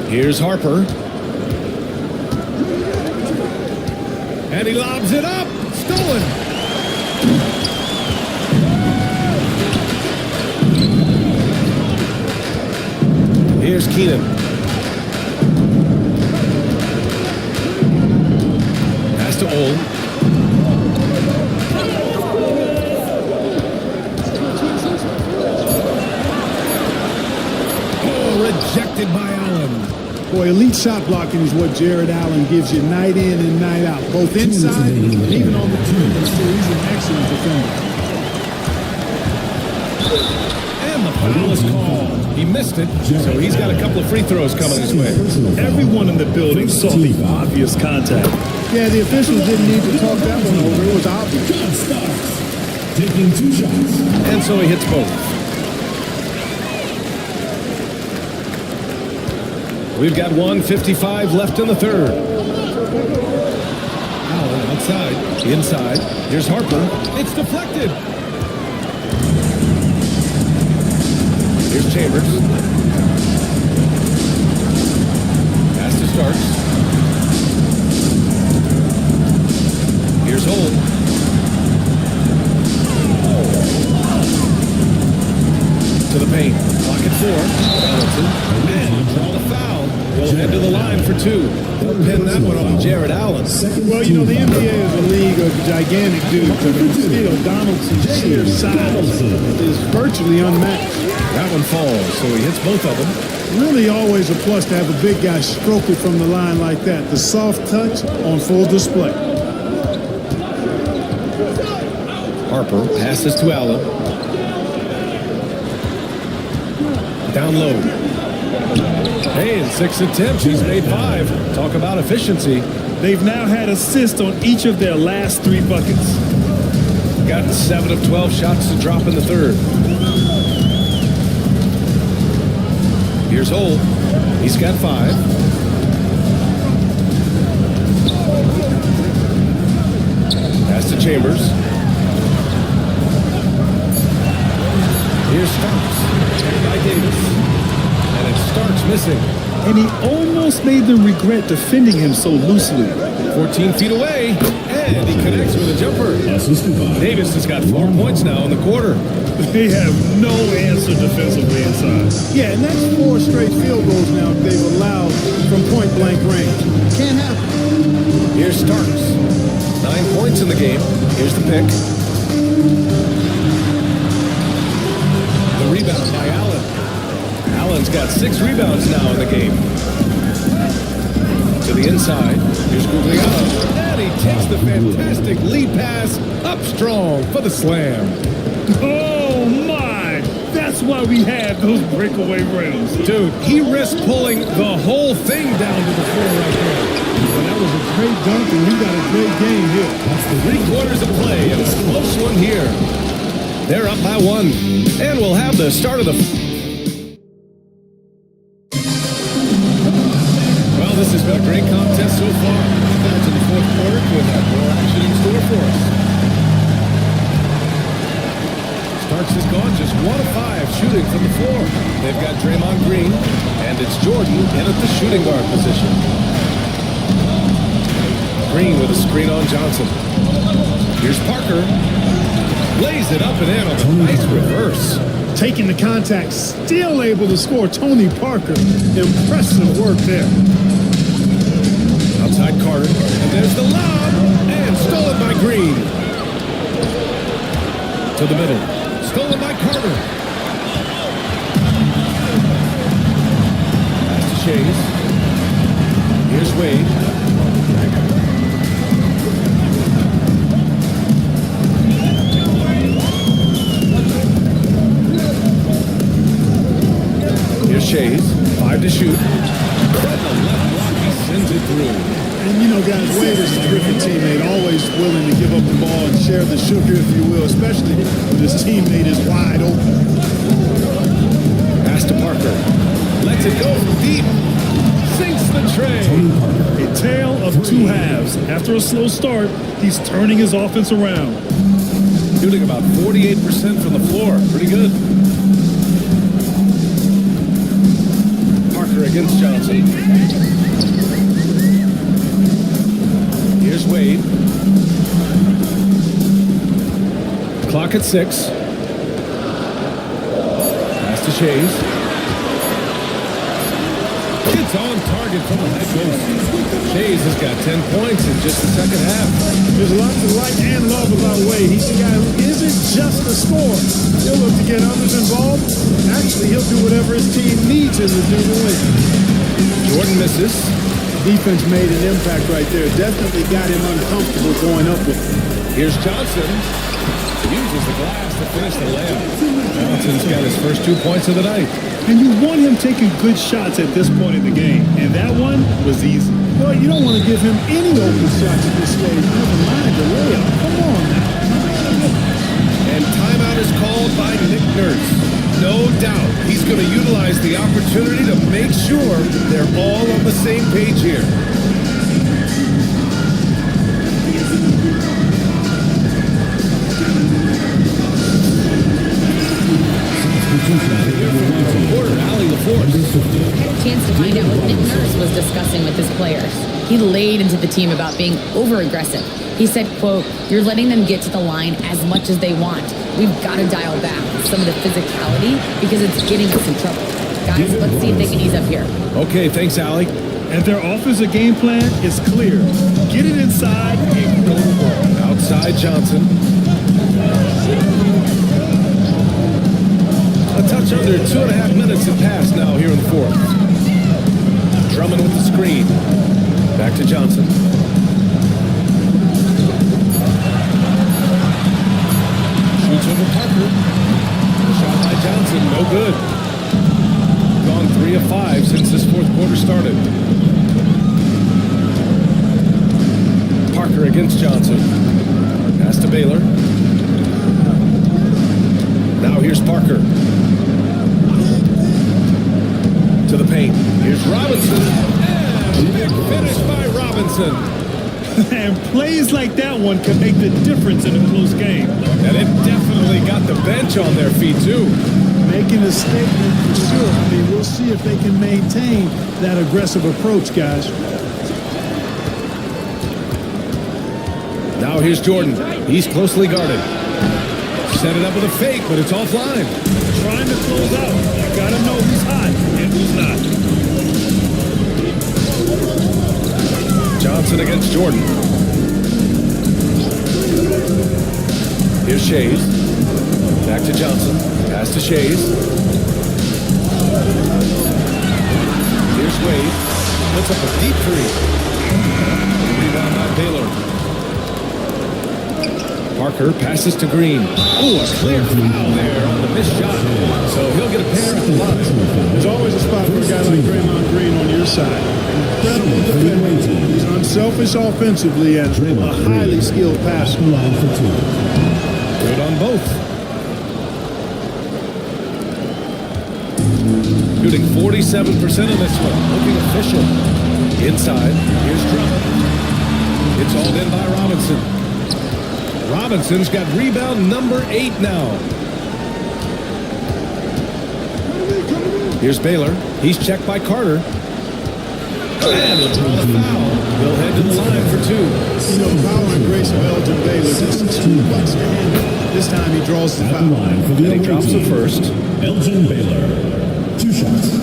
Here's Harper. And he lobs it up. Stolen. Here's Keenan. Pass to Ole. Oh, rejected by Allen. Boy, elite shot blocking is what Jared Allen gives you night in and night out, both inside and even on the perimeter. So he's an excellent defender. And the foul is called. He missed it, so he's got a couple of free throws coming his way. Everyone in the building saw the obvious contact. Yeah, the officials didn't need to talk that one over. It was obvious. Taking 2 shots. And so he hits both. We've got 1:55 left in the third. Allen outside, inside. Here's Harper. It's deflected. Here's Chambers. Pass to Starks. Here's Ole. To the paint. Pocket 4. Donaldson. And draw the foul. He'll head to the line for 2. They'll pin that one on Jared Allen. Well, you know, the NBA is a league of gigantic dudes, but still, Donaldson's sheer size is virtually unmatched. That one falls, so he hits both of them. Really always a plus to have a big guy stroke it from the line like that. The soft touch on full display. Harper passes to Allen. Down low. Hey, in 6 attempts, he's made 5. Talk about efficiency. They've now had assists on each of their last 3 buckets. Got 7 of 12 shots to drop in the third. Here's Holt. He's got 5. Pass to Chambers. Here's Starks. By Davis. And it's Starks missing. And he almost made them regret defending him so loosely. 14 feet away. And he connects with a jumper. Davis has got 4 points now in the quarter. They have no answer defensively inside. Yeah, and that's 4 straight field goals now they've allowed from point-blank range. Can't happen. Here's Starks. 9 points in the game. Here's the pick. The rebound by Allen. Allen's got 6 rebounds now in the game. To the inside. Here's Guglielmo. And he takes the fantastic lead pass up strong for the slam. Oh, my! That's why we have those breakaway rims. Dude, he risked pulling the whole thing down to the floor right there. Well, that was a great dunk, and he got a great game here. That's 3 quarters of play, and a close one here. They're up by 1, and we'll have the start of the... Well, this has been a great contest so far. Down to the 4th quarter, we'll have more action in store for us. Starks has gone just 1 of 5 shooting from the floor. They've got Draymond Green, and it's Jordan in at the shooting guard position. Green with a screen on Johnson. Here's Parker. Lays it up and in on a nice reverse. Taking the contact, still able to score. Tony Parker. Impressive work there. Outside Carter. And there's the lob. And stolen by Green. To the middle. Stolen by Carter. Pass to Shays. Here's Wade. Here's Shays. 5 to shoot. Fred the left block. He sends it through. And, you know, guys, Wade is a terrific teammate, always willing to give up the ball and share the sugar, if you will, especially when his teammate is wide open. Pass to Parker. Lets it go from deep. Sinks the tray. A tale of 2 halves. After a slow start, he's turning his offense around. Shooting about 48% from the floor. Pretty good. Parker against Johnson. Here's Wade. Clock at 6. Pass to Shays. It's on target from the high post. Shays has got 10 points in just the second half. There's a lot to like and love about Wade. He's a guy who isn't just a scorer. He'll look to get others involved. Actually, he'll do whatever his team needs him to do to win. Jordan misses. Defense made an impact right there. Definitely got him uncomfortable going up with him. Here's Johnson. Uses the glass to finish the layup. Johnson's got his first 2 points of the night. And you want him taking good shots at this point in the game. And that one was easy. Well, you don't want to give him any open shots at this stage. Never mind the layup. Come on now. And timeout is called by Nick Nurse. No doubt he's going to utilize the opportunity to make sure they're all on the same page here. Had a chance to find out what Nick Nurse was discussing with his players. He laid into the team about being over-aggressive. He said, quote, "You're letting them get to the line as much as they want. We've got to dial back some of the physicality because it's getting us in trouble. Guys, let's see if they can ease up here." Okay, thanks, Allie. And their offensive game plan is clear. Get it inside and go for it. Outside Johnson. A touch under 2.5 minutes have passed now here in the 4th. Drummond with the screen. Back to Johnson. Shoots over Parker. Shot by Johnson, no good. Gone 3 of 5 since this fourth quarter started. Parker against Johnson. Pass to Baylor. Now here's Parker. To the paint. Here's Robinson. And big finish by Robinson. And plays like that one can make the difference in a close game. And it definitely got the bench on their feet, too. Making a statement for sure. I mean, we'll see if they can maintain that aggressive approach, guys. Now here's Jordan. He's closely guarded. Set it up with a fake, but it's offline. Trying to close out. You gotta know who's hot and who's not. Johnson against Jordan. Here's Shays. Back to Johnson. Pass to Shays. Here's Wade. Puts up a deep three. Rebound by Baylor. Parker passes to Green. Oh, a clear foul there on the missed shot. So he'll get a pair at the line. There's always a spot for a guy like Draymond Green on your side. Incredible defender. He's unselfish offensively and a highly skilled passer. Good on both. Shooting 47% on this one. Looking official. Inside. Here's Drummond. It's all in by Robinson. Robinson's got rebound number 8 now. Here's Baylor. He's checked by Carter. And a foul. He'll head to the line for 2. You know, power and grace of Elgin Baylor just too much to handle. This time he draws the foul. And he drops the first. Elgin Baylor. 2 shots.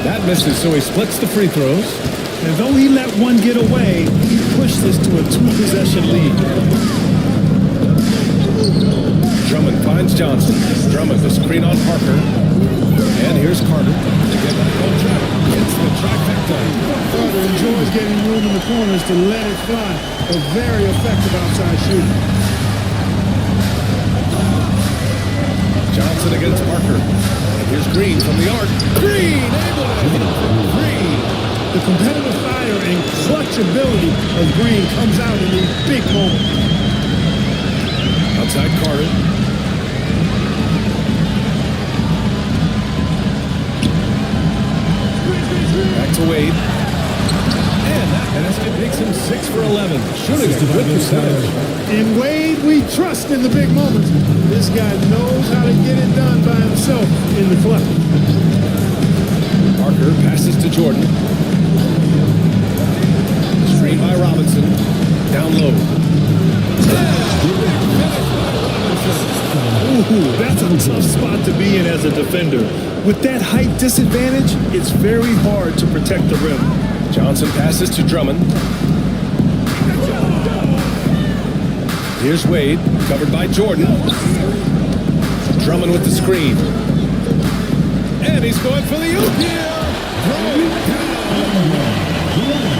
That misses, so he splits the free throws. And though he let one get away, he pushed this to a 2-possession lead. Drummond finds Johnson. Drummond, the screen on Parker. And here's Carter. Again, it's the trifecta. Carter enjoys getting room in the corners to let it fly. A very effective outside shooter. Johnson against Parker. And here's Green from the arc. Green able to hit Green. The competitive fire and clutch ability of Green comes out in these big moments. Outside Carter. Back to Wade. And that basket makes him 6 for 11. Shooting a good percentage. In Wade, we trust in the big moments. This guy knows how to get it done by himself in the clutch. Parker passes to Jordan. Screen by Robinson. Down low. Ooh, that's a tough spot to be in as a defender. With that height disadvantage, it's very hard to protect the rim. Johnson passes to Drummond. Here's Wade, covered by Jordan. Drummond with the screen. And he's going for the oop here.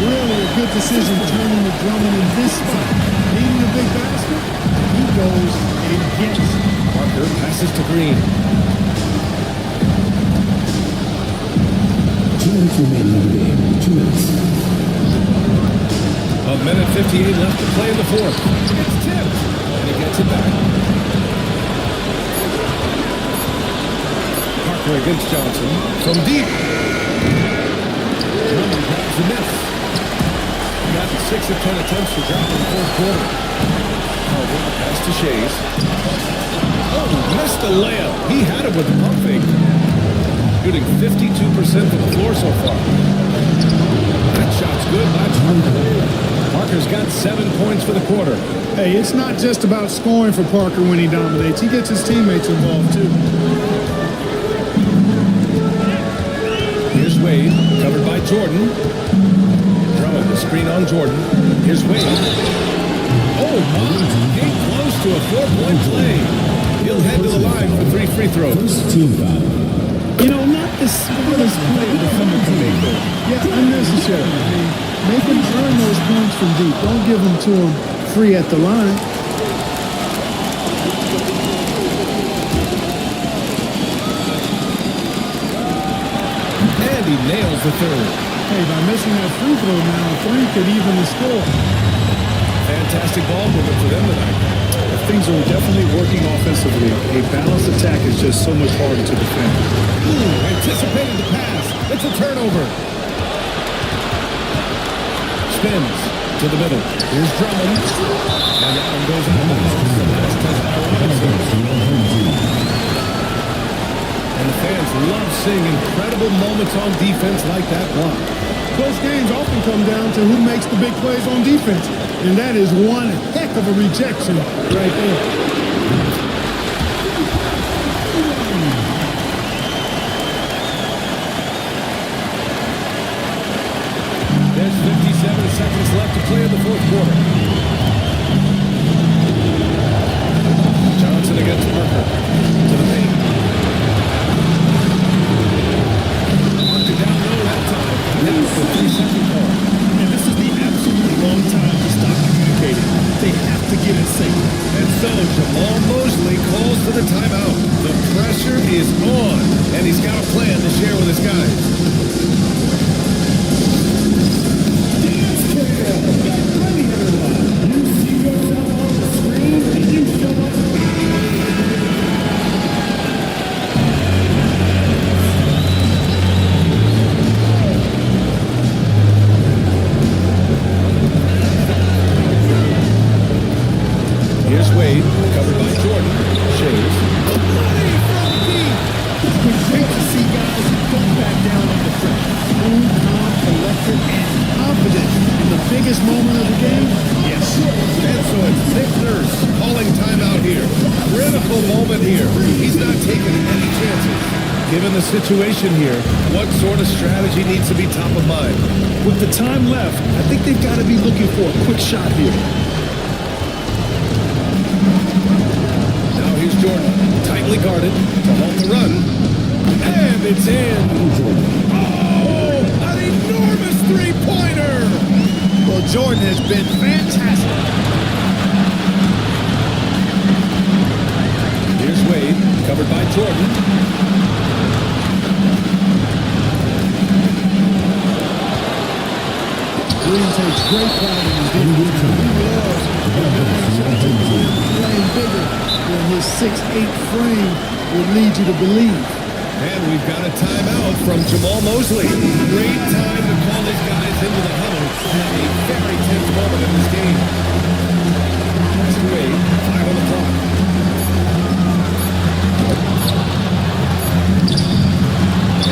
Really a good decision turning to Drummond in this spot. Needing a big basket, he goes and gets it. Parker passes to Green. 2 minutes remaining in the game. 2 minutes. A minute 58 left to play in the fourth. It's tipped. And he gets it back. Parker against Johnson. From deep. Drummond grabs the miss. He got 6 of 10 attempts to drop in the fourth quarter. Carter pass to Shays. Oh, missed the layup. He had it with the pump fake. Shooting 52% from the floor so far. That shot's good by Parker. Parker's got 7 points for the quarter. Hey, it's not just about scoring for Parker when he dominates. He gets his teammates involved, too. Here's Wade, covered by Jordan. Drummond, the screen on Jordan. Here's Wade. Oh, getting close to a 4-point play. He'll head to the line for 3 free throws. Team foul. You know, not the smartest play the defender can make there. Yeah, unnecessary. I mean, Make him earn those points from deep. Don't give them to him free at the line. And he nails the third. Hey, by missing that free throw now, 3 could even the score. Fantastic ball movement for them tonight. Things are definitely working offensively. A balanced attack is just so much harder to defend. Ooh, anticipating the pass. It's a turnover. Spins to the middle. Here's Drummond. And that one goes out of bounds. The last touch by Robinson. And the fans love seeing incredible moments on defense like that block. Close games often come down to who makes the big plays on defense. And that is one heck of a rejection right there. There's 57 seconds left to play in the fourth quarter. Johnson against Parker. To the paint. Parker down low that time. Now the 3-second call. And this is the absolutely wrong time to stop communicating. They have to get it safe. And so Jamal Mosley calls for the timeout. The pressure is on, and he's got a plan to share with his guys. Here's Wade, covered by Jordan. Shays. It's great to see guys who don't back down under pressure. Cool, calm, collected, and confident in the biggest moment of the game. Yes. And so it's Nick Nurse calling timeout here. Critical moment here. He's not taking any chances. Given the situation here, what sort of strategy needs to be top of mind? With the time left, I think they've got to be looking for a quick shot here. Now here's Jordan, tightly guarded to halt the run. And it's in. Oh, an enormous three-pointer. Well, Jordan has been fantastic. Here's Wade, covered by Jordan. Green takes great pride in his defense. He loves playing bigger than his 6'8" frame would lead you to believe. And we've got a timeout from Jamal Mosley. Great time to call his guys into the huddle at a very tense moment in this game. That's Wade, 5 on the clock.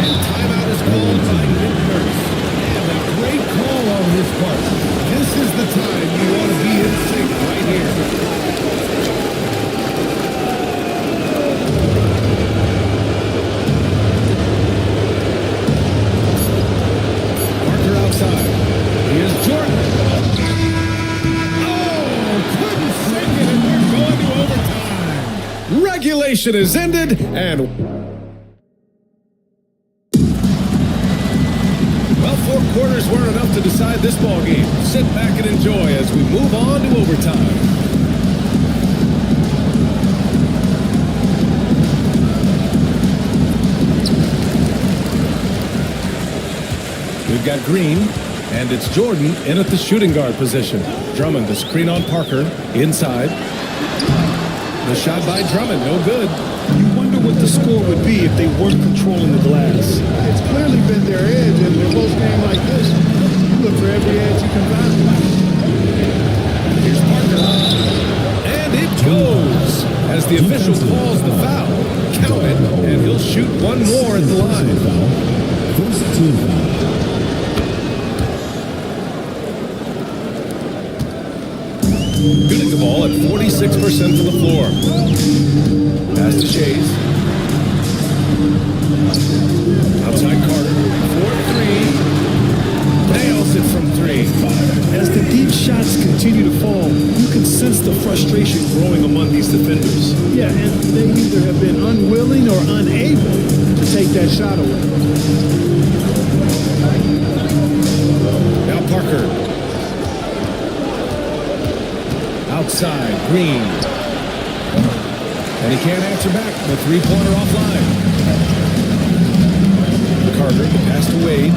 And timeout is called by Nick Nurse. And a great call on his part. This is the time you want to be in sync right here. Parker outside. Here's Jordan. Oh, couldn't sink it, and we're going to overtime. Regulation is ended, and four quarters weren't enough to decide this ball game. Sit back and enjoy as we move on to overtime. We've got Green, and it's Jordan in at the shooting guard position. Drummond, the screen on Parker, inside. The shot by Drummond, no good. You wonder what the score would be if they weren't controlling the glass. It's clearly been their edge, and in a close game like this, you look for every edge you can find. Here's Parker. And it goes. As the official calls the foul, count it, and he'll shoot one more at the line. First team foul. Shooting the ball at 46% to the floor. Pass to Shays. Outside Carter. 4-3. Nails it from 3. As the deep shots continue to fall, you can sense the frustration growing among these defenders. Yeah, and they either have been unwilling or unable to take that shot away. Now Parker. Outside, Green. And he can't answer back. The three-pointer offline. Carter, the pass to Wade.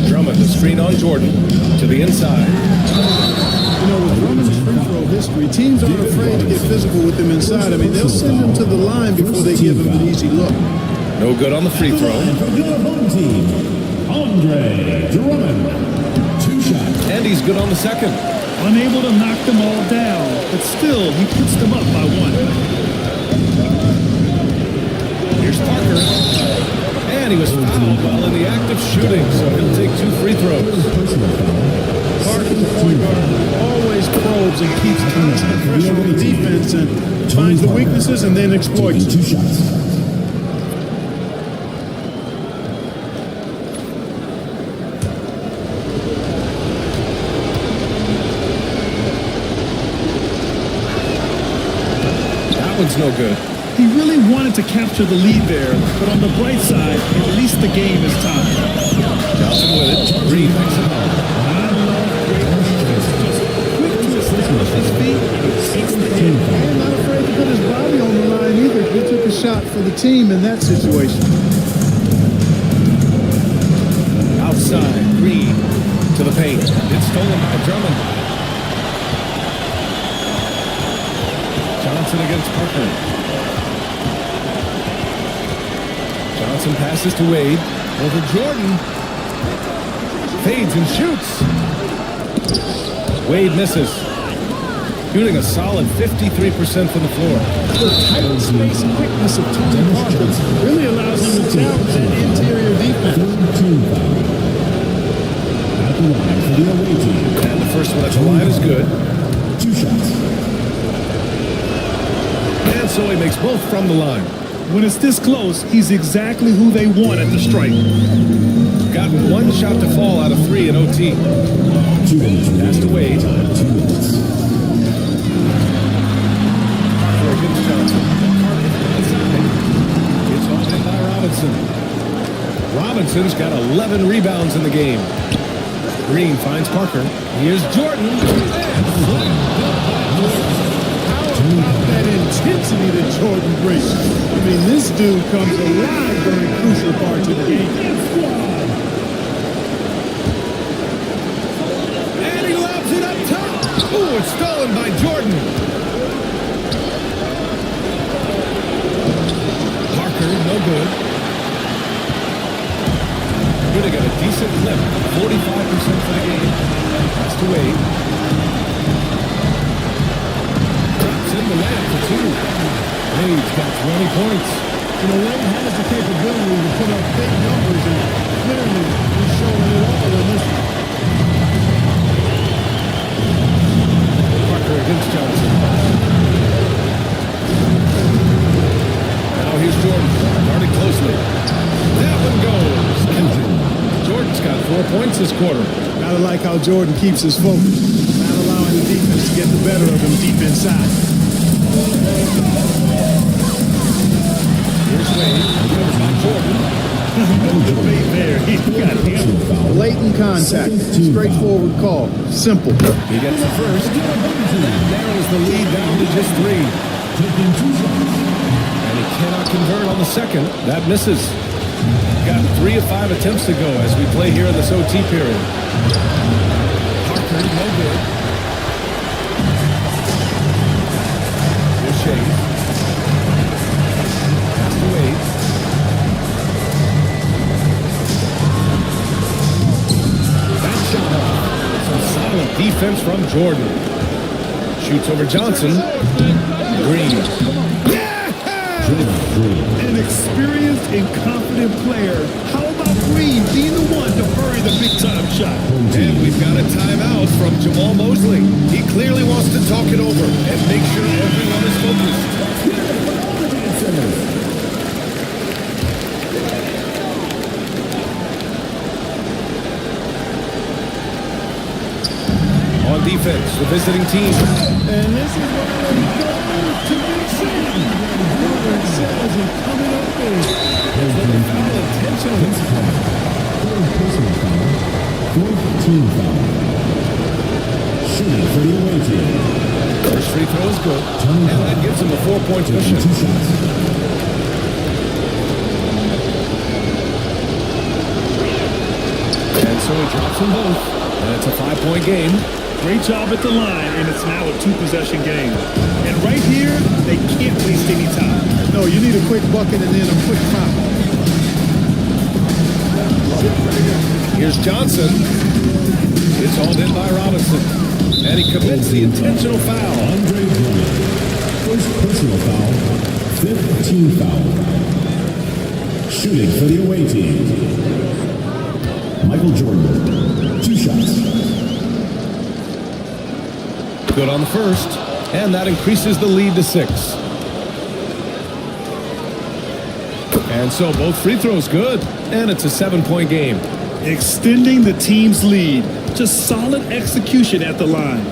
Drummond, the screen on Jordan. To the inside. You know, with Drummond's free throw history, teams aren't afraid to get physical with him inside. I mean, they'll send him to the line before they give him an easy look. No good on the free throw. For the home team, Andre Drummond. 2 shots. And he's good on the second. Unable to knock them all down, but still, he puts them up by 1. Here's Parker. And he was fouled while in the act of shooting, so he'll take 2 free throws. Parker, the point guard, always probes and keeps constant pressure on the defense and finds the weaknesses and then exploits them. 2 shots. That one's no good. He really wanted to capture the lead there, but on the bright side, at least the game is tied. Johnson with it. Green picks it up. Quick to establish his feet, takes the hit. And not afraid to put his body on the line either. He took a shot for the team in that situation. Outside, Green to the paint. It's stolen by Drummond. Johnson against Parker. Johnson passes to Wade. Over Jordan. Fades and shoots. Wade misses. Shooting a solid 53% from the floor. The tight space quickness of Tony Parker really allows him to challenge that interior defense. At the line for the away team. And the first one at the line is good. 2 shots. And so he makes both from the line. When it's this close, he's exactly who they want at the stripe. Got 1 shot to fall out of 3 in OT. 2 minutes. Pass to Wade. 2 minutes. Parker against Johnson. It's off by Robinson. Robinson's got 11 rebounds in the game. Green finds Parker. Here's Jordan. That intensity that Jordan brings. I mean, this dude comes alive during crucial parts of the game. And he lobs it up top. Ooh, it's stolen by Jordan. Parker, no good. Gonna get a decent clip. 45% for the game. Pass to Wade. In the layup for 2. Wade's got 20 points. You know, Wade has the capability to put up big numbers, and clearly he's showing it all in this one. Parker against Johnson. Now here's Jordan. Guarded closely. That one goes. Jordan's got 4 points this quarter. Gotta like how Jordan keeps his focus, not allowing the defense to get the better of him deep inside. Here's Wade. Jordan. No debate there. He got hammered. Blatant contact. Straightforward call. Simple. He gets the first. That narrows the lead down to just 3. And he cannot convert on the second. That misses. Got 3 of 5 attempts to go as we play here in this OT period. Parker, no good. Here's Shea. Pass to Wade. That shot off. Some solid defense from Jordan. Shoots over Johnson. Green. An experienced and confident player. How about Green being the one to bury the big-time shot? And we've got a timeout from Jamal Mosley. He clearly wants to talk it over and make sure everyone is focused. On defense, the visiting team. And this is what they go to be seen. says and coming up big. Foul intentionally. Personal foul. Fourth team foul. Shooting for the away team. First free throw is good, and that gives him a 4-point cushion. 2 shots. And so he drops them both, and it's a 5-point game. Great job at the line, and it's now a 2-possession game. And right here, they can't waste any time. No, you need a quick bucket and then a quick foul. Here's Johnson. It's hauled in by Robinson, and he commits the intentional foul. Andre Drummond. First personal foul. Fifth team foul. Shooting for the away team. Michael Jordan. 2 shots. Good on the first, and that increases the lead to 6. And so both free throws good, and it's a 7-point game. Extending the team's lead. Just solid execution at the line.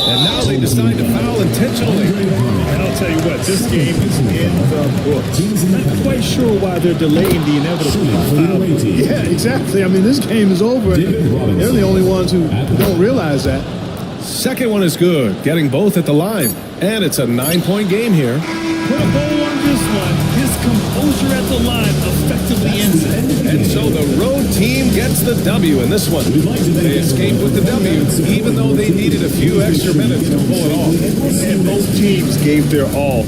And now they decide to foul intentionally. And I'll tell you what, this game is in the books. Not quite sure why they're delaying the inevitable foul. Yeah, exactly. I mean, this game is over. They're the only ones who don't realize that. Second one is good, getting both at the line. And it's a 9-point game here. Put a bow on this one. His composure at the line effectively ends it. And so the road team gets the W in this one. They escaped with the W, even though they needed a few extra minutes to pull it off. And both teams gave their all.